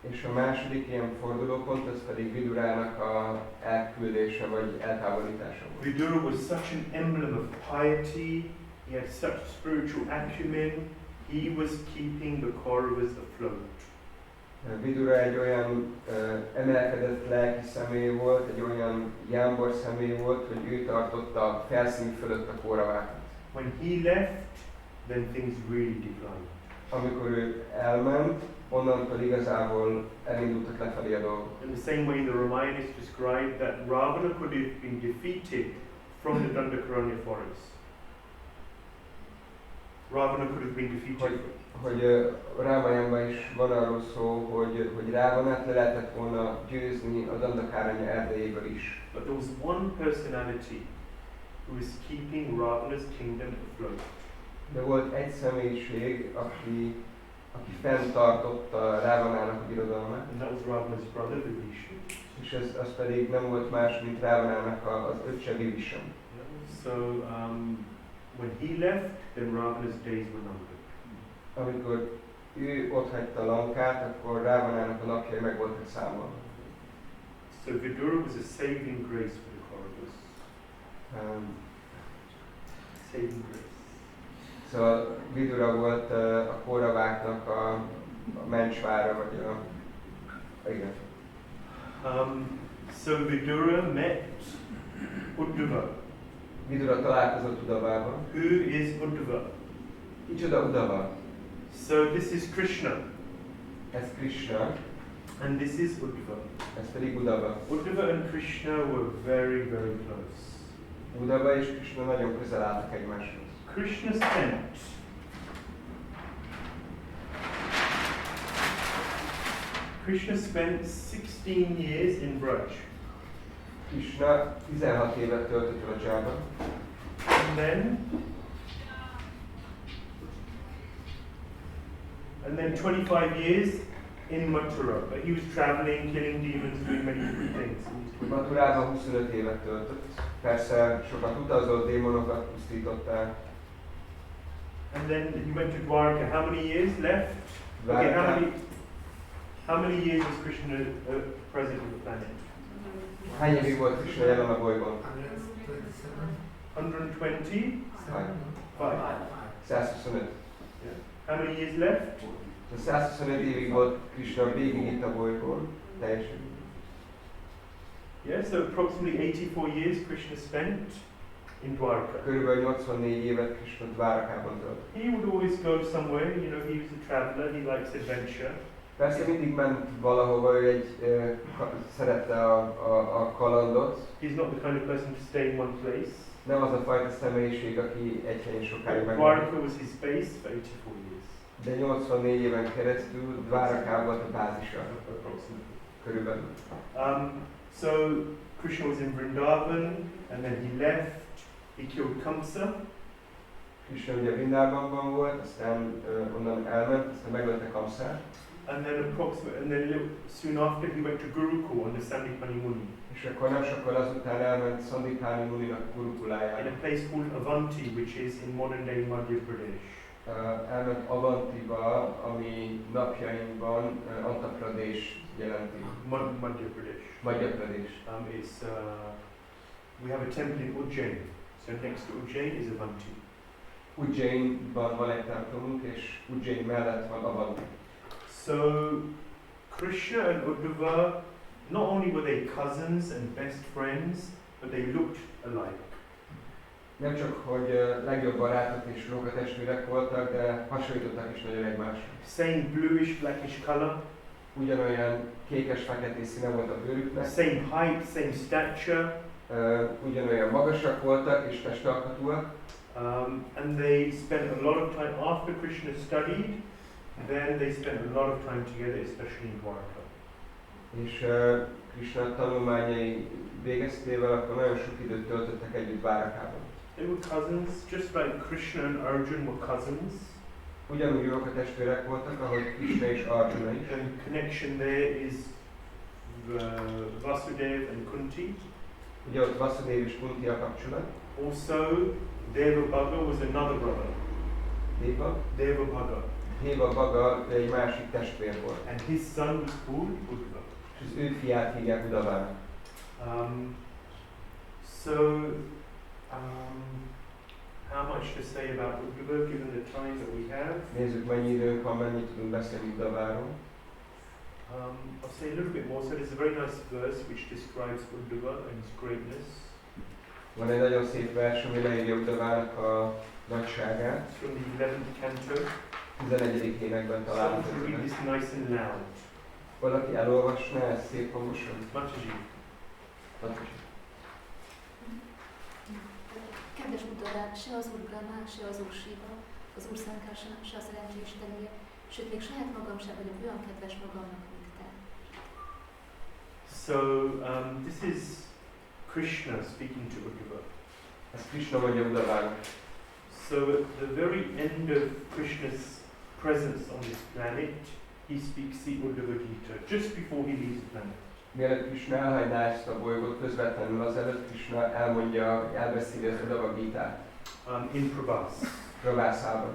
És a második ilyen fordulópont, az pedig Vidurának a elküldése vagy eltávolítása volt. Vidura was such an emblem of piety, he had such spiritual acumen, he was keeping the Kauravas afloat. Vidura egy olyan emelkedett lelki személy volt, egy olyan jámbor személy volt, hogy ő tartotta a felszín fölött a Kauravákat. When he left, then things really declined. Amikor ő elment, onnantól igazából elindultak lefelé a dolgok. In the same way, the Ramayana is described that Ravana could have been defeated from the Dandakaranya forest. Ravana could have been defeated. Hogy Rámayanban is van arról szó, hogy Rávanát le lehetett volna győzni a Dandakaranya erdejéből is. But there was one personality who was keeping Ravana's kingdom afloat. De volt egy személyiség, aki fenntartotta Rávanának a birodalmát. And that was Ravana's brother, Vibhishan. És az pedig nem volt más, mint Rávanának az öccse Vibhishan. So when he left, then Ravana's days were numbered. Amikor ő otthagyta Lankát, akkor Rávanának a napjai meg voltak számolva. So Vidura was a saving grace for the Kauravas. Saving grace. Szóval Vidura volt a Kauraváknak a mencsvára, vagy igen. So Vidura met Uddhava. Vidura találkozott Uddhavával. Who is Uddhava? Kicsoda Uddhava? So this is Kṛṣna. Ez Kṛṣna. And this is Uddhava. Ez pedig Uddhava. Uddhava and Kṛṣna were very, very close. Uddhava és Kṛṣna nagyon közel álltak egymáshoz. Kṛṣna spent 16 years in Braj. Kṛṣna 16 évet töltött Brajában. And then 25 years in Mathura. But he was traveling, killing demons, doing many different things. Mathurában 25 évet töltött. Persze sokat utazott, démonokat pusztítottál. And then he went to Dwarka. How many years left? Okay, how many years was Kṛṣna present on the planet? Hány évig volt Kṛṣna jelen a bolygón? 120? 125. Yeah. How many years left? 125 évig volt Kṛṣna végig itt a bolygón, teljesen. Yeah, so approximately 84 years Kṛṣna spent in Dwarka. Körülbelül 84 évet Kṛṣna Dvárakában töltött. He would always go somewhere, you know, he was a traveler, he likes adventure. Persze mindig ment valahova, ő szerette a kalandot. He's not the kind of person to stay in one place. Nem az a fajta személyiség, aki egy helyen sokáig megvan. Dwarka was his base for 84 years. De 84 éven keresztül Dváraká volt a bázisa. Approximately. Körülbelül. So Kṛṣna was in Vrindavan, and then he left. He killed Kamsa. Kṛṣna ugye Vrindában volt, aztán onnan elment, aztán megölte Kamszát. And then soon after he went to Gurukul on the Sandipani Muni. És akkor nem sokkal azután elment Sandipani Muninak Gurukulájára. In a place called Avanti, which is in modern day Madhya Pradesh. Elment Avantiba, ami napjainkban Andhra Pradesh jelenti. Madhya Pradesh. Madhya Pradesh. We have a temple in Ujjain. So next to Ujjain is Avanti. Ujjainban van egy templomunk, és Ujjain mellett van Avanti. So Krishna and Uddhava, not only were they cousins and best friends, but they looked alike. Nem csak, hogy legjobb barátok és rókatestvérek voltak, de hasonlítottak is nagyon egymásra. Same bluish, blackish color. Ugyanolyan kékes-feketés színe volt a bőrüknek. Same height, same stature. Ugyanolyan magasak voltak és testalkatúak. And they spent a lot of time after Krishna studied. Then they spent a lot of time together, especially in Dwarka. És Krishna tanulmányai végeztével akkor nagyon sok időt töltöttek együtt Dvárakában. They were cousins, just like Krishna and Arjuna were cousins. Ugyanúgy rókatestvérek voltak, ahogy Krishna és Arjuna is. And the connection there is Vasudev and Kunti. Ugye ott Vasudev és Kunti a kapcsolat. Also, Deva-Bhaga was another brother. Deva-Bhaga. Deva-Bhaga egy másik testvér volt. And his son was called Uddhava. És az ő fiát hívják Uddhavának. How much to say about Uddhava given the time that we have? Nézzük, mennyi időnk van, mennyit tudunk beszélni Uddhaváról. I'll say a little bit more. So there's a very nice verse which describes Uddhava and his greatness. Van egy nagyon szép vers, ami leírja Uddhavának a nagyságát. It's from the 11th canto. 11. énekben található. Someone read this nice and loud. Valaki elolvasná ezt szép hangosan? Mataji. Kedves Uddhavá, se az Úr Brahma, se az Úr Shiva, az Úr Sankarsana, se a szerencsé istenére, sőt még saját magam sem vagyok olyan kedves magamnak, mint te. So this is Krishna speaking to Uddhava. Ez Krishna mondja Uddhavának. So at the very end of Krishna's presence on this planet, he speaks the Uddhava Gita, just before he leaves the planet. Mielőtt Krishna elhagyná ezt a bolygót, közvetlenül azelőtt Krishna elbeszéli az Uddhava Gitát. In Prabhas. Prabhasában.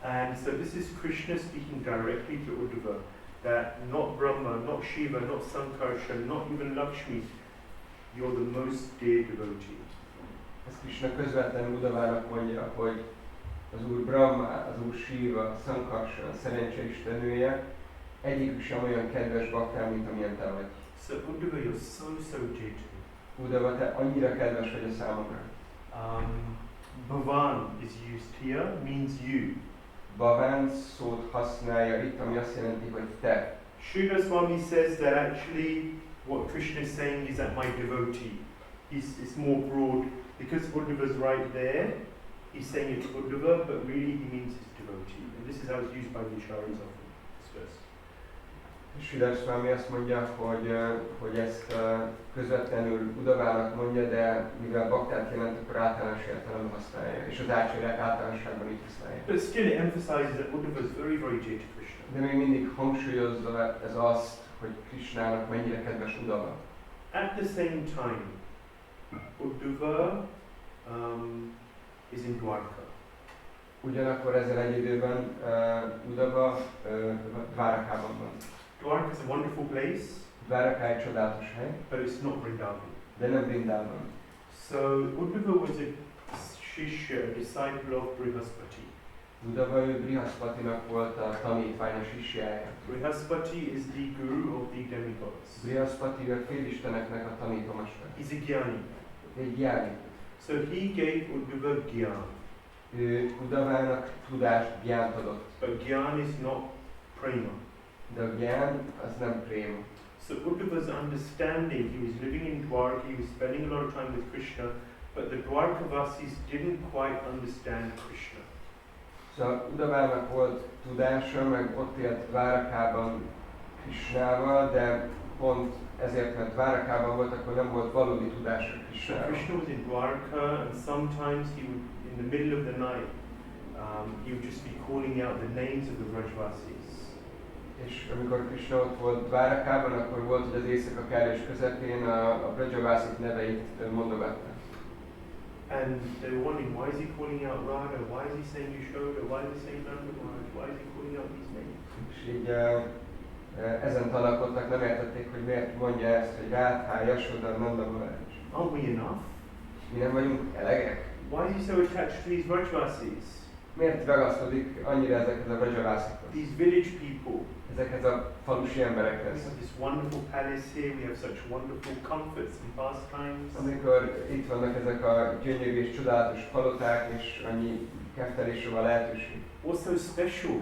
And so this is Krishna speaking directly to Uddhava, that not Brahma, not Shiva, not Sankarsana, not even Lakshmi, you're the most dear devotee. Ez Krishna közvetlenül Uddhavának mondja, hogy az Úr Brahma, az Úr Shiva, Sankarsana, szerencse istenője, egyikük sem olyan kedves baktám, mint amilyen te vagy. So Uddhava, you're so dear to me. Uddhava, te annyira kedves vagy a számomra. Bhavan is used here, means you. Bhavan szót használja itt, ami azt jelenti, hogy te. Srila Swami says that actually what Krishna is saying is that my devotee. It's more broad, because Uddhava's right there, he's saying it's Uddhava, but really he means his devotee. And this is how it's used by the Acharyas often, this verse. Srila Swami azt mondja, hogy ezt közvetlenül Uddhavának mondja, de mivel baktát jelent, akkor általános értelemben használja, és az ácsárják általánosságban így használja. But still it emphasizes that Uddhava is very, very dear to Krishna. De még mindig hangsúlyozza ez azt, hogy Krishnának mennyire kedves Uddhava. At the same time, Uddhava is in Dwarka. Ugyanakkor ezzel egy időben Uddhava Dvárakában van. Dwarka is a wonderful place. Dváraka egy csodálatos hely, but it's not Vrindavan. de nem Vrindában. So Uddhava was a shishya, a disciple of Brihaspati. Uddhava ő Brihaspatinak volt a tanítvány, a sisjája. Brihaspati is the guru of the demigods. Brihaspati a félisteneknek a tanítomasta. He's a gyani. Egy gyáni. So he gave Uddhava gyan. Ő Uddhavának tudást, gyánt adott. But gyan is not prema. De a gyán az nem préma. So Uddhava's understanding, he was living in Dwarka, he was spending a lot of time with Krishna, but the Dwarkavasis didn't quite understand Krishna. Szóval Uddhavának volt tudása, meg ott élt Dvárakában Krishnával, de pont ezért, mert Dvárakában volt, akkor nem volt valódi tudása So Krishnával. Krishna was in Dwarka, and sometimes he would, in the middle of the night, he would just be calling out the names of the Vrajavasis. És amikor Kṛṣna ott volt Dvárakában, akkor volt, hogy az éjszaka kellős közepén a Vrajavasik neveit mondogatta. And they were wondering, why is he calling out Radha? Why is he saying Yashoda? Why is he saying Nanda Maharaj? Why is he calling out these names? És így ezen tanakodtak, nem értették, hogy miért mondja ezt, hogy Rádhá, Yashoda, Nanda Maharaj. Aren't we enough? Mi nem vagyunk elegek? Why is he so attached to these Vrajavasis? Miért ragaszkodik annyira ezekhez a Vrajavasikhoz? These village people. Ezekhez a falusi emberekhez. We have this wonderful palace here, we have such wonderful comforts and pastimes. Amikor itt vannak ezek a gyönyörű és csodálatos paloták, és annyi keftelésre van lehetőség. What's so special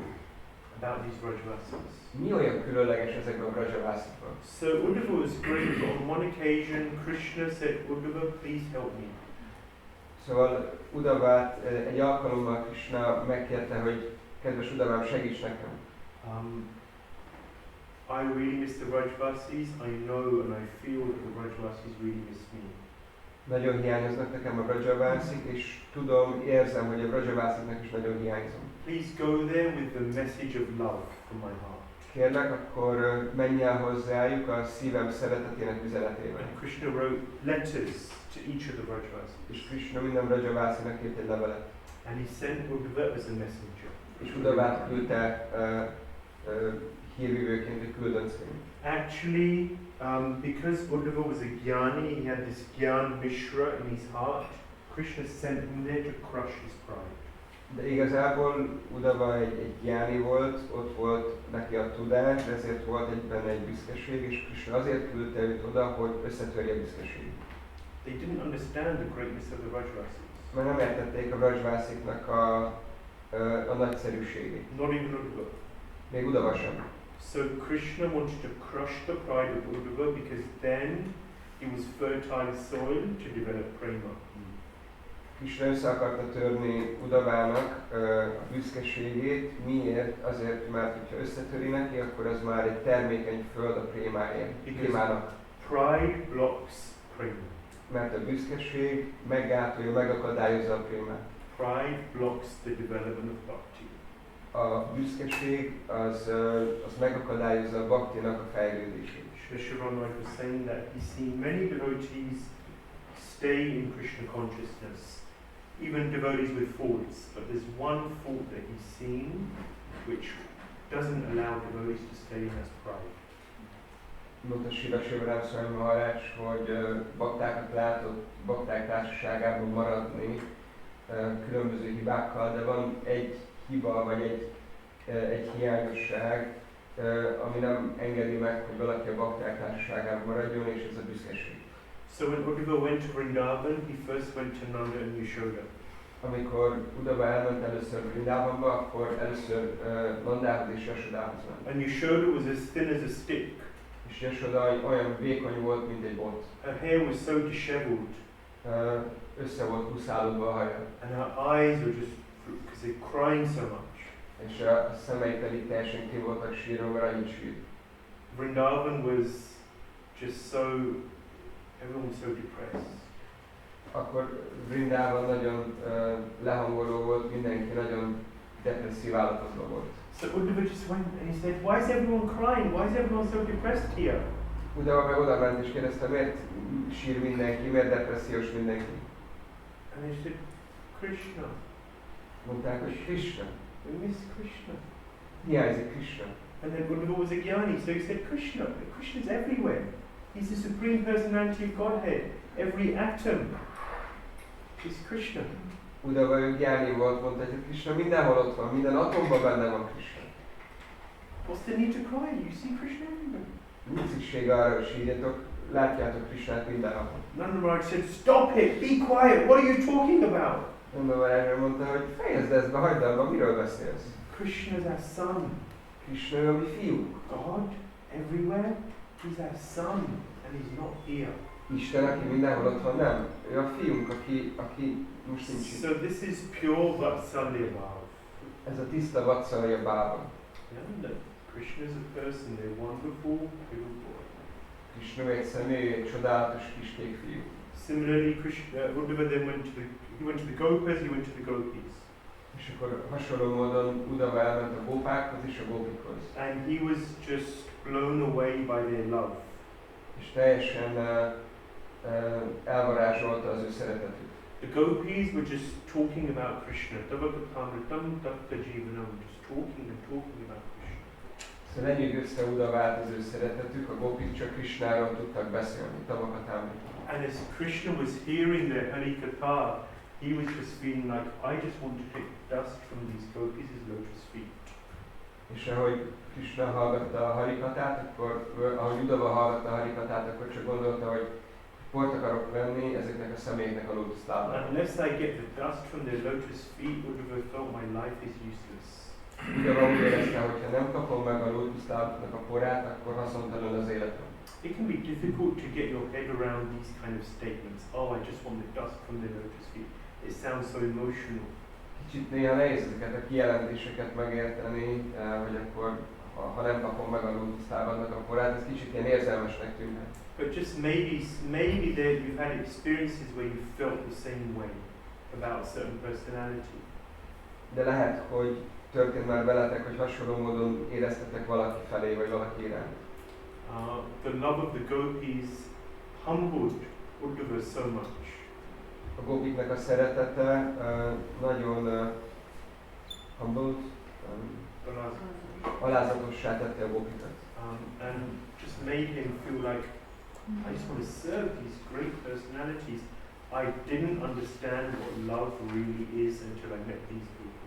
about these Vrajavasis? Mi olyan különleges ezekben a Vrajavasikban? So Uddhava was great, but on one occasion Kṛṣna said, Uddhava, please help me. Szóval Uddhavát egy alkalommal Kṛṣna megkérte, hogy kedves Uddhavám, segíts nekem. I really miss the Vrajavasis. I know and I feel that the Vrajavasis really miss me. Nagyon hiányoznak nekem a Vrajavasik, és tudom, érzem, hogy a Vrajavasiknak is nagyon hiányzom. Please go there with the message of love from my heart. Kérlek, akkor menj el hozzájuk a szívem szeretetének üzenetével. And Kṛṣna wrote letters to each of the Vrajavasis. És Kṛṣna minden Vrajavasinak írt egy levelet. And he sent Uddhava as a messenger. És Uddhavát küldte hírvívőként, egy küldöncként. Actually, because Uddhava was a jnani, he had this Gyan Mishra in his heart, Kṛṣna sent him there to crush his pride. De igazából Uddhava egy jnani volt, ott volt neki a tudás, de ezért volt benne egy büszkeség, és Kṛṣna azért küldte őt oda, hogy összetörje a büszkeségét. They didn't understand the greatness of the Vrajavasis. Mert nem értették a Vrajavasiknak a nagyszerűségét. Not even Uddhava. Még Uddhava sem. So Kṛṣna wanted to crush the pride of Uddhava because then he was fertile soil to develop prema. Kṛṣna össze akarta törni Uddhavának a büszkeségét. Miért? Azért, mert hogyha összetöri neki, akkor az már egy termékeny föld a prémának. Pride blocks prema. Mert a büszkeség meggátolja, megakadályozza a prémát. Pride blocks the development of bhakti. A büszkeség az megakadályozza a bhaktinak a fejlődését. Shri was saying that he's seen many devotees stay in Krishna consciousness, even devotees with faults, but there's one fault that he's seen which doesn't allow devotees to stay in that pride. Mondta Śrīmad-Bhāgavatam Maharaj, hogy baktákat látott bakták társaságában maradni különböző hibákkal, de van egy hiba vagy egy hiányosság, ami nem engedi meg, hogy valaki a bakták társaságában maradjon, és ez a büszkeség. So when Uddhava went to Vrindavan, he first went to Nanda and Yashoda. Amikor Uddhava elment először Vrindavanba, akkor először Nandához és Yashodához ment. And Yashoda was as thin as a stick. És Yashoda olyan vékony volt, mint egy bot. Her hair was so disheveled. Össze volt huszálódva a haja. And her eyes were just, because they're crying so much. És a szemei pedig teljesen ki voltak sírva, mert annyit sírt. Vrindavan was just so, everyone was so depressed. Akkor Vrindavan nagyon lehangoló volt, mindenki nagyon depresszív állapotban volt. So Uddhava just went and he said, why is everyone crying? Why is everyone so depressed here? Uddhava meg oda ment és kérdezte, miért sír mindenki, miért depressziós mindenki? And they said, Kṛṣna. Mondták, hogy Kṛṣna. We miss Kṛṣna. Hiányzik Kṛṣna. And then Uddhava was a jnani, so he said, Kṛṣna. Kṛṣna is everywhere. He's the Supreme Personality of Godhead. Every atom is Kṛṣna. Uddhava jnani volt, mondta, hogy Kṛṣna mindenhol ott van, minden atomban benne van Kṛṣna. What's the need to cry? You see Kṛṣna everywhere. Nincs szükség arra, hogy sírjatok, látjátok Kṛṣnát mindenhol. Nanda Maharaj said, stop it, be quiet, what are you talking about? Nanda Maharaj mondta, hogy fejezd ezt be, hagyd abba, miről beszélsz? Kṛṣna is our son. Kṛṣna a mi fiúnk. God, everywhere, he's our son, and he's not here. Isten, aki mindenhol ott van, nem. Ő a fiúnk, aki most nincs itt. So this is pure Vatsalya Bhava. Ez a tiszta Vatsalya Bhava. Yeah, Kṛṣna is a person, they're wonderful little boy. Kṛṣna egy személy, egy csodálatos kiskék fiú. Similarly, Uddhava then went to the gopis, he went to the gopis. És akkor hasonló módon Udava elment a gópákhoz és a gópikhoz. And he was just blown away by their love. És teljesen elvarázsolta az ő szeretetük. The gopis were just talking about Krishna, Davakatamritam Daktajivanam, just talking about Krishna. Szóval lenyűgözte Udavát az ő szeretetük, a gópik csak Krishnáról tudtak beszélni, Davakatamritam. And as Krishna was hearing their Harikatha, he was just feeling like, I just want to take dust from these gopis' lotus feet. És ahogy Krishna hallgatta a harikatát, akkor, ahogy Udava hallgatta a harikatát, akkor csak gondolta, hogy port akarok venni ezeknek a személyeknek a lótuszlábára. Unless I get the dust from their lotus feet, Udava felt my life is useless. Udava úgy érezte, hogy ha nem kapom meg a lótuszlábnak a porát, akkor haszontalan az életem. It can be difficult to get your head around these kind of statements. Oh, I just want the dust from their lotus feet. It sounds so emotional. Kicsit néha nehéz ezeket a kijelentéseket megérteni, hogy akkor ha nem kapom meg a lótuszlábadnak a porát, ez kicsit ilyen érzelmesnek tűnhet. But just maybe there you've had experiences where you felt the same way about a certain personality. De lehet, hogy történt már veletek, hogy hasonló módon éreztetek valaki felé, vagy valaki iránt. The love of the gopis humbled Uddhava so much. A gópiknek a szeretete nagyon humbled, alázatossá tette a gópikat. And just made him feel like, I just want to serve these great personalities. I didn't understand what love really is until I met these people.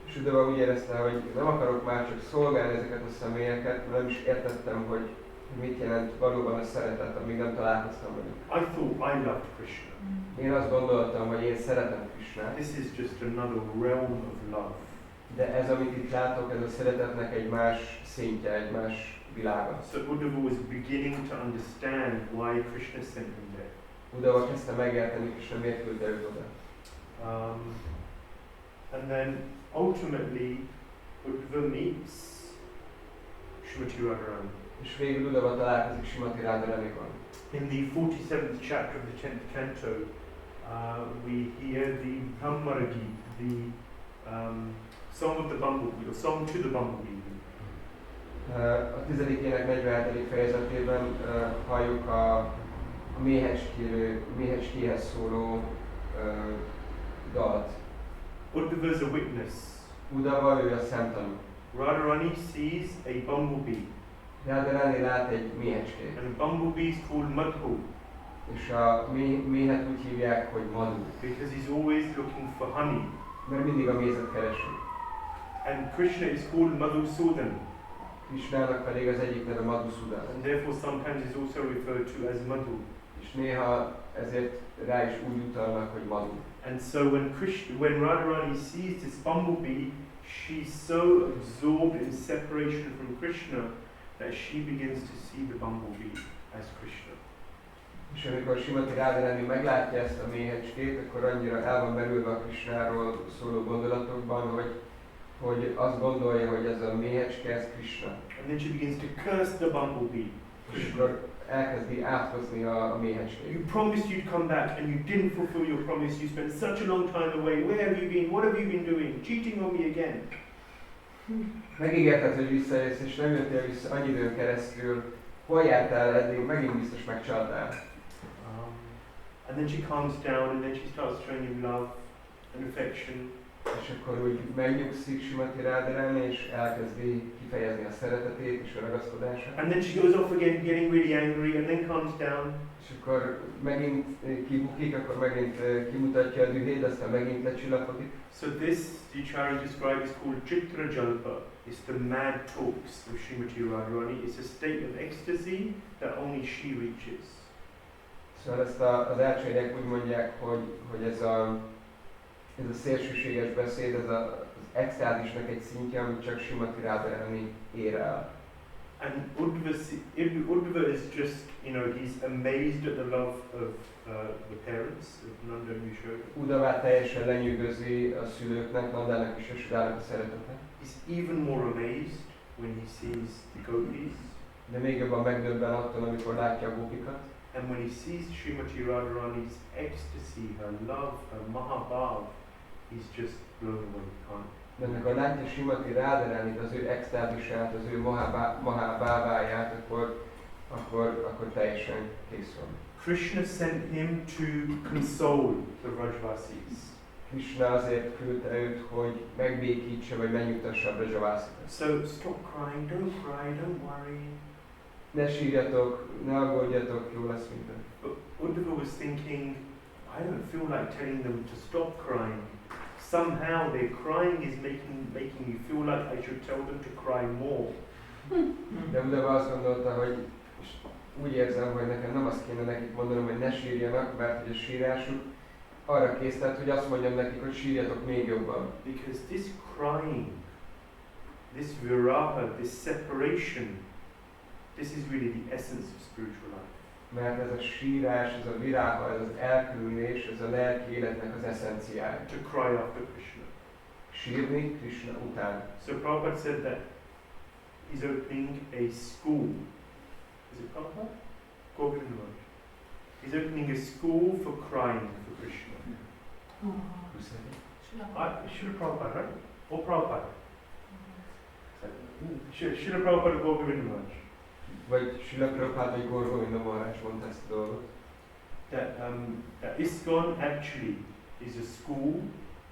És Udava úgy érezte, hogy nem akarok már csak szolgálni ezeket a személyeket, nem is értettem, hogy mit jelent valóban a szeretet, amíg nem találkoztam velük. I thought I loved Krishna. Én azt gondoltam, hogy én szeretem Krishnát. This is just another realm of love. De ez, amit itt látok, ez a szeretetnek egy más szintje, egy más világa. So Uddhava was beginning to understand why Krishna sent him there. Udava kezdte megérteni, Krishna miért küldte őt oda. And then ultimately Uddhava meets Śrīmati Radharani. És végül Udava találkozik Śrīmati Radharanival. In the 47th chapter of the 10th canto, we hear the Brahmaragi, the song of the bumblebee, or song to the bumblebee. A 10. ének 47. fejezetében halljuk a méhecskéhez szóló dalt. Uddhava is a witness. Udava, ő a szemtanú. Radharani sees a bumblebee. Radharani lát egy méhecskét. And the bumblebee is called Madhu. És a méhet úgy hívják, hogy Madhu. Because he's always looking for honey. Mert mindig a mézet keresi. And Krishna is called Madhusudan. Krishnának pedig az egyik neve Madhusudan. And therefore sometimes is also referred to as Madhu. És néha ezért rá is úgy utalnak, hogy Madhu. And so when Radharani sees this bumblebee, she's so absorbed in separation from Krishna that she begins to see the bumblebee as Krishna. És amikor Śrīmati Radharani meglátja ezt a méhecskét, akkor annyira el van merülve a Krishnáról szóló gondolatokban, hogy azt gondolja, hogy ez a méhecske, ez Krishna. And then she begins to curse the bumblebee. És akkor elkezdi áthozni a méhecskét. You promised you'd come back and you didn't fulfill your promise. You spent such a long time away. Where have you been? What have you been doing? Cheating on me again. Megígérted, hogy visszajössz, és nem jöttél vissza annyi időn keresztül. Hol jártál eddig? Megint biztos megcsaltál. And then she calms down and then she starts showing him love and affection. És akkor úgy megnyugszik Śrīmati Radharani, és elkezdi kifejezni a szeretetét és a ragaszkodását. And then she goes off again, getting really angry, and then calms down. És akkor megint kibukik, akkor megint kimutatja a dühét, aztán megint lecsillapodik. So this, the Acharya describes, is called Chitra Jalpa. It's the mad talks of Śrīmati Radharani. It's a state of ecstasy that only she reaches. Szóval ezt az ácsáryák úgy mondják, hogy ez a szélsőséges beszéd, ez az extázisnak egy szintje, amit csak Śrīmati Radharani ér el. And Uddhava is just, he's amazed at the love of the parents, of Nanda and Yashoda. Udavát teljesen lenyűgözi a szülőknek, Nandának és Yashodának a szeretete. He's even more amazed when he sees the gopis. De még jobban megdöbben attól, amikor látja a gópikat. And when he sees Śrīmati Radharani's ecstasy, her love, her mahabhav, he's just blown away, can't. De amikor látja Śrīmati Radharánit, az ő extázisát, az ő Mahabháváját, akkor teljesen kész van. Krishna sent him to console the Vrajavasis. Krsna azért küldte őt, hogy megbékítse, vagy megnyugtassa a Vrajavasikat. So stop crying, don't worry. Ne sírjatok, ne aggódjatok, jó lesz minden. But Uddhava was thinking, I don't feel like telling them to stop crying. Somehow their crying is making me feel like I should tell them to cry more. De Uddhava azt gondolta, hogy úgy érzem, hogy nekem nem azt kéne nekik mondanom, hogy ne sírjanak, mert hogy a sírásuk arra készített, hogy azt mondjam nekik, hogy sírjatok még jobban. Because this crying, this viraha, this separation, this is really the essence of spiritual life. Mert ez a sírás, ez a viráha, ez az elkülönülés, ez a lelki életnek az eszenciája. To cry after Krishna. Sírni Krishna után. So Prabhupada said that he's opening a school. Is it Prabhupada? Govinda. He's opening a school for crying for Krishna. Srila Prabhupada, right? Or Prabhupada? Srila Prabhupada or Govinda. Vagy Srila Prabhupada vagy Govinda Maharaj mondta ezt a dolgot. That ISKCON actually is a school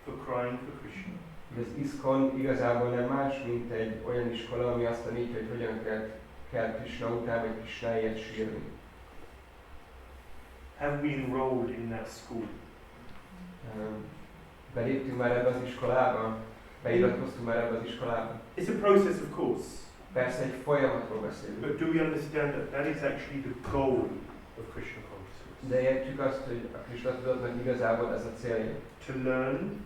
for crying for Krishna. Az ISKCON igazából nem más, mint egy olyan iskola, ami azt tanítja, hogy hogyan kell Krishna után, vagy Krishnáért sírni. Have we enrolled in that school? Beléptünk már ebbe az iskolába? Beiratkoztunk már ebbe az iskolába? It's a process, of course. Persze egy folyamatról beszélünk. But do we understand that that is actually the goal of Krishna consciousness? De értjük azt, hogy a Krishna tudatnak igazából ez a célja. To learn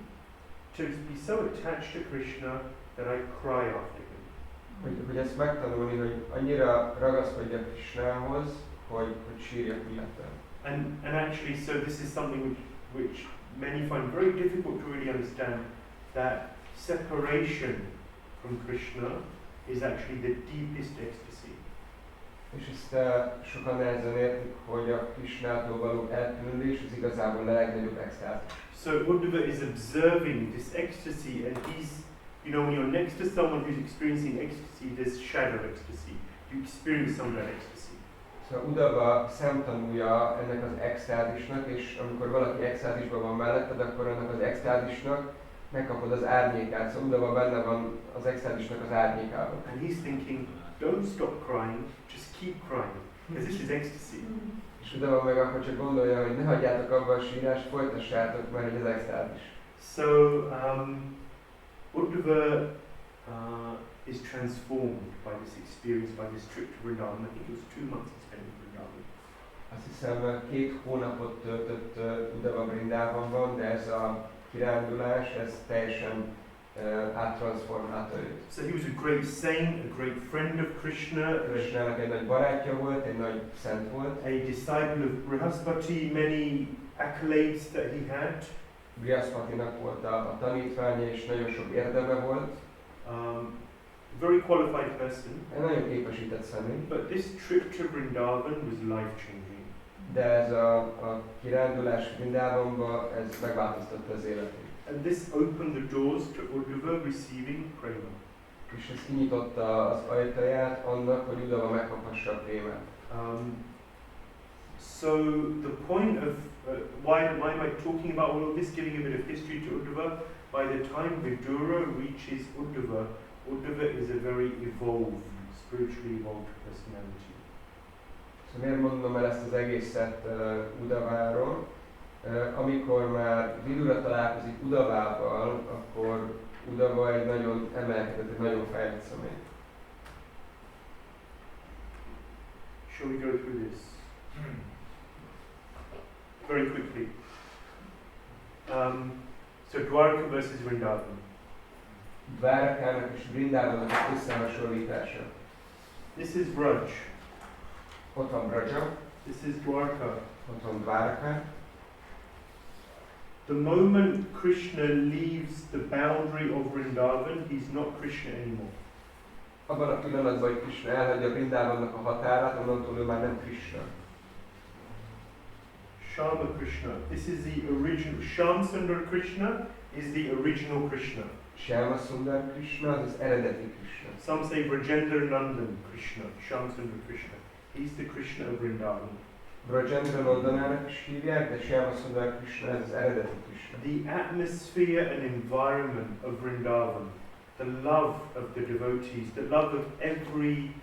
to be so attached to Krishna that I cry after him. Hogy ezt megtanulni, hogy annyira ragaszkodjak Krishnához, hogy sírjak miatta. And actually, so this is something which many find very difficult to really understand, that separation from Krishna is actually the deepest ecstasy. És ezt sokan nehezen értik, hogy a Krishnától való elkülönülés az igazából a legnagyobb extázis. So Uddhava is observing this ecstasy, and he's, you know, when you're next to someone who's experiencing ecstasy, there's shadow ecstasy. You experience some of that ecstasy. Szóval Uddhava szemtanúja ennek az extázisnak, és amikor valaki extázisban van melletted, akkor annak az extázisnak megkapod az árnyékát. Szóval Uddhava benne van az extázisnak az árnyékában. And he's thinking, don't stop crying, just keep crying, because this is ecstasy. És Uddhava meg akkor csak gondolja, hogy ne hagyjátok abba a sírást, folytassátok, mert ez extázis. So Uddhava is transformed by this experience, by this trip to Vrindavan. I think it was 2 months he spent in Vrindavan. Azt hiszem 2 hónapot töltött Uddhava Vrindavanban, de ez a kirándulás, ez teljesen áttransformálta őt. So he was a great saint, a great friend of Krishna, Krishnának egy nagy barátja volt, egy nagy szent volt. a disciple of Brihaspati, many accolades that he had. Brihaspatinak volt a tanítványa, és nagyon sok érdeme volt. Very qualified person. Egy nagyon képesített személy. But this trip to Vrindavan was life-changing. De ez a kirándulás Vrindavanba, ez megváltoztatta az életét. And this opened the doors to Uddhava receiving prema. És ez kinyitotta az ajtaját annak, hogy Uddhava megkaphassa a prémát. So the point of why am I talking about all of this, giving a bit of history to Uddhava? By the time Vidura reaches Uddhava, Uddhava is a very evolved, spiritually evolved personality. So miért mondom el ezt az egészet Uddhaváról? Amikor már Vidura találkozik Uddhavával, akkor Uddhava egy nagyon emelkedett, egy nagyon fejlett személy. Shall we go through this? Very quickly. So Dwarka versus Vrindavan. Dvárakának és Vrindavannak az összehasonlítása. This is Vraj. Ott van Vraja. This is Dwarka. Ott van Dváraka. The moment Krishna leaves the boundary of Vrindavan, he's not Krishna anymore. Abban a pillanatban, hogy Krishna elhagyja Vrindavannak a határát, onnantól ő már nem Krishna. Shama Krishna. This is the original. Shamsundar Krishna is the original Krishna. Shyāma-Sundar Kṛṣṇa az eredeti Kṛṣna. Some say Brajendra-Nandan Krishna, Shyam-Sundar Krishna. He's the Krishna of Vrindavan. Brajendra-Nandanának is hívják, de Shyāma-Sundar Kṛṣna ez az eredeti Kṛṣna. The atmosphere and environment of Vrindavan, the love of the devotees, the love of every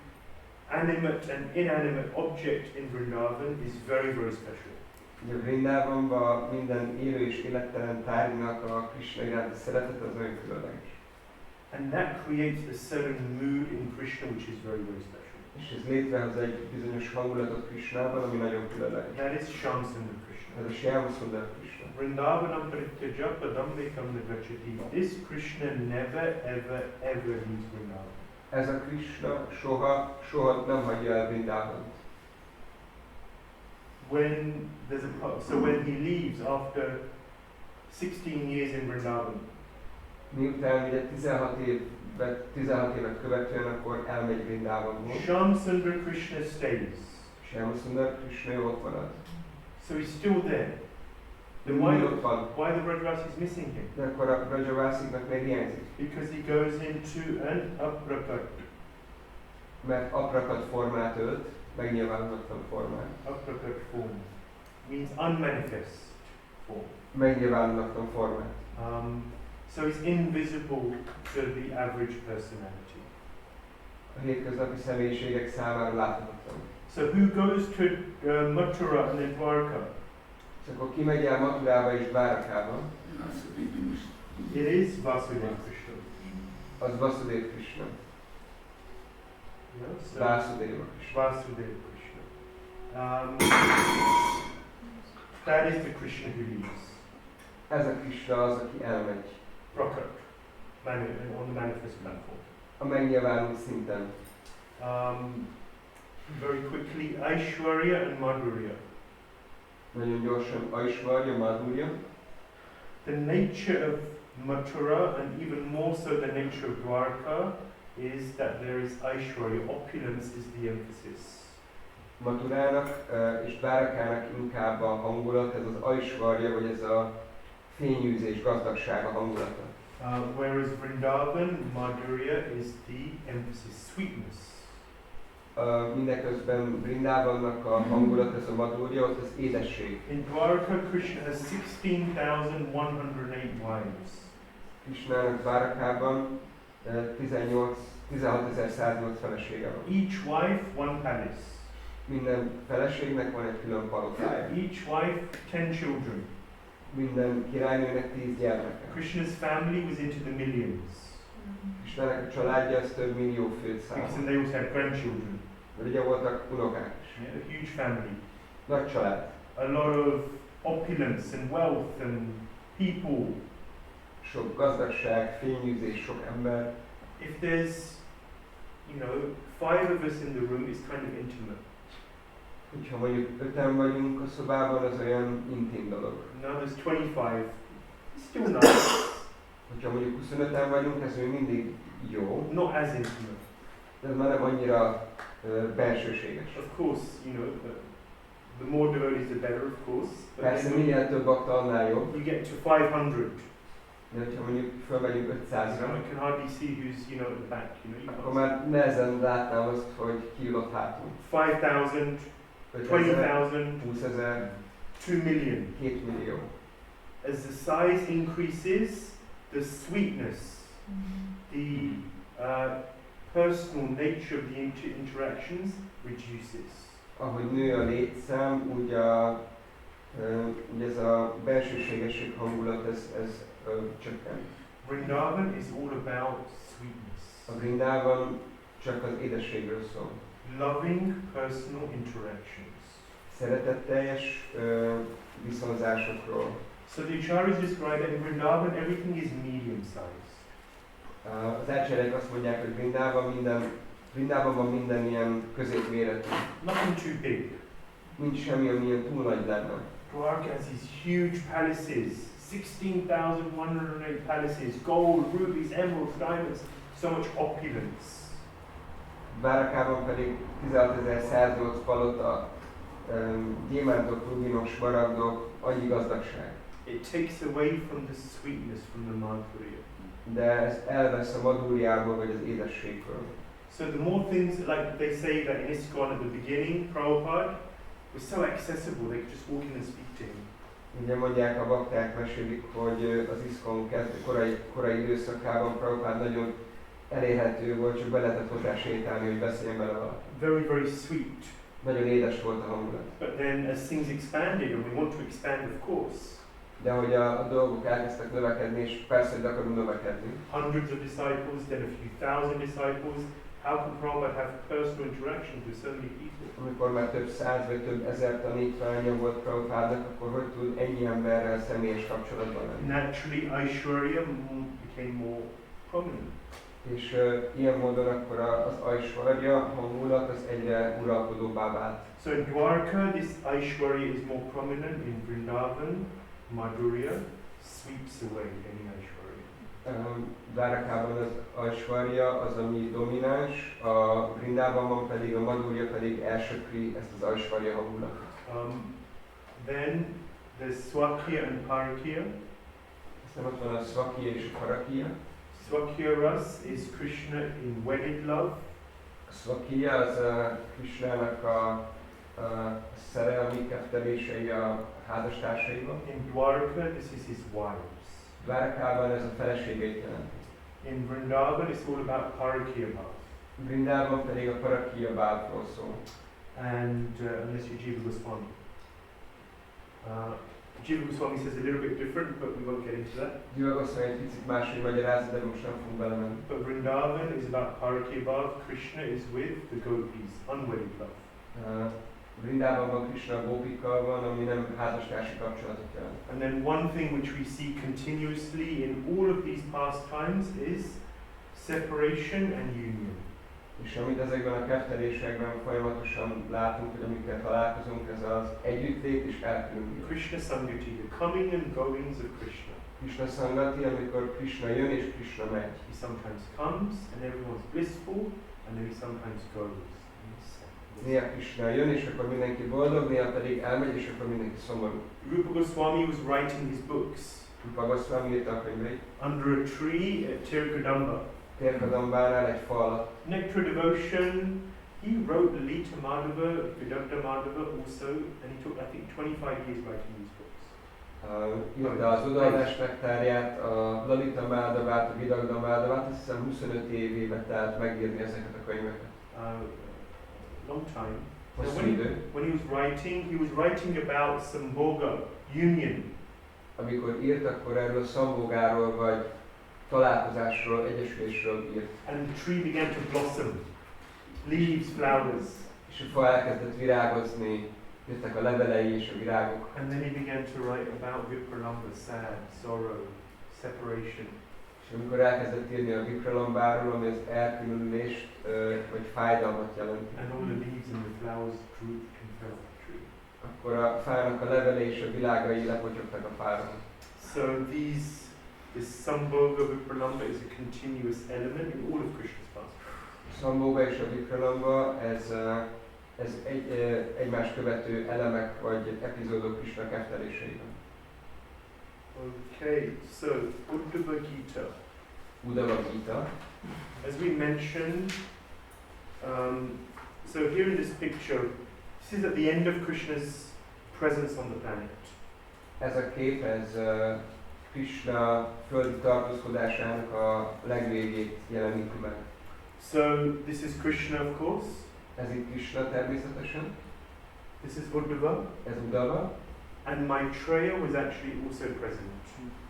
animate and inanimate object in Vrindavan is very, very special. Ugye Vrindavanban minden élő és élettelen tárgynak a Kṛṣna iránti szeretet az nagyon különleges. And that creates a certain mood in Krishna which is very, very special. És ez létrehoz egy bizonyos hangulatot Kṛṣnában, ami nagyon különleges. That is Shyam-Sundar Krishna. Ez a Shyāma-Sundar Kṛṣna. Vrindavanam prityaja padambekam nagacchati. This Krishna never, ever, ever leaves Vrindavan. Ez a Kṛṣna soha nem hagyja el Vrindavant. When he leaves after 16 years in Vrindavan, Miután ugye 16 évet követően, akkor elmegy Vrindavanból. Shyam-Sundar Krishna stays. Shyāma-Sundar Kṛṣna ott marad. So he's still there. Then why the Brajavasi is missing him? De akkor a Brajavasiknak még hiányzik. Because he goes into an aprakat. Mert aprakat formát ölt, megnyilvánultatlan formát. Aprakat form means unmanifest form. Megnyilvánultatlan formát. So he's invisible to the average personality. A hétköznapi személyiségek számára láthatatlan. So who goes to Mathura and Dwarka? És akkor ki megy el Mathurába és Dvárakába? It is Vasudeva Krishna. Az Vasudeva Krishna. Yes, Vasudeva Krishna. Vasudeva Krishna. That is the Krishna who leaves. Ez a Krishna az, aki elmegy. Prakat, on the manifest platform. A megnyilvánult szinten. Very quickly, Aishwarya and Madhurya. Nagyon gyorsan, Aishwarya, Madhurya. The nature of Mathura, and even more so the nature of Dwarka, is that there is Aishwarya, opulence is the emphasis. Mathurának és Dvárakának inkább a hangulat, ez az Aishwarya, vagy ez a fényűzés, gazdagság a hangulata. Whereas Vrindavan, Madhurya is the emphasis, sweetness. Mindeközben Vrindavannak a hangulat, ez a Madhurya, ott az édesség. In Dwarka, Krishna has 16,108 wives. Krishnának Dvárakában 16.108 felesége van. Each wife, one palace. Minden feleségnek van egy külön palotája. Each wife, 10 children. Minden királynőnek 10 gyermeke. Krishna's family was into the millions. Krishnának a családja az több millió főt Because számol. they also had grandchildren. Mert ugye voltak unokák is. Yeah, a huge family. Nagy család. A lot of opulence and wealth and people. Sok gazdagság, fényűzés, sok ember. If there's, 5 of us in the room, it's kind of intimate. Hogyha mondjuk 5-en vagyunk a szobában, az olyan intim dolog. Now there's 25, it's still nice. Hogyha mondjuk 25-en vagyunk, ez még mindig jó. Not as intimate. De ez már nem annyira belsőséges. Of course, the more devotees the better, of course. But Persze minél több bakta, annál jobb. you get to 500. De hogyha mondjuk fölmegyünk 500-ra, I can hardly see who's, at the back, you akkor can't már nehezen látnám azt, hogy ki ülott hátul. 5,000, 50,000, 20,000, 20,000, 2 million. 2 millió. As the size increases, the sweetness, the personal nature of the interactions reduces. Ahogy nő a létszám, úgy ez a belsőségesség hangulat, ez csökken. Vrindavan is all about sweetness. A Vrindavan csak az édességről szól. Loving personal interactions. Szeretetteljes viszonzásokról. So the acharyas describe that in Vrindavan everything is medium sized. Az ácsáryák azt mondják, hogy Vrindavanban minden ilyen középméretű. Nothing too big. Nincs semmi, ami ilyen túl nagy lenne. Dwarka has these huge palaces, 16,108 palaces, gold, rubies, emeralds, diamonds, so much opulence. Dvárakában pedig 16.108 palota, gyémántok, rubinok, smaragdok, annyi gazdagság. it takes away from the sweetness, from the madhurya. De ez elvesz a madúriából, vagy az édességből. So the more things, like they say that in ISKCON at the beginning, Prabhupada was so accessible, they could just walk in and speak to him. Ugye mondják, a bakták mesélik, hogy az ISKCON korai időszakában Prabhupád nagyon elérhető volt, csak be lehetett hozzá sétálni, hogy beszéljen vele valaki. Very, very sweet. Nagyon édes volt a hangulat. But then as things expanded, and we want to expand of course, De hogy a dolgok elkezdtek növekedni, és persze, hogy akarunk növekedni. hundreds of disciples, then a few thousand disciples, how can Prabhupada have personal interactions with so many people? Amikor már több száz vagy több ezer tanítványa volt Prabhupádnak, akkor hogy tud ennyi emberrel személyes kapcsolatban lenni? Naturally, Aishwarya became more prominent. És ilyen módon akkor az Aishwarya hangulat az egyre uralkodóbbá vált. So in Dwarka, this Aishwarya is more prominent. In Vrindavan, Madhurya sweeps away any Aishwarya. Dvárakában az Aishwarya az, ami domináns, a Vrindában pedig a Madhurya pedig elsöpri ezt az Aishwarya hangulatot. Then there's Swakya and Parakya. Aztán ott van a Swakya és a Parakya. Swakya ras is Krishna in wedded love. A Swakya az Krishnának a szerelmi kettelései a házastársaival. In Dwarka, this is his wives. Dvárakában ez a feleségeit jelenti. In Vrindavan, it's all about Parakya bhav. Vrindában pedig a Parakya bhávról szól. And unless you're Jiva Goswami. Jiva Goswami says a little bit different, but we won't get into that. Jiva Goswami egy picit máshogy magyarázza, de most nem fogunk belemenni. But Vrindavan is about Parakya bhav. Krishna is with the gopis, unwedded love. Vrindában Krishna a gópikkal van, ami nem házastársi kapcsolatot jelent. And then one thing which we see continuously in all of these pastimes is separation and union. És amit ezekben a kettelésekben folyamatosan látunk, hogy amikkel találkozunk, ez az együttlét és elkülönülés. Krishna Sangati, the coming and goings of Krishna. Krishna Sangati, amikor Krishna jön és Krishna megy. He sometimes comes and everyone's blissful, and then he sometimes goes. Néha Krishna jön és akkor mindenki boldog, néha pedig elmegy és akkor mindenki szomorú. Rupa Goswami was writing his books Rupa Goswami írta a könyveit. under a tree at Tirkadamba. Tirkadambánál egy fa alatt. Nectar Devotion, he wrote Lita Madhava, Vidagda Madhava also, and he took I think 25 years writing these books. Írta az odaadás nektárját, a Lalita Madhavát, a Vidagda Madhavát, azt hiszem 25 évébe telt megírni ezeket a könyveket. Long time. Hosszú Now idő. when he was writing about Sambhoga, union. Amikor írt, akkor erről szambhogáról vagy találkozásról, egyesülésről írt. And the tree began to blossom, leaves, flowers. És a fa elkezdett virágozni, jöttek a levelei és a virágok. And then he began to write about Vipralamba, sad, sorrow, separation. És amikor elkezdett írni a Vipralambáról, ami az elkülönülést vagy fájdalmat jelent. And all the leaves and the flowers drooped and fell off the tree. Akkor a fának a levelei és a világai lepotyogtak a fáról. So this Sambhoga Vipralamba is a continuous element in all of Krishna's pastimes. Sambhoga és a Vipralamba, ez egymás követő elemek vagy epizódok Krishna ketteléseiben. Okay, so Uddhava Gita. Uddhava Gita. As we mentioned, so here in this picture, this is at the end of Krishna's presence on the planet. Ez a kép, ez Krishna földi tartózkodásának a legvégét jeleníti meg. So this is Krishna, of course. Ez itt Krishna természetesen. This is Uddhava. Ez Uddhava. And Maitreya was actually also present.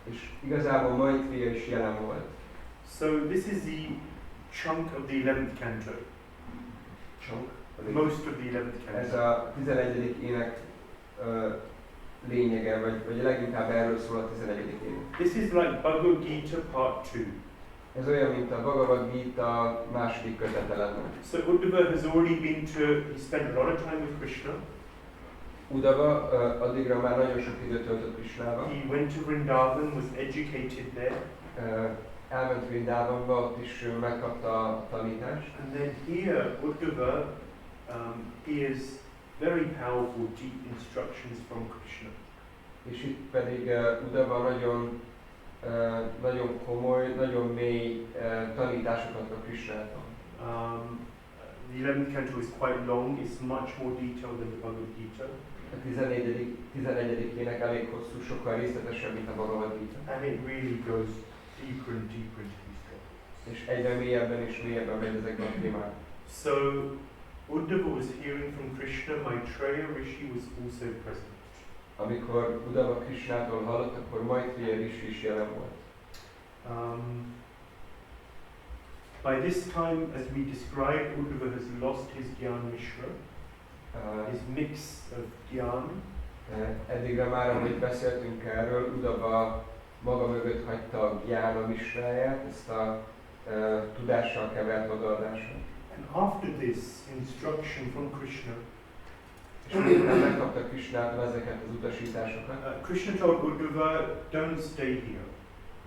És igazából Maitreya is jelen volt. So this is the chunk of the 11th canto. Chunk? Most of the 11th canto. Ez a 11. ének lényege, vagy leginkább erről szól a 11. ének. This is like Bhagavad Gita Part 2. Ez olyan, mint a Bhagavad Gita második kötete lenne. So Uddhava has already been he spent a lot of time with Krishna. Uddhava addigra már nagyon sok időt töltött Krishnával. He went to Vrindavan, was educated there. Elment Vrindavanba, ott is megkapta a tanítást. And then here, Uddhava hears very powerful, deep instructions from Krishna. És itt pedig Uddhava nagyon komoly, nagyon mély tanításokat kap Krishnától. The 11th canto is quite long, it's much more detailed than the Bhagavad Gita. A 11. ének elég hosszú, sokkal részletesebb, mint a Bhagavad Gita. And it really goes deeper and deeper into these topics. És egyre mélyebben és mélyebben megy ezekben a témákban. So, Uddhava was hearing from Krishna, Maitreya Rishi was also present. Amikor Uddhava Krishnától hallott, akkor Maitreya Rishi is jelen volt. By this time, as we described, Uddhava has lost his Gyan Mishra, his mix of Gyan. Eddigre már, ahogy beszéltünk erről, Uddhava maga mögött hagyta a Gyána Mishráját, ezt a tudással kevert odaadását. And after this instruction from Krishna, és miután megkapta Krishnától ezeket az utasításokat, Krishna told Uddhava, don't stay here.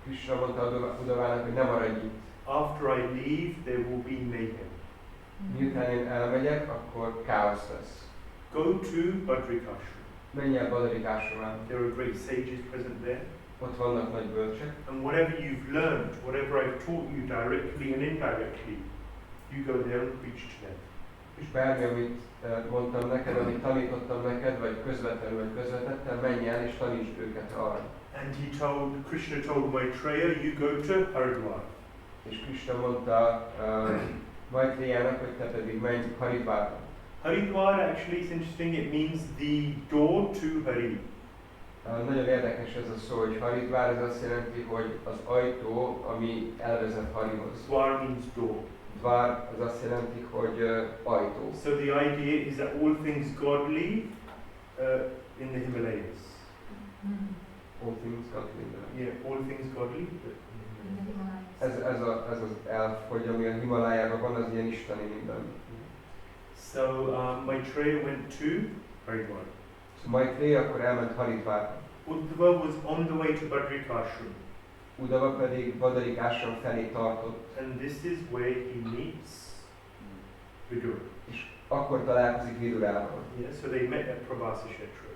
Krishna mondta Uddhavának, hogy ne maradj itt. After I leave, there will be mayhem. Miután én elmegyek, akkor káosz lesz. Go to Badrikashram. Menj el Badrikashramra. There are great sages present there. Ott vannak nagy bölcsek. And whatever you've learned, whatever I've taught you directly and indirectly, you go there and preach to them. És bármi, amit mondtam neked, amit tanítottam neked, vagy közvetlenül, vagy közvetettem, menj el és tanítsd őket arra. And Krishna told Maitreya, you go to Haridwar. És Krishna mondta Maitreyának, hogy te pedig menj Haridvárba. Haridwar actually is interesting, it means the door to Hari. Nagyon érdekes ez a szó, hogy Haridvár, ez azt jelenti, hogy az ajtó, ami elvezet Harihoz. Dwar means door. Dvár, az azt jelenti, hogy ajtó. So the idea is that all things godly in the Himalayas. All things godly. Yeah, all things godly. Ez az elf, hogy ami a Himalájában van, az ilyen isteni minden. So Maitreya went to Haridwar. So Maitreya akkor elment Haridvárba. Uddhava was on the way to Badrikashram. Uddhava pedig Badrikashram felé tartott. And this is where he meets Vidura. És akkor találkozik Vidurával. Yeah, so they met at Prabhasa Kshetra.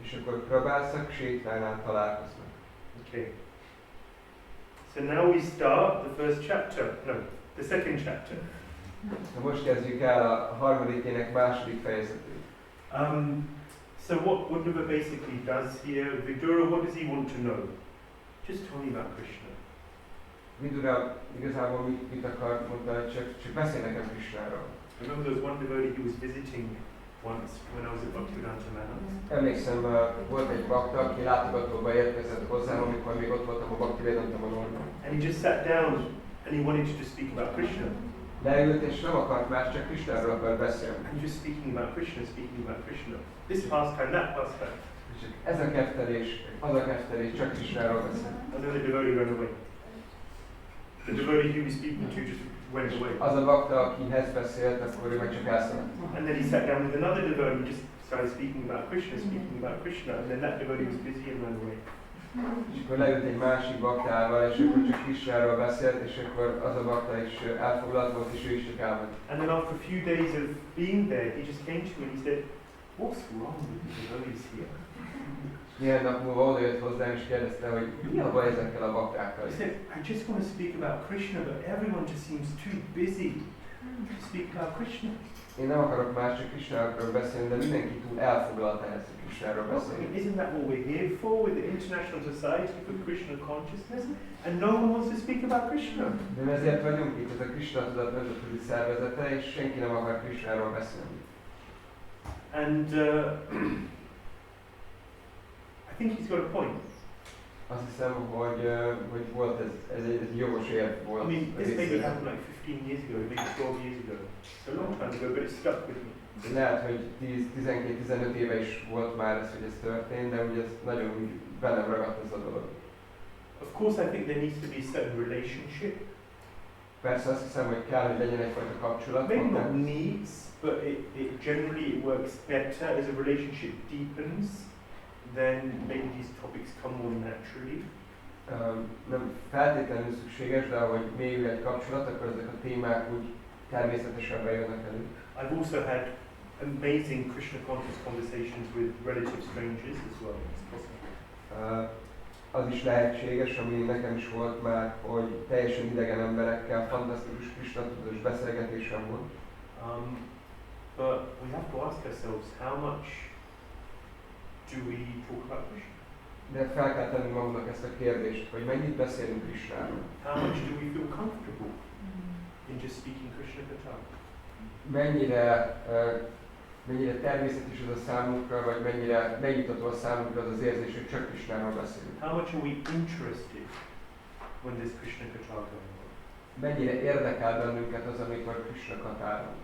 És akkor Prabhasa Kshetránál találkoznak. Okay. So now we start the first chapter. No, the second chapter. Most kezdjük el a harmadik ének második fejezetét. So what Uddhava basically does here, Vidura, what does he want to know? Just tell me about Krishna. Vidura igazából mit akar, mondta, hogy csak beszélj nekem Krishnáról. Remember there was one devotee he was visiting once when I was at Bhaktivedanta Manor. Emlékszem, volt egy bakta, aki látogatóba érkezett hozzám, amikor még ott voltam a Bhaktivedanta Manorban. And he just sat down and he wanted to just speak about Krishna. Leült és nem akart más, csak Krishnáról akar beszélni. And just speaking about Krishna. This pastime, that pastime. És ez a keftelés, az a keftelés, csak Krishnáról beszél. And then the devotee ran away. The devotee he was speaking to just went away. Az a bakta, akihez beszélt, akkor ő meg csak elszaladt. And then he sat down with another devotee who just started speaking about Krishna, and then that devotee was busy and ran away. És akkor leült egy másik baktával, és akkor csak Krishnáról beszélt, és akkor az a bakta is elfoglalt volt, és ő is csak elment. And then after a few days of being there, he just came to me and he said, what's wrong with the devotees here? Néhány nap múlva odajött hozzám, és kérdezte, hogy mi a baj ezekkel a baktákkal? He said, I just want to speak about Krishna, but everyone just seems too busy to speak about Krishna. Én nem akarok más, csak Krishnáról beszélni, de mindenki túl elfoglalt ehhez, hogy Krishnáról beszélni. Isn't that what we're here for, with the International Society for Krishna Consciousness? And no one wants to speak about Krishna. De ezért vagyunk itt, ez a Krishna tudat nemzetközi szervezete, és senki nem akar Krishnáról beszélni. And I think he's got a point. Azt hiszem, hogy volt ez egy jogos érv volt. I mean, this maybe happened like 15 years ago, maybe 12 years ago. It's a long time ago, but it stuck with me. Lehet, hogy 10-12-15 éve is volt már ez, hogy ez történt, de ugye ez nagyon velem ragadt ez a dolog. Of course, I think there needs to be a certain relationship. Persze azt hiszem, hogy kell, hogy legyen egyfajta kapcsolat. Maybe not needs, but generally it works better as a relationship deepens. Then maybe these topics come more naturally. Nem feltétlenül szükséges, de ahogy mélyül egy kapcsolat, akkor ezek a témák úgy természetesebben jönnek elő. I've also had amazing Krishna conscious conversations with relative strangers as well. It's possible. Az is lehetséges, ami nekem is volt már, hogy teljesen idegen emberekkel fantasztikus Krsna tudatos beszélgetésem volt. But we have to ask ourselves, how much do we talk about Krishna? De fel kell tenni magunknak ezt a kérdést, hogy mennyit beszélünk Krishnáról. How much do we feel comfortable in just speaking Krishna Katha? Mennyire természetes az a számunkra, vagy mennyire megnyugtató a számunkra az az érzés, hogy csak Krishnáról beszélünk. How much are we interested when there's Krishna Katha going on? Mennyire érdekel bennünket az, amikor Krishna Katháról.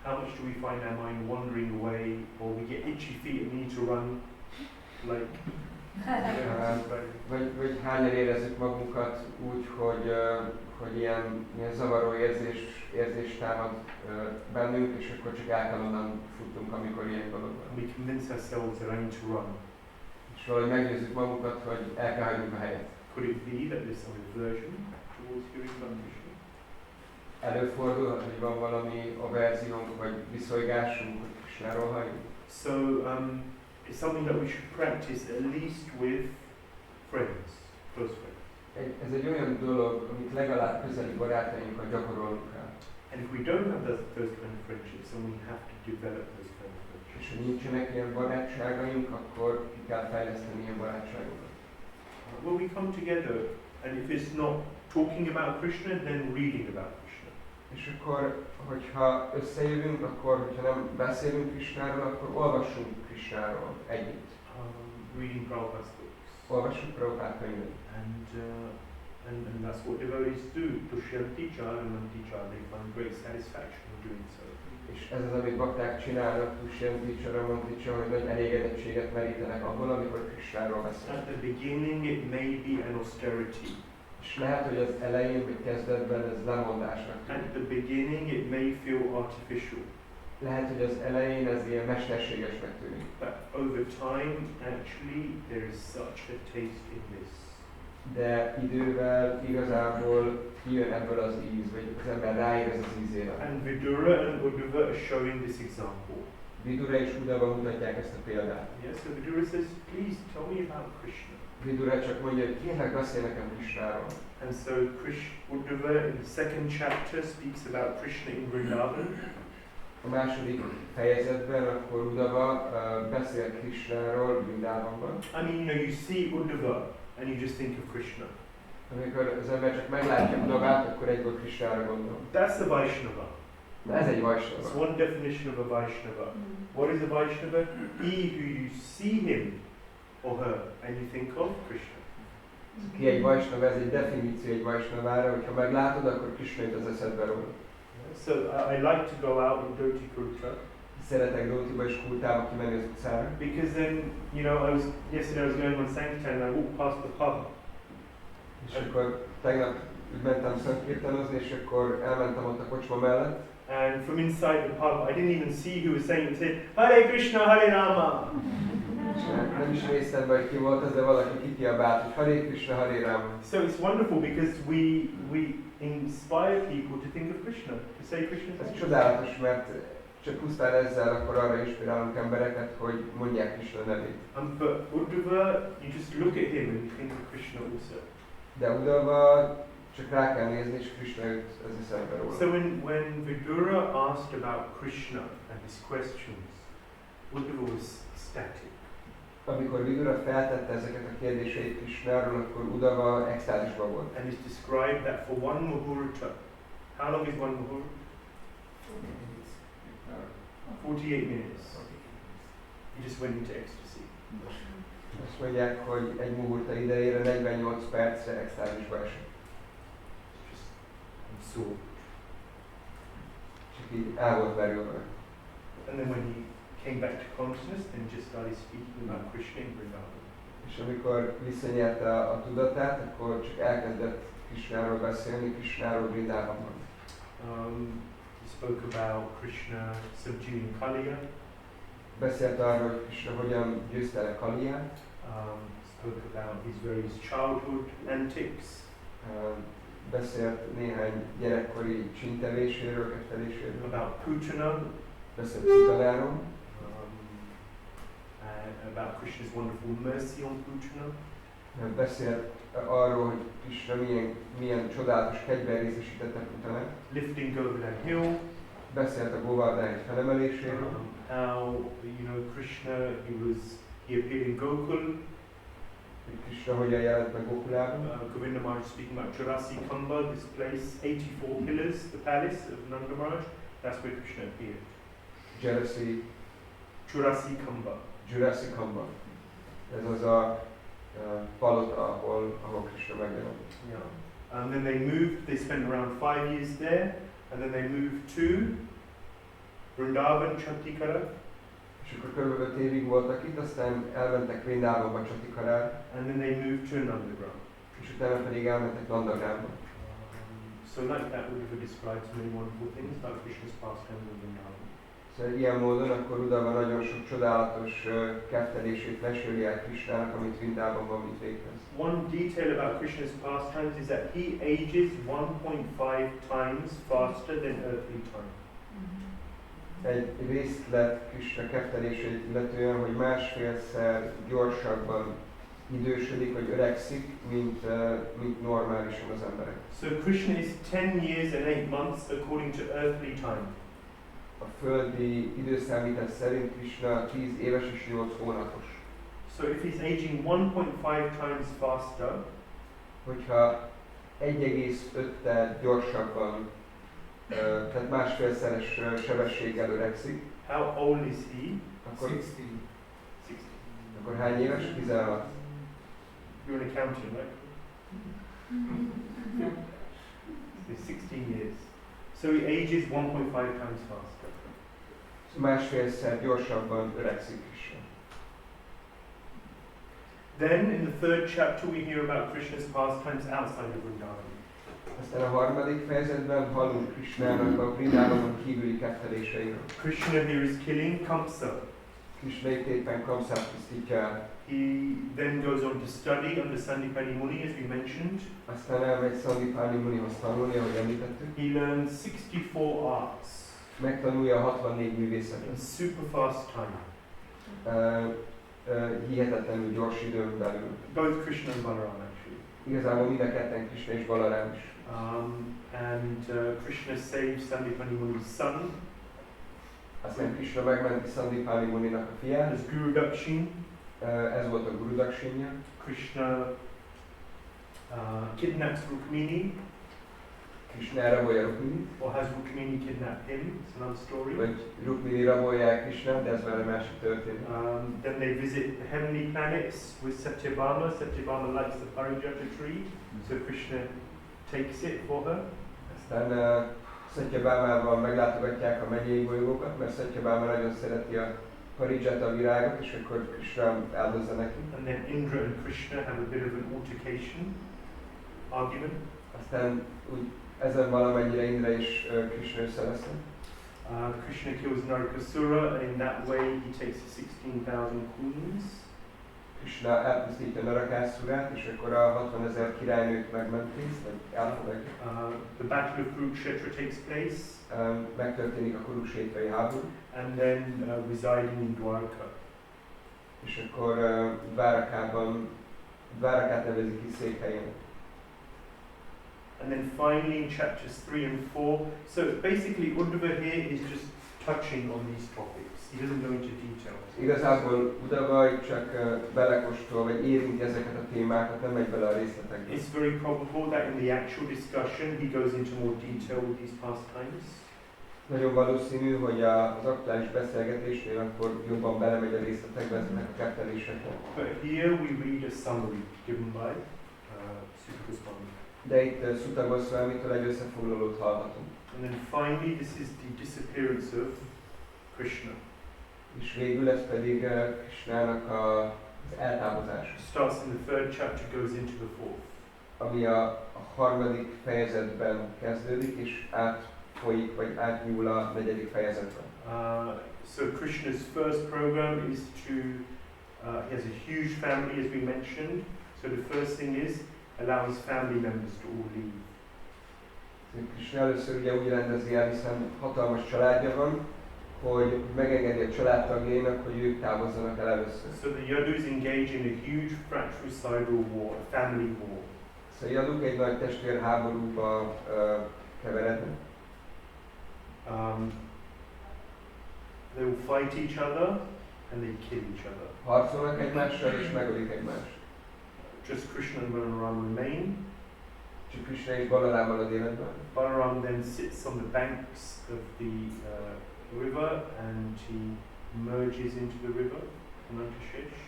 How much do we find our mind wandering away, or we get itchy feet and need to run, like... Vagy hányan érezzük magunkat úgy, hogy ilyen zavaró érzés támad bennünk, és akkor csak el kell onnan futnunk, amikor ilyen dolog van. We convince ourselves that I need to run. És valahogy meggyőzzük magunkat, hogy el kell hagynunk a helyet. Could it be that there's some aversion towards hearing about Krishna? Előfordulhat, hogy van valami averziónk, vagy viszolygásunk, hogy Krishnáról halljunk. So, it's something that we should practice at least with friends, close friends. Ez egy olyan dolog, amit legalább közeli barátainkkal gyakorolnunk kell. And if we don't have those kind of friendships, then we have to develop those kind of friendships. És ha nincsenek ilyen barátságaink, akkor ki kell fejleszteni ilyen barátságokat. When we come together, and if it's not talking about Krishna, then reading about Krishna. És akkor, hogyha összejövünk, akkor, hogyha nem beszélünk Krishnáról, akkor olvassunk Krishnáról együtt. Reading Prabhupāda's books. Olvassuk Prabhupāda könyvét. And that's what devotees do. Tushyanti cha anumanti cha, they find great satisfaction in doing so. És ez az, amit bakták csinálnak, Tushyanti cha anumanti cha, hogy nagy elégedettséget merítenek abból, amikor Krishnáról beszélnek. At the beginning it may be an austerity. És lehet, hogy az elején vagy kezdetben ez lemondásnak tűnik. At the beginning it may feel artificial. Lehet, hogy az elején ez ilyen mesterségesnek tűnik. But over time, actually, there is such a taste in this. De idővel igazából kijön ebből az íz, vagy az ember ráérez az ízére. And Vidura and Uddhava are showing this example. Vidura és Uddhava mutatják ezt a példát. Yes, so Vidura says, please tell me about Krishna. Vidura csak mondja, hogy kérlek, beszélj nekem Krishnáról. And so Uddhava in the second chapter speaks about Krishna in Vrindavan. A második fejezetben akkor Uddhava beszél Krishnáról Vrindavanban. I mean, you see Uddhava and you just think of Krishna. Amikor az ember csak meglátja Uddhavát, akkor egyből Krishnára gondol. That's a Vaishnava. Na ez egy Vaishnava. It's one definition of a Vaishnava. What is a Vaishnava? He who you see him or her and you think of Krishna. Ki egy Vaishnava, ez egy definíció egy Vaishnavára, hogyha meglátod, akkor Krishna jut az eszedbe róla. So I like to go out in Dhoti Kurta. Szeretek Dhotiba és Kurtába kimenni az utcára. Because then, yesterday I was going on Sankirtan and I walked past the pub. És akkor tegnap mentem Sankirtanozni, és akkor elmentem ott a kocsma mellett. And from inside the pub, I didn't even see who was saying it. Said, Hare Krishna, Hare Rama. Nem is néztem be, hogy ki volt az, de valaki kikiabált, hogy Hare Krishna, Hare Rama. So it's wonderful because we inspire people to think of Krishna, to say Krishna's Ez name. csodálatos, mert csak pusztán ezzel akkor arra inspirálunk embereket, hogy mondják Krishna nevét. But Uddhava, you just look at him and you think of Krishna also. De Uddhava csak rá kell nézni, és Krishna jut az eszembe róla. So when Vidura asked about Krishna and his questions, Uddhava was ecstatic. Amikor Vidura feltette ezeket a kérdéseit Krishnáról, akkor Uddhava extázisban volt. And it's described that for one muhurta, how long is one muhurta? 48 minutes. He just went into ecstasy. Azt mondják, hogy egy muhurta idejére 48 percre extázisba esett. Just absorbed. Csak így el volt verülve. And then when he came back to consciousness, then he just started speaking about Krishna in Vrindavan. És amikor visszanyerte a tudatát, akkor csak elkezdett Krishnáról beszélni, Krishnáról Vrindavanban. He spoke about Krishna subduing Kaliya. Beszélt arról, hogy Krishna hogyan győzte le Kaliyát. Spoke about his various childhood antics. Beszélt néhány gyerekkori csintevéséről, ketteléséről. About Putana. Beszélt Putanáról. About Krishna's wonderful mercy on Putana. Beszél arról, hogy Krishna milyen csodálatos kegyben részesítette Putanet. Lifting Govardhan Hill. Beszélt a Govardhani felemeléséről. How, Krishna, he appeared in Gokul. Krishna hogyan jelent meg Gokulában. Govinda Maharaj speaking about Churasi-Khamba, this place, 84 pillars, the palace of Nanda Maharaj, that's where Krishna appeared. Churasi-Khamba. Ez az a palota, ahol Krishna megjelent. Yeah. And then they spent around 5 years there, and then they moved to Vrindavan, Chatikara. És akkor kb. 5 évig voltak itt, aztán elmentek Vrindavanba, Chatikarára. And then they moved to Nandagram. És utána pedig elmentek Nandagramba. So like that, Uddhava describes many wonderful things about Krishna's pastime in Vrindavan. Szóval ilyen módon akkor Uddhava nagyon sok csodálatos kettelését meséli el Krishnának, amit Vrindavanban mit végez. One detail about Krishna's pastimes is that he ages 1.5 times faster than earthly time. Egy részlet Krishna kettelését illetően, hogy másfélszer gyorsabban idősödik, vagy öregszik, mint normálisan az emberek. So Krishna is 10 years and 8 months according to earthly time. A földi időszámítás szerint Krishna 10 éves és 8 hónapos. So if he's aging 1.5 times faster, hogyha 1,5-tel gyorsabban, tehát másfélszeres sebességgel öregszik, how old is he? Akkor 16. Akkor hány éves? 16. You're an accountant, right? He's 16 years. So he ages 1.5 times faster. Másfélszer gyorsabban öregszik Krishna. Then in the 3rd chapter we hear about Krishna's pastimes outside of Vrindavan. Aztán a 3. fejezetben hallunk Krishnának a Vrindavanon kívüli ketteléseiről. Krishna here is killing Kamsa. Krishna itt éppen Kamsát tisztítja el. He then goes on to study under Sandipani Muni, as we mentioned. Aztán elmegy Sandipani Munihoz tanulni, ahogy említettük. He learns 64 arts. Megtanulja a 64 művészetet. In super fast time. Hihetetlenül gyors időn belül. Both Krishna and Balaram actually. Igazából mind a ketten Krishna és Balaram is. Krishna saved Sandipani Muni's son. Aztán Krishna megmenti Sandipani Muninak a fiát. As Guru Dakshin. Ez volt a Guru Dakshinja. Krishna kidnaps Rukmini. Krishna elrabolja Rukminit. Or has Rukmini kidnapped him? It's another story. Vagy Rukmini rabolják Krishna, de ez már egy másik történet. Then they visit the heavenly planets with Satyabhama. Satyabhama likes the parijata tree, so Krishna takes it for her. Aztán Satyabhámával meglátogatják a megyei bolygókat, mert Satyabháma nagyon szereti a parijata virágot, és akkor Krishna áldozza neki. And then Indra and Krishna have a bit of an altercation, argument. Aztán úgy ezen valamennyire Indra és Krishna összevesznek. Krishna kills Narakasura, and in that way he takes the 16,000 queens. Krishna elpusztítja Narakászurát, és akkor a 60,000 királynőt megmenti, vagy elfogadja. The Battle of Kurukshetra takes place. Megtörténik a Kuruksétrai háború. And then residing in Dwarka. És akkor Dvárakát nevezik ki székhelyén. And then finally in chapters 3 and 4, so basically Uddhava here is just touching on these topics. He doesn't go into details. Igazából Uddhava csak belekóstol, vagy érinti ezeket a témákat, nem megy bele a részletekbe. It's very probable that in the actual discussion he goes into more detail with these pastimes. Nagyon valószínű, hogy az aktuális beszélgetésnél akkor jobban belemegy a részletekbe ezeknek a ketteléseknek. But here we read a summary given by Sutta Goswami. De itt Sutta Goswamitől egy összefoglalót hallhatunk. And then finally this is the disappearance of Krishna. És végül ez pedig Krishnának az eltávozása. Starts in the 3rd chapter, goes into the 4th. Ami a 3. fejezetben kezdődik, és átfolyik, vagy átnyúl a 4. fejezetben. So Krishna's first program is to, he has a huge family as we mentioned. So the first thing is, allow his family members to all leave. Krishna először ugye úgy rendezi el, hiszen hatalmas családja van, hogy megengedi a családtagjainak, hogy ők távozzanak el először. So the Yadus engage in a huge fratricidal war, a family war. Szóval Yaduk egy nagy testvérháborúba keverednek. They will fight each other and they kill each other. Harcolnak egymással és megölik egymást. Just Krishna and Balaram remain. Csak Krishna és Balaram marad életben. Balaram then sits on the banks of the river and he merges into the river, Anantashesh.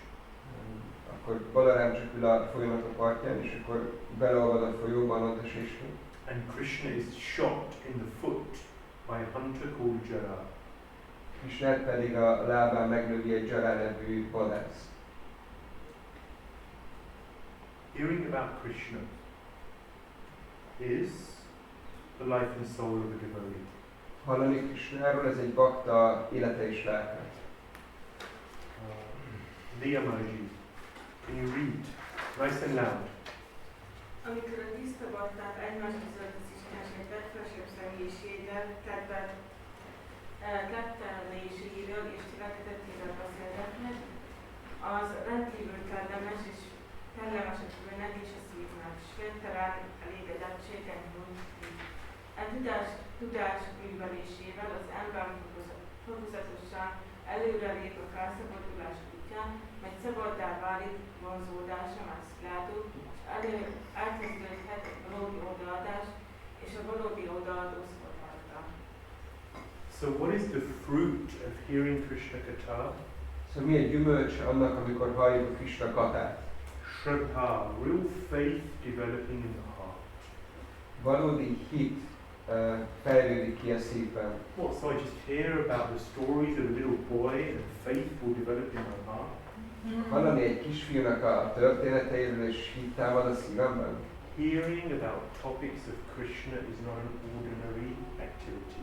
Akkor Balaram csak ül a folyónak a partján, és akkor beleolvad a folyóba Anantaseshbe. And Krishna is shot in the foot by a hunter called Jara. Krishnát pedig a lábán meglövi egy Jara nevű vadász. Hearing about Krishna is the life and soul of a devotee. Hallani Krishnáról, ez egy bakta élete és lelke. Diyamaji, can you read? Nice and loud. Amikor a tiszta bakták egymás között az Istenesség legfelsőbb személyiséggel tetteléséről és cselekedetéről beszélgetnek, az rendkívül kellemes és kellemes a fülnek és a szívnek, s végtelen elégedettségen nyújt ki. Tudás művelésével az ember fokozatosan előrelép a felszabadulás útján, mely szabaddá válik vonzódása már szilárdu, és elkezdődhet a valódi odaadás és a valódi odaadó szolgálata. So what is the fruit of hearing Krishna Katha? Szóval mi egy gyümölcs annak, amikor halljuk a Krishna katát? Shraddha, real faith developing in the heart. Valódi hit fejlődik ki a szívben. What, so I just hear about the stories of a little boy and faith will develop in my heart? Hallani egy kisfiúnak a történeteiről és hit támad a szívemben? Hearing about topics of Krishna is not an ordinary activity.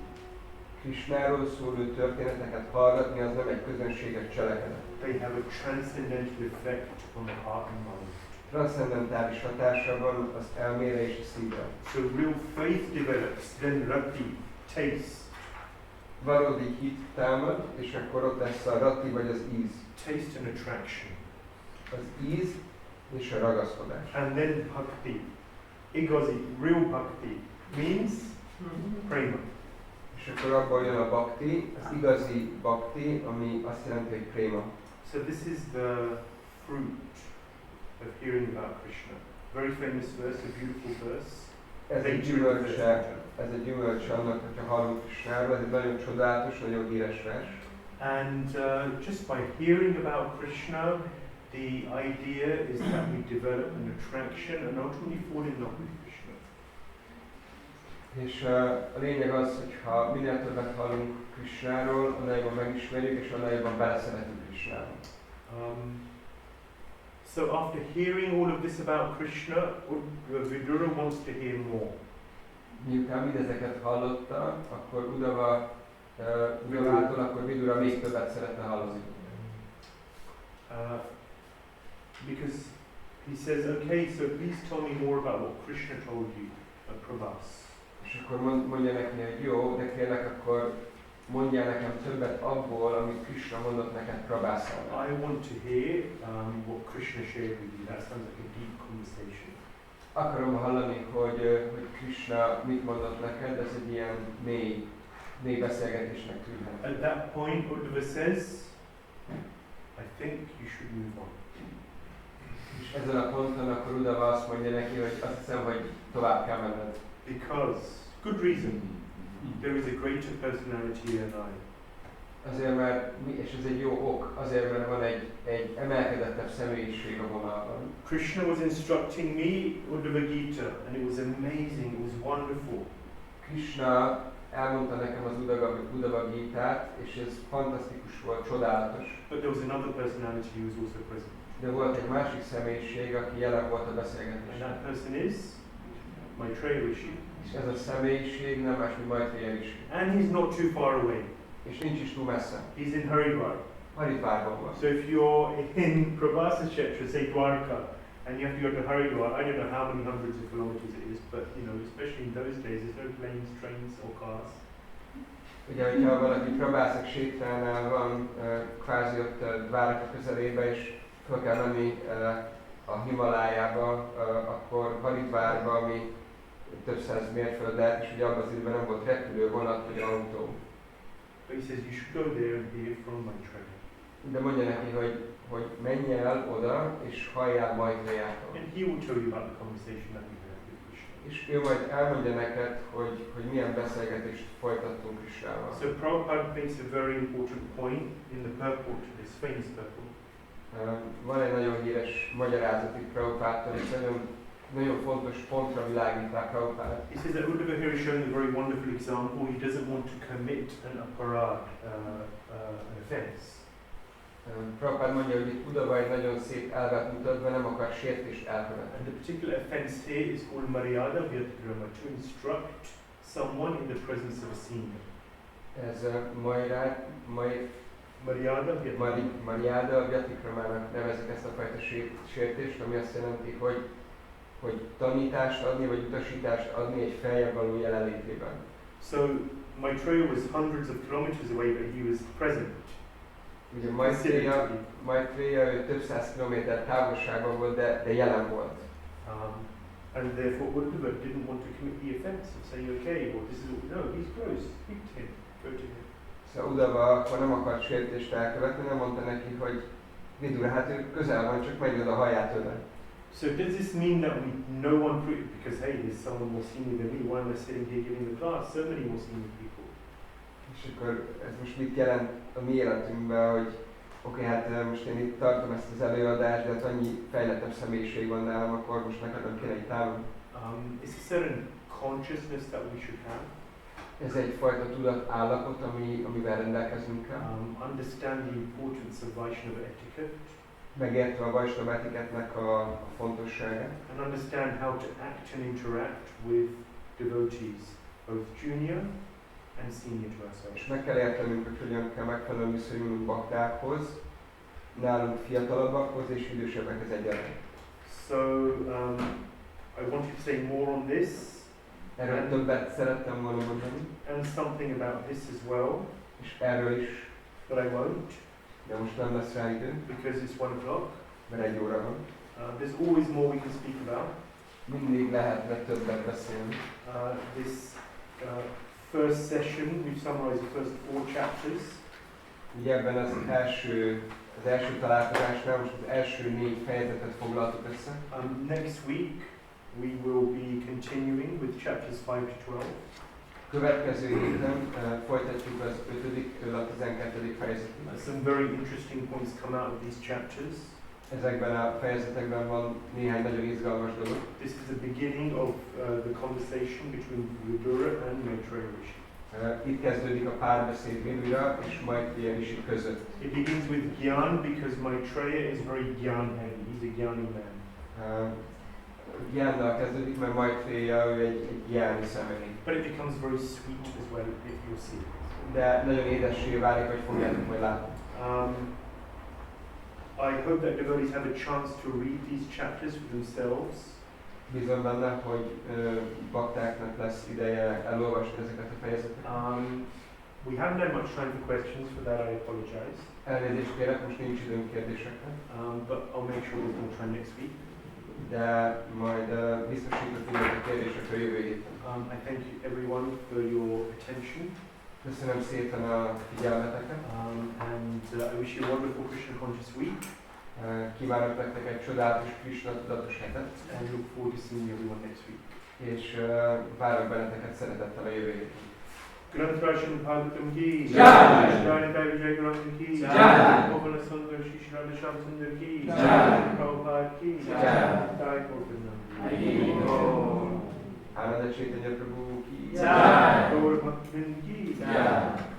Krishnáról szóló történeteket hallgatni az nem egy közönséges cselekedet. They have a transcendental effect on the heart and mind. Transzcendentális hatása van az elmére és a szívre. So real faith develops, then rati, taste. Valódi hit támad, és akkor ott lesz a rati vagy az íz. Taste and attraction. Az íz és a ragaszkodás. And then bhakti. Igazi, real bhakti means prema. És akkor abból jön a bhakti, az igazi bhakti, ami azt jelenti, hogy préma. So this is the fruit of hearing about Krishna. Very famous verse, a beautiful verse. Ez egy gyümölcse annak, hogyha hallunk Krishnáról, ez egy nagyon csodálatos, nagyon híres vers. And just by hearing about Krishna, the idea is that we develop an attraction and ultimately fall in love with Krishna. És a lényeg az, hogy ha minél többet hallunk Krishnáról, annál jobban megismerjük, és annál jobban beleszeretünk Krishnába. So after hearing all of this about Krishna, Vidura wants to hear more. Miután mindezeket hallotta, akkor Udavától, akkor Vidura még többet szeretne hallani. Because he says, okay, so please tell me more about what Krishna told you, Prabhas. És akkor mondja neki, hogy jó, de kérlek, akkor mondjál nekem többet abból, amit Krishna mondott neked Prabhászában. I want to hear what Krishna shared with you. That sounds like a deep conversation. Akarom hallani, hogy Krishna mit mondott neked, ez egy ilyen mély beszélgetésnek tűnhet. At that point, Uddhava says, I think you should move on. És ezen a ponton akkor Uddhava azt mondja neki, hogy azt hiszem, hogy tovább kell menned. Because, good reason, there is a greater personality in I. Azért, mert, és ez egy jó ok, azért, mert van egy emelkedettebb személyiség a vonalban. Krishna was instructing me Uddhava Gita, and it was amazing, it was wonderful. Krishna elmondta nekem az Uddhava Gitát, és ez fantasztikus volt, csodálatos. But there was another personality who was also present. De volt egy másik személyiség, aki jelen volt a And beszélgetésen. that person is Maitreya Rishi. És ez a személyiség nem más, mint Maitreya Rishi. And he's not too far away. És nincs is túl messze. He's in Haridwar. Haridwárban van. So if you're in Prabhasa Kshetra, say Dwarka, and you have to go to Haridwar, I don't know how many hundreds of kilometers it is, but you know, especially in those days, there's no planes, trains or cars. Ugye, hogyha valaki Prabhāsa Kshétránál van, kvázi ott Dváraka közelébe, és fel kell menni a Himalájába, akkor Haridvárba, ami több száz mérföld lehet, és ugye abban az időben nem volt repülő, vonat vagy autó. But he says you should go there and hear from Maitreya. De mondja neki, hogy menj el oda, és halljál Maitreyától. And he will tell you about the conversation that we had with Krishna. És ő majd elmondja neked, hogy milyen beszélgetést folytattunk Krishnával. So Prabhupada makes a very important point in the purport to this famous purport. Van egy nagyon híres magyarázat itt Prabhupádtól, és nagyon fontos pontra világít rá Prabhupád. He says that Uddhava here is showing a very wonderful example. He doesn't want to commit an aparad, an offense. Prabhupád mondja, hogy itt Uddhava egy nagyon szép elvet mutat, mert nem akar sértést elkövetni. And the particular offense here is called Maryada Vyatikrama, to instruct someone in the presence of a senior. Ez Maryada Vyatikramának nevezik ezt a fajta sértést, ami azt jelenti, hogy tanítást adni, vagy utasítást adni egy feljebb való jelenlétében. So Maitreya was hundreds of kilometers away, but he was present. Ugye Maitreya ő több száz kilométer távolságban volt, de jelen volt. And therefore Uddhava didn't want to commit the offense of saying, okay, well this is what we know, he's close, speak to him, go to him. Szóval Uddhava akkor nem akart sértést elkövetni, nem mondta neki, hogy Vidura, hát ő közel van, csak megy oda, hallját tőle. So does this mean that no one, because hey, there's someone more senior than me, why am I sitting here giving the class? So many more senior people. És akkor ez most mit jelent a mi életünkben, hogy oké, hát most én itt tartom ezt az előadást, de hát annyi fejlettebb személyiség van nálam, akkor most nekem kéne egy távol. It's a certain consciousness that we should have. Ez egyfajta tudatállapot, amivel rendelkezünk kell. Understand the importance of Vaishnava etiquette. Megértve a Vaishnava etikettnek a fontosságát. And understand how to act and interact with devotees, both junior and senior to ourselves. És meg kell értenünk, hogy hogyan kell megfelelően viszonyulnunk baktákhoz, nálunk fiatalabbakhoz és idősebbekhez egyaránt. So I wanted to say more on this. Erről többet szerettem volna mondani. And something about this as well. És erről is. But I won't. De most nem lesz rá idő. Because it's 1 o'clock. Mert 1 óra van. There's always more we can speak about. Mindig lehetne többet beszélni. This first session, we've summarized the first 4 chapters. Ugye ebben az első találkozásnál most az első 4 fejezetet foglaltuk össze. Next week we will be continuing with chapters 5 to 12. Következő héten folytatjuk az 5-től a 12. fejezetig. Some very interesting points come out of these chapters. Ezekben a fejezetekben van néhány nagyon izgalmas dolog. This is the beginning of the conversation between Vidura and Maitreya Rishi. Itt kezdődik a párbeszéd Vidura és Maitreya Rishi között. It begins with Gyan because Maitreya is very Gyan heavy. He's a Gyani man. Gyánnal kezdődik, mert Maitreya ő egy gyáni személy. But it becomes very sweet as well if you'll see it. De nagyon édessé válik, hogy fogjátok majd látni. I hope that devotees have a chance to read these chapters for themselves. Bízom benne, hogy baktáknak lesz ideje elolvasni ezeket a fejezeteket. We haven't had much time for questions, for that I apologize. Elnézést kérek, most nincs időm kérdésekre. But I'll make sure there's more time next week. De majd biztosítok időt a kérdésekre jövő héten. I thank everyone for your attention. Köszönöm szépen a figyelmeteket. And I wish you a wonderful Krishna conscious week. Kívánok nektek egy csodálatos Krishna tudatos hetet. And look forward to seeing everyone next week. És várok benneteket szeretettel a jövő héten. Śrīmad-Bhāgavatam ki Jai! Történetek Kṛṣṇáról ki Jai! Bhuvana Sundar Shri Radha Shyam Sundar ki Jai! Prabhupada ki Jai! Jai Gopinath Ānanda Caitanya Prabhu ki Jai! Gaur Bhaktivinoda ki Jai!